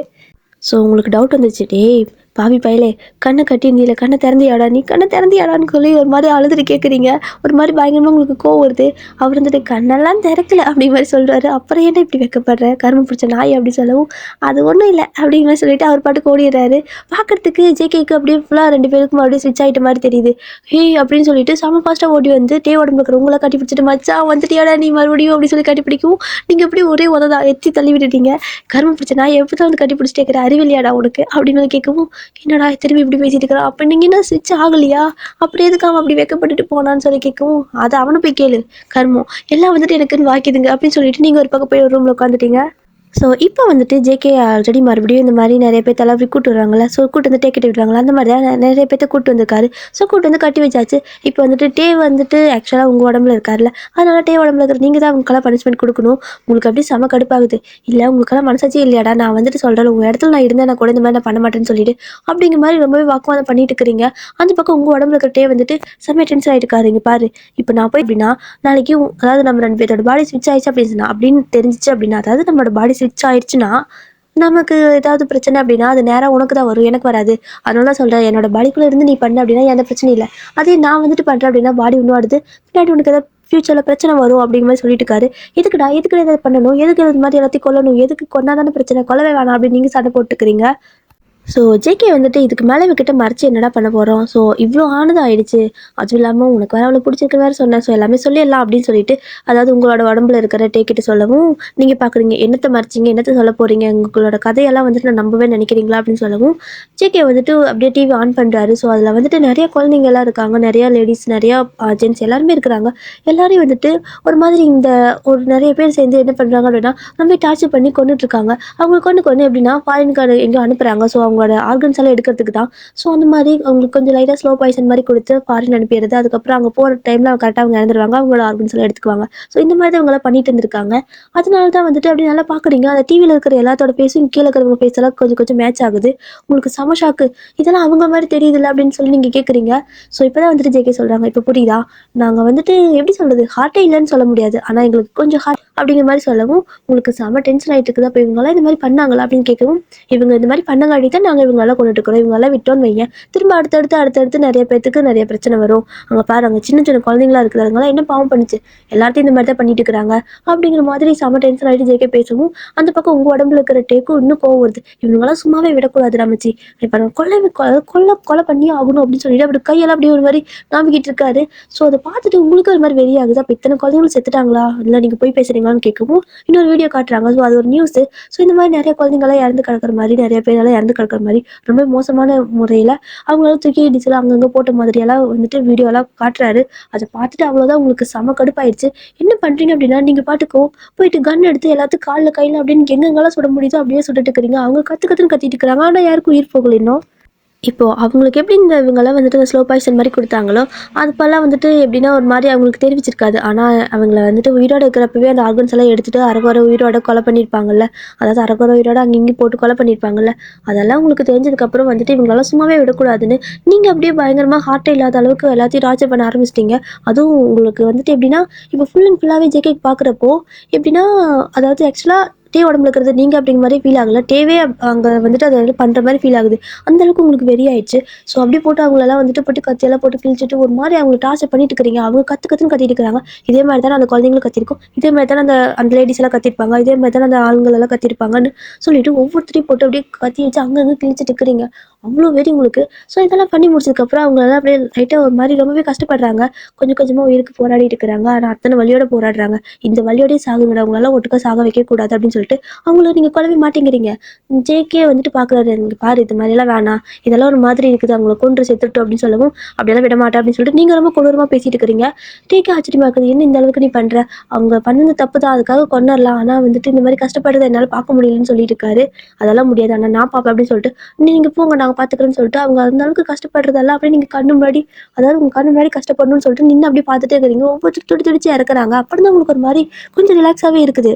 Speaker 1: ஸோ உங்களுக்கு டவுட் வந்துச்சு, "டேய் பாவி பயலே, கண்ணை கட்டியிருந்தீல, கண்ணை திறந்தியாடா, நீ கண்ணை திறந்தியாடான்னு" சொல்லி ஒரு மாதிரி அழுதுட்டு கேட்குறீங்க. ஒரு மாதிரி பயங்கரமாக உங்களுக்கு கோவம் வருது. அவர் வந்துட்டு, "கண்ணெல்லாம் திறக்கல" அப்படி மாதிரி சொல்கிறாரு. "அப்புறம் ஏன்டா இப்படி வைக்கப்படுற, கரும பிடிச்ச நாய்" அப்படி சொல்லவும், "அது ஒன்றும் இல்லை" அப்படிங்கிற மாதிரி சொல்லிட்டு அவர் பாட்டுக்கு ஓடிடுறாரு. பார்க்கறதுக்கு ஜேகேக்கு அப்படியே ஃபுல்லாக 2 பேருக்கும் அப்படியே ஸ்விட்ச் ஆகிட்ட மாதிரி தெரியுது. "ஹேய்" அப்படின்னு சொல்லிட்டு செம ஃபாஸ்ட்டாக ஓடி வந்து டே உடம்புல இருக்கிற உங்களை கட்டி பிடிச்சிட்டு, "மச்சான் வந்துட்டியாடா நீ மறுபடியும்" அப்படின்னு சொல்லி கட்டி பிடிக்கும். நீங்கள் அப்படியே ஒரே உததா எத்தி தள்ளி விட்டுட்டீங்க. "கரும பிடிச்ச நாய் எப்போ தான் வந்து கட்டி பிடிச்சிட்டு இருக்கிற, அறிவில்லையாடா உனக்கு" அப்படின்னு கேட்கவும், "என்னடா திரும்பி இப்படி பேசிட்டு இருக்கிறான், அப்போ நீங்கள் என்ன ஸ்விட்ச் ஆகலையா, அப்புறம் எதுக்கு அவன் அப்படி வெக்கப்பட்டுட்டு போனான்னு" சொல்லி கேட்கவும், "அதை அவனை போய் கேளு, கர்மம் எல்லாம் வந்துட்டு எனக்குன்னு வாக்கிதுங்க" அப்படின்னு சொல்லிட்டு நீங்கள் ஒரு பக்கம் போய் ஒரு ரூமில் உட்காந்துட்டீங்க. ஸோ இப்போ வந்துட்டு ஜேகே ஆல்ரெடி மறுபடியும் இந்த மாதிரி நிறைய பேர்த்தெல்லாம் கூட்டு வருவாங்கள்ல, ஸோ கூட்டு வந்து டேக்கெட் விடுறாங்களா, அந்த மாதிரி தான் நிறைய பேர்த்த கூட்டு வந்திருக்காரு. ஸோ கூட்டு வந்து கட்டி வச்சாச்சு. இப்போ வந்துட்டு டே வந்துட்டு ஆக்சுவலாக உங்கள் உடம்புல இருக்கார்ல, அதனால டே உடம்புல இருக்கிற நீங்கள் தான் அவங்களுக்கெல்லாம் பனிஷ்மெண்ட் கொடுக்கணும். உங்களுக்கு அப்படியே செம கடுப்பாகுது. இல்லை உங்களுக்கெல்லாம் மனசாட்சி இல்லையாடா, நான் வந்துட்டு சொல்கிறேன் உங்கள் இடத்துல நான் இருந்தேன், நான் கூட இந்த மாதிரி நான் பண்ண மாட்டேன்னு சொல்லிட்டு அப்படிங்கிற மாதிரி ரொம்பவே வாக்குவாதம் பண்ணிட்டு இருக்கிறீங்க. அந்த பக்கம் உங்கள் உடம்புல இருக்கிற டே வந்துட்டு செம்ம டென்ஷன் ஆகிட்டு இருக்காரு. இங்கே பாரு, இப்போ நான் போய் எப்படின்னா நாளைக்கு அதாவது நம்ம 2 பேர்த்தோட பாடி ஸ்விட்ச் ஆயிடுச்சு அப்படின்னு தெரிஞ்சிச்சு அப்படின்னா, அதாவது நம்மளோட பாடி ஸ்விட்ச் ஆயிடுச்சுன்னா நமக்கு ஏதாவது பிரச்சனை அப்படின்னா அது நேராக உனக்கு தான் வரும், எனக்கு வராது. அதனால தான் சொல்கிறேன், என்னோட பாடிக்குள்ளே இருந்து நீ பண்ண அப்படின்னா எந்த பிரச்சனையும் இல்லை. அதே நான் வந்துட்டு பண்ணுறேன் அப்படின்னா பாடி இன்னும் அடுத்து பின்னாடி உனக்கு ஏதாவது ஃப்யூச்சரில் பிரச்சனை வரும் அப்படிங்கிற மாதிரி சொல்லிட்டு இருக்காரு. எதுக்கு இதை பண்ணணும், எதுக்கு இது மாதிரி எல்லாத்தையும் கொல்லணும், எதுக்கு கொன்னா தானே பிரச்சனை, கொல்லவே வேணாம் அப்படின்னு நீங்கள் சண்டை போட்டுக்கிறீங்க. ஸோ ஜேகே வந்துட்டு இதுக்கு மேலே இவகிட்ட மறைச்சு என்னடா பண்ண போகிறோம், ஸோ இவ்வளோ ஆனது ஆயிடுச்சு, அதுவும் இல்லாமல் உனக்கு வேறு அவ்வளோ பிடிச்சிருக்கு வேறு சொன்னேன், ஸோ எல்லாமே சொல்லிடலாம் அப்படின்னு சொல்லிட்டு அதாவது உங்களோட உடம்புல இருக்கிற டேக்கிட்ட சொல்லவும், நீங்கள் பார்க்குறீங்க என்னத்தை மறைச்சிங்க, என்னத்தை சொல்ல போகிறீங்க, உங்களோட கதையெல்லாம் வந்துட்டு நான் நம்பவே நினைக்கிறீங்களா அப்படின்னு சொல்லவும், ஜேகே வந்துட்டு அப்படியே டிவி ஆன் பண்ணுறாரு. ஸோ அதில் வந்துட்டு நிறைய குழந்தைங்கள்லாம் இருக்காங்க, நிறையா லேடிஸ், நிறையா ஜென்ட்ஸ் எல்லாருமே இருக்கிறாங்க. எல்லாரையும் வந்துட்டு ஒரு மாதிரி ஒரு நிறைய பேர் சேர்ந்து என்ன பண்ணுறாங்க அப்படின்னா ரொம்ப டார்ச்சர் பண்ணி கொண்டுட்ருக்காங்க. அவங்க கொண்டு எப்படின்னா ஃபாரின்கார எங்கேயோ அனுப்புகிறாங்க. ஸோ அவங்களோட ஆர்கன்ஸ் எல்லாம் எடுக்கிறதுக்கு தான். ஸோ அந்த மாதிரி அவங்களுக்கு கொஞ்சம் லைட்டாக ஸ்லோ பாய்சன் மாதிரி கொடுத்து ஃபாரின் அனுப்பிடுறது. அதுக்கப்புறம் அங்கே போகிற டைமில் கரெக்டாக அவங்க இறந்துருவாங்க, அவங்களோட ஆர்கன்ஸ் எல்லாம் எடுத்துக்குவாங்க. ஸோ இந்த மாதிரி அவங்களாம் பண்ணிட்டு இருந்திருக்காங்க. அதனால தான் வந்துட்டு அப்படி நல்லா பார்க்குறீங்க. அந்த டிவியில் இருக்கிற எல்லாத்தோட பேசும் கீழே இருக்கிறவங்க பேசலாம் கொஞ்சம் கொஞ்சம் மேட்ச் ஆகுது. உங்களுக்கு செம ஷாக்கு, இதெல்லாம் அவங்க மாதிரி தெரியுதுல்ல அப்படின்னு சொல்லி நீங்கள் கேட்குறீங்க. ஸோ இப்போ தான் வந்துட்டு ஜேகே சொல்கிறாங்க, இப்போ புரியுதா, நாங்கள் வந்துட்டு எப்படி சொல்கிறது, ஹார்ட்டே இல்லைன்னு சொல்ல முடியாது, ஆனால் எங்களுக்கு கொஞ்சம் ஹார்ட் அப்படிங்கிற மாதிரி சொல்லவும், உங்களுக்கு செம டென்ஷன் ஆகிட்டு இருக்குதா, இப்போ இவங்கெல்லாம் இந்த மாதிரி பண்ணாங்களா அப்படின்னு கேட்கவும், இவங்க இந்த மாதிரி பண்ணங்காட்டி தான் நாங்கள் இவங்களாம் கொண்டுட்டு இருக்கிறோம், இவங்களாம் விட்டோன்னு வைங்க திரும்ப அடுத்தடுத்து நிறைய பேத்துக்கு நிறைய பிரச்சனை வரும். அங்கே பாரு அங்கே சின்ன சின்ன குழந்தைங்களா இருக்குது, அதுங்களாம் என்ன பாவம் பண்ணிச்சு, எல்லாத்தையும் இந்த மாதிரி தான் பண்ணிட்டு இருக்கிறாங்க அப்படிங்கிற மாதிரி செம டென்ஷன் ஆகிட்டு ஜேகே பேசவும், அந்த பக்கம் உங்கள் உடம்புல இருக்கிற டேக்கும் இன்னும் கோவம் வருது. இவங்களாம் சும்மாவே விடக்கூடாது ரமச்சி, இப்போ நம்ம கொலை பண்ணி ஆகணும் அப்படின்னு சொல்லிட்டு அப்படி கையெல்லாம் அப்படியே ஒரு மாதிரி காமிக்கிட்டு இருக்காரு. ஸோ அதை பார்த்துட்டு உங்களுக்கு ஒரு மாதிரி வெறியாகுது. அப்போ இத்தனை குழந்தைங்களும் செத்துட்டாங்களா, இல்லை நீங்கள் போய் பேசுகிறீங்களான்னு கேட்கவும் இன்னொரு வீடியோ காட்டுறாங்க. ஸோ அது ஒரு நியூஸு. ஸோ இந்த மாதிரி நிறைய குழந்தைங்களாம் இறந்து கிடக்கிற மாதிரி, நிறைய பேரெல்லாம் இறந்து கிடக்கிற மாதிரி ரொம்ப மோசமான முறையில் அவங்களால தூக்கி டிச்சில் அங்கங்கே போட்ட மாதிரியெல்லாம் வந்துட்டு வீடியோலாம் காட்டுறாரு. அதை பார்த்துட்டு அவ்வளோதான் உங்களுக்கு செம கடுப்பாயிடுச்சு. என்ன பண்ணுறீங்க அப்படின்னா, நீங்கள் பாட்டுக்கும் போயிட்டு கன் எடுத்து எல்லாத்துக்கும் காலில் கையில் அப்படின்னு எங்கெங்கெல்லாம் சுட முடியுதோ அப்படியே சுட்டுட்டு இருக்கிறீங்க. அவங்க கற்றுன்னு கத்திட்டு இருக்கிறாங்க, ஆனால் யாருக்கும் உயிர் போகல இன்னும். இப்போது அவங்களுக்கு எப்படி இவங்கெல்லாம் வந்துட்டு அந்த ஸ்லோ பாய்சன் மாதிரி கொடுத்தாங்களோ, அப்போல்லாம் வந்துட்டு எப்படின்னா ஒரு மாதிரி அவங்களுக்கு தெரிவிச்சிருக்காது. ஆனால் அவங்கள வந்துட்டு உயிரோடு இருக்கிறப்பவே அந்த ஆர்கன்ஸ் எல்லாம் எடுத்துகிட்டு அரகுறை உயிரோட கொலை பண்ணியிருப்பாங்கல்ல, அதாவது அரகுறை உயிரோட அங்கே இங்கே போட்டு கொலை பண்ணியிருப்பாங்கல்ல, அதெல்லாம் உங்களுக்கு தெரிஞ்சதுக்கப்புறம் வந்துட்டு இவங்களாம் சும்மாவே விடக்கூடாதுன்னு நீங்கள் அப்படியே பயங்கரமாக ஹார்ட்டே இல்லாத அளவுக்கு எல்லாத்தையும் டார்ச்சர் பண்ண ஆரம்பிச்சிட்டிங்க. அதுவும் உங்களுக்கு வந்துட்டு எப்படின்னா இப்போ ஃபுல் அண்ட் ஃபுல்லாகவே ஜேகே பார்க்குறப்போ எப்படின்னா, அதாவது ஆக்சுவலாக டே உடம்புல இருக்கிறது நீங்கள் அப்படிங்கிற மாதிரி ஃபீல் ஆகலை, டேவே அங்கே வந்துட்டு அதை பண்ணுற மாதிரி ஃபீல் ஆகுது. அந்தளவுக்கு உங்களுக்கு வெறியாயிடுச்சு. ஸோ அப்படியே போட்டு அவங்களெல்லாம் வந்துட்டு போட்டு கத்தியெல்லாம் போட்டு கிழிச்சிட்டு ஒரு மாதிரி அவங்களை டார்ச்சர் பண்ணிட்டு இருக்கிறீங்க. அவங்க கற்றுன்னு கத்திட்டு இருக்கிறாங்க. இதே மாதிரி தானே அந்த குழந்தைங்களும் கத்திருக்கும், இதே மாதிரி தானே அந்த லேடிஸ் எல்லாம் கத்திருப்பாங்க, இதே மாதிரி தானே அந்த ஆண்களெல்லாம் கத்திருப்பாங்கன்னு சொல்லிட்டு ஒவ்வொருத்தரையும் போட்டு அப்படியே கத்தி வச்சு அங்கங்கே கிழிச்சிட்டு இருக்கிறீங்க. அவ்வளோ வெறி உங்களுக்கு. ஸோ இதெல்லாம் பண்ணி முடிச்சதுக்கப்புறம் அவங்களெல்லாம் அப்படியே லைட்டாக ஒரு மாதிரி ரொம்பவே கஷ்டப்படுறாங்க. கொஞ்சம் கொஞ்சமாக உயிருக்கு போராடிட்டு இருக்கிறாங்க. ஆனால் அத்தனை வழியோட போராடுறாங்க. இந்த வழியோடய சாகுங்கடா, அவங்களெல்லாம் ஒட்டுக்கா சாக வைக்கக்கூடாது அப்படின்னு சொல்லிட்டு சொல்லிட்டு அவங்கள நீங்கள் கொல்லவே மாட்டேங்கிறீங்க. ஜேகே வந்துட்டு பார்க்குறாரு, இங்கே பாரு இது மாதிரிலாம் வேணாம், இதெல்லாம் ஒரு மாதிரி இருக்குது, அவங்கள கொன்று செத்துட்டோம் அப்படின்னு சொல்லவும் அப்படியெல்லாம் விட மாட்டேன் அப்படின்னு சொல்லிட்டு நீங்கள் ரொம்ப கொடூரமாக பேசிட்டு இருக்கிறீங்க. டேக்கே ஆச்சரியமா இருக்குது, என்ன இந்த அளவுக்கு நீ பண்ணுற, அவங்க பண்ணது தப்பு தான், அதுக்காக கொண்டுடலாம், ஆனால் வந்துட்டு இந்த மாதிரி கஷ்டப்படுறதை என்னால் பார்க்க முடியலன்னு சொல்லிட்டு இருக்காரு. அதெல்லாம் முடியாது, ஆனால் நான் பார்ப்பேன் அப்படின்னு சொல்லிட்டு நீங்கள் போங்க நாங்கள் பார்த்துக்கிறேன்னு சொல்லிட்டு அவங்க அந்த அளவுக்கு கஷ்டப்படுறதெல்லாம் அப்படியே நீங்கள் கண்ணு முன்னாடி, அதாவது உங்கள் கண்ணு முன்னாடி கஷ்டப்படணும்னு சொல்லிட்டு நின்று அப்படியே பார்த்துட்டே இருக்கிறீங்க. ஒவ்வொரு துடி துடிச்சு இறக்குறாங்க. அப்படி தான் உங்களுக்கு ஒரு மாதிரி கொஞ்சம் ரிலாக்ஸாகவே இருக்குது.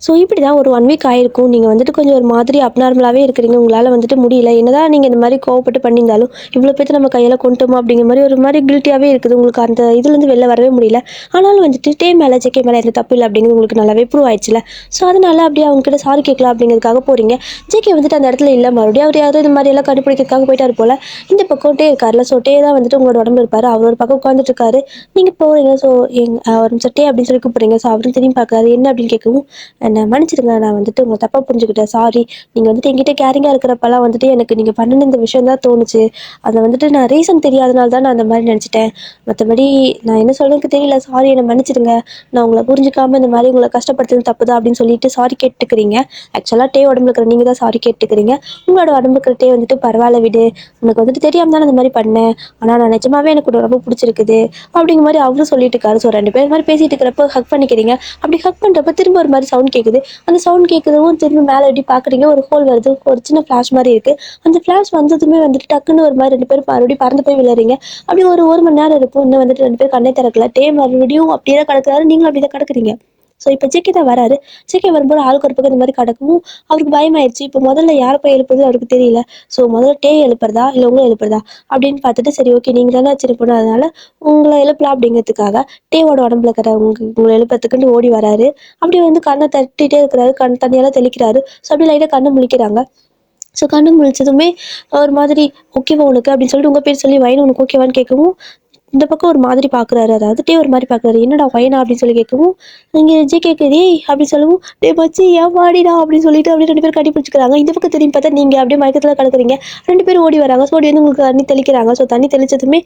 Speaker 1: ஸோ இப்படி தான் ஒரு 1 வீக் ஆயிருக்கும். நீங்கள் வந்துட்டு கொஞ்சம் ஒரு மாதிரி அப்நார்மலாகவே இருக்கிறீங்க. உங்களால் வந்துட்டு முடியல. என்னதான் நீங்கள் இந்த மாதிரி கோவப்பட்டு பண்ணியிருந்தாலும், இவ்வளோ பேத்த நம்ம கையில் கொண்டுட்டோமா அப்படிங்கிற மாதிரி ஒரு மாதிரி கில்ட்டியாகவே இருக்குது. உங்களுக்கு அந்த இதுலேருந்து வெளில வரவே முடியல. ஆனாலும் வந்துட்டு ஜேகே மேலே எந்த தப்பு இல்லை அப்படிங்கிறது உங்களுக்கு நல்லாவே ப்ரூவ் ஆயிடுச்சுல. ஸோ அதனால அப்படியே அவங்ககிட்ட சாரி கேட்கலாம் அப்படிங்கிறதுக்காக போகிறீங்க. ஜேகே வந்துட்டு அந்த இடத்துல இல்லை, மறுபடியும் அவர் யாரும் இந்த மாதிரி எல்லாம் கண்டுபிடிக்கிறதுக்காக போயிட்டார் போல். இந்த பக்கம் டே இருக்கார்ல, ஸோ டே தான் வந்துட்டு உங்களோட உடம்பு இருப்பார். அவர் ஒரு பக்கம் உட்காந்துட்டு இருக்காரு. நீங்கள் போகிறீங்க. ஸோ ஒரு நிமிஷம் டே அப்படின்னு சொல்லி கூப்பிட்றீங்க. ஸோ அவரும் திரும்பி பார்க்குறாரு, என்ன அப்படின்னு கேட்கவும், என்னை மன்னிச்சிடுங்க, நான் வந்துட்டு உங்களை தப்பாக புரிஞ்சுக்கிட்டேன், சாரி. நீங்கள் வந்துட்டு என்கிட்ட கேரிங்காக இருக்கிறப்பெல்லாம் வந்துட்டு எனக்கு நீங்கள் பண்ணின இந்த விஷயம் தான் தோணுச்சு. அதை வந்துட்டு நான் ரீசன் தெரியாதனால தான் நான் அந்த மாதிரி நினச்சிட்டேன். மற்றபடி நான் என்ன சொல்கிறதுக்கு தெரியல, சாரி, என்னை மன்னிச்சிடுங்க. நான் உங்களை புரிஞ்சுக்காமல் இந்த மாதிரி உங்களை கஷ்டப்படுத்துறது தப்பு தான் அப்படின்னு சொல்லிட்டு சாரி கேட்டுக்கிறீங்க. ஆக்சுவலாக டே உடம்புல இருக்கிற நீங்கள் தான் சாரி கேட்டுக்கிறீங்க. உங்களோட உடம்புல இருக்கிற டே வந்துட்டு பரவாயில்ல விடு, உனக்கு வந்துட்டு தெரியாமல் தான் அந்த மாதிரி பண்ணேன், ஆனால் நான் நிஜமாவே எனக்கு ரொம்ப பிடிச்சிருக்குது அப்படிங்கிற மாதிரி அவரும் சொல்லிட்டு இருக்காரு. ஸோ 2 பேர் மாதிரி பேசிட்டு இருக்கிறப்ப ஹக் பண்ணிக்கிறீங்க. அப்படி ஹக் பண்ணுறப்ப திரும்ப ஒரு மாதிரி சவுண்ட் கேட்குது. அந்த சவுண்ட் கேட்குறதும் திரும்ப மேலே எப்படி பார்க்குறீங்க, ஒரு ஹோல் வருது, ஒரு சின்ன ஃப்ளாஷ் மாதிரி இருக்குது. அந்த ஃப்ளாஷ் வந்ததுமே வந்துட்டு டக்குன்னு ஒரு மாதிரி 2 பேரும் மறுபடியும் பறந்து போய் விளையாடுறீங்க. அப்படி ஒரு மணி நேரம் இருக்கும். இன்னும் வந்துட்டு 2 பேர் கண்ணே திறக்கல. டே மறுபடியும் அப்படியே தான் கிடக்குறாரு, நீங்களும் அப்படி தான் கிடக்குறீங்க. ஸோ இப்போ ஜேகே தான் வராரு. ஜேகே வரும்போது ஆளுக்கு ஒரு பக்கம் இந்த மாதிரி கிடக்கவும் அவருக்கு பயமாயிடுச்சு. இப்போ முதல்ல யாரை போய் எழுப்புறது அவருக்கு தெரியல. ஸோ முதல்ல டே எழுப்புறதா இல்லை உங்களை எழுப்புறதா அப்படின்னு பார்த்துட்டு, சரி ஓகே நீங்கள் தானே சின்ன பொண்ணு, அதனால உங்களை எழுப்பலாம் அப்படிங்கிறதுக்காக டேவோட உடம்புல இருக்கிற உங்களை எழுப்புறதுக்குன்னு ஓடி வராரு. அப்படி வந்து கண்ணை தட்டிகிட்டே இருக்கிறாரு, தண்ணியெல்லாம் தெளிக்கிறாரு. ஸோ அப்படி லைட்டாக கண்ணை முழிக்கிறாங்க. ஸோ கண்ணு முழிச்சதுமே ஒரு மாதிரி, ஓகேவா உனக்கு அப்படின்னு சொல்லிட்டு உங்கள் பேர் சொல்லி, வயன் உனக்கு ஓகேவான்னு கேட்கவும் இந்த பக்கம் ஒரு மாதிரி பார்க்குறாரு. அதாவது டே ஒரு மாதிரி பார்க்குறாரு, என்னடா வயனா அப்படின்னு சொல்லி கேட்கவும் இங்கே ஜேகேக்கு ஏய் அப்படின்னு சொல்லவும், டே மச்சி ஏன் வாடிடா அப்படின்னு சொல்லிட்டு அப்படியே 2 பேரும் கட்டி பிடிச்சிக்கிறாங்க. இந்த பக்கம் திரும்பி பார்த்தா நீங்கள் அப்படியே மயக்கத்தில் கிடக்குறீங்க. 2 பேரும் ஓடி வராங்க. ஸோ ஓடி வந்து உங்களுக்கு தண்ணி தெளிக்கிறாங்க. ஸோ தண்ணி தெளிச்சதுமே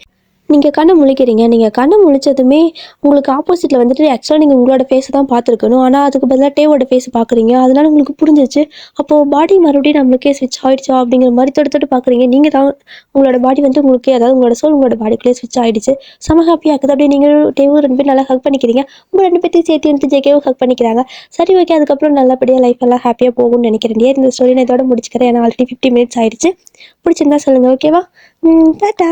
Speaker 1: நீங்கள் கண்ணை முழிக்கிறீங்க. நீங்கள் கண்ணை முழிச்சதுமே உங்களுக்கு ஆப்போசிட்டில் வந்துட்டு ஆக்சுவலாக நீங்கள் உங்களோட ஃபேஸை தான் பார்த்துருக்கணும். ஆனால் அதுக்கு பதிலாக டேவோட ஃபேஸை பார்க்குறீங்க. அதனால உங்களுக்கு புரிஞ்சிச்சு. அப்போது பாடி மறுபடியும் நம்மளுக்கே ஸ்விட்ச் ஆகிடுச்சா அப்படிங்கிற மாதிரி தொட்டு தொட்டு பார்க்குறீங்க. நீங்கள் தான் உங்களோட பாடி வந்து உங்களுக்கே, அதாவது உங்களோட சோல் உங்களோட பாடிக்குள்ளே ஸ்விட்ச் ஆகிடுச்சு. செம ஹாப்பியாக இருக்குது. அப்படியே நீங்கள் டேவும் 2 பேரும் நல்லா ஹக் பண்ணிக்கிறீங்க. உங்கள் 2 பேர்த்தையும் சேர்த்து வந்து ஜேகேவும் ஹக் பண்ணிக்கிறாங்க. சரி ஓகே, அதுக்கப்புறம் நல்லபடியாக லைஃப் எல்லாம் ஹாப்பியாக போகும்னு நினைக்கிறேன். இந்த ஸ்டோரி நான் இதோட முடிச்சுக்கிறேன். ஏன்னா ஆல்ரெடி 50 மினிட்ஸ் ஆகிடுச்சு. பிடிச்சிருந்தா சொல்லுங்கள், ஓகேவா? டாட்டா.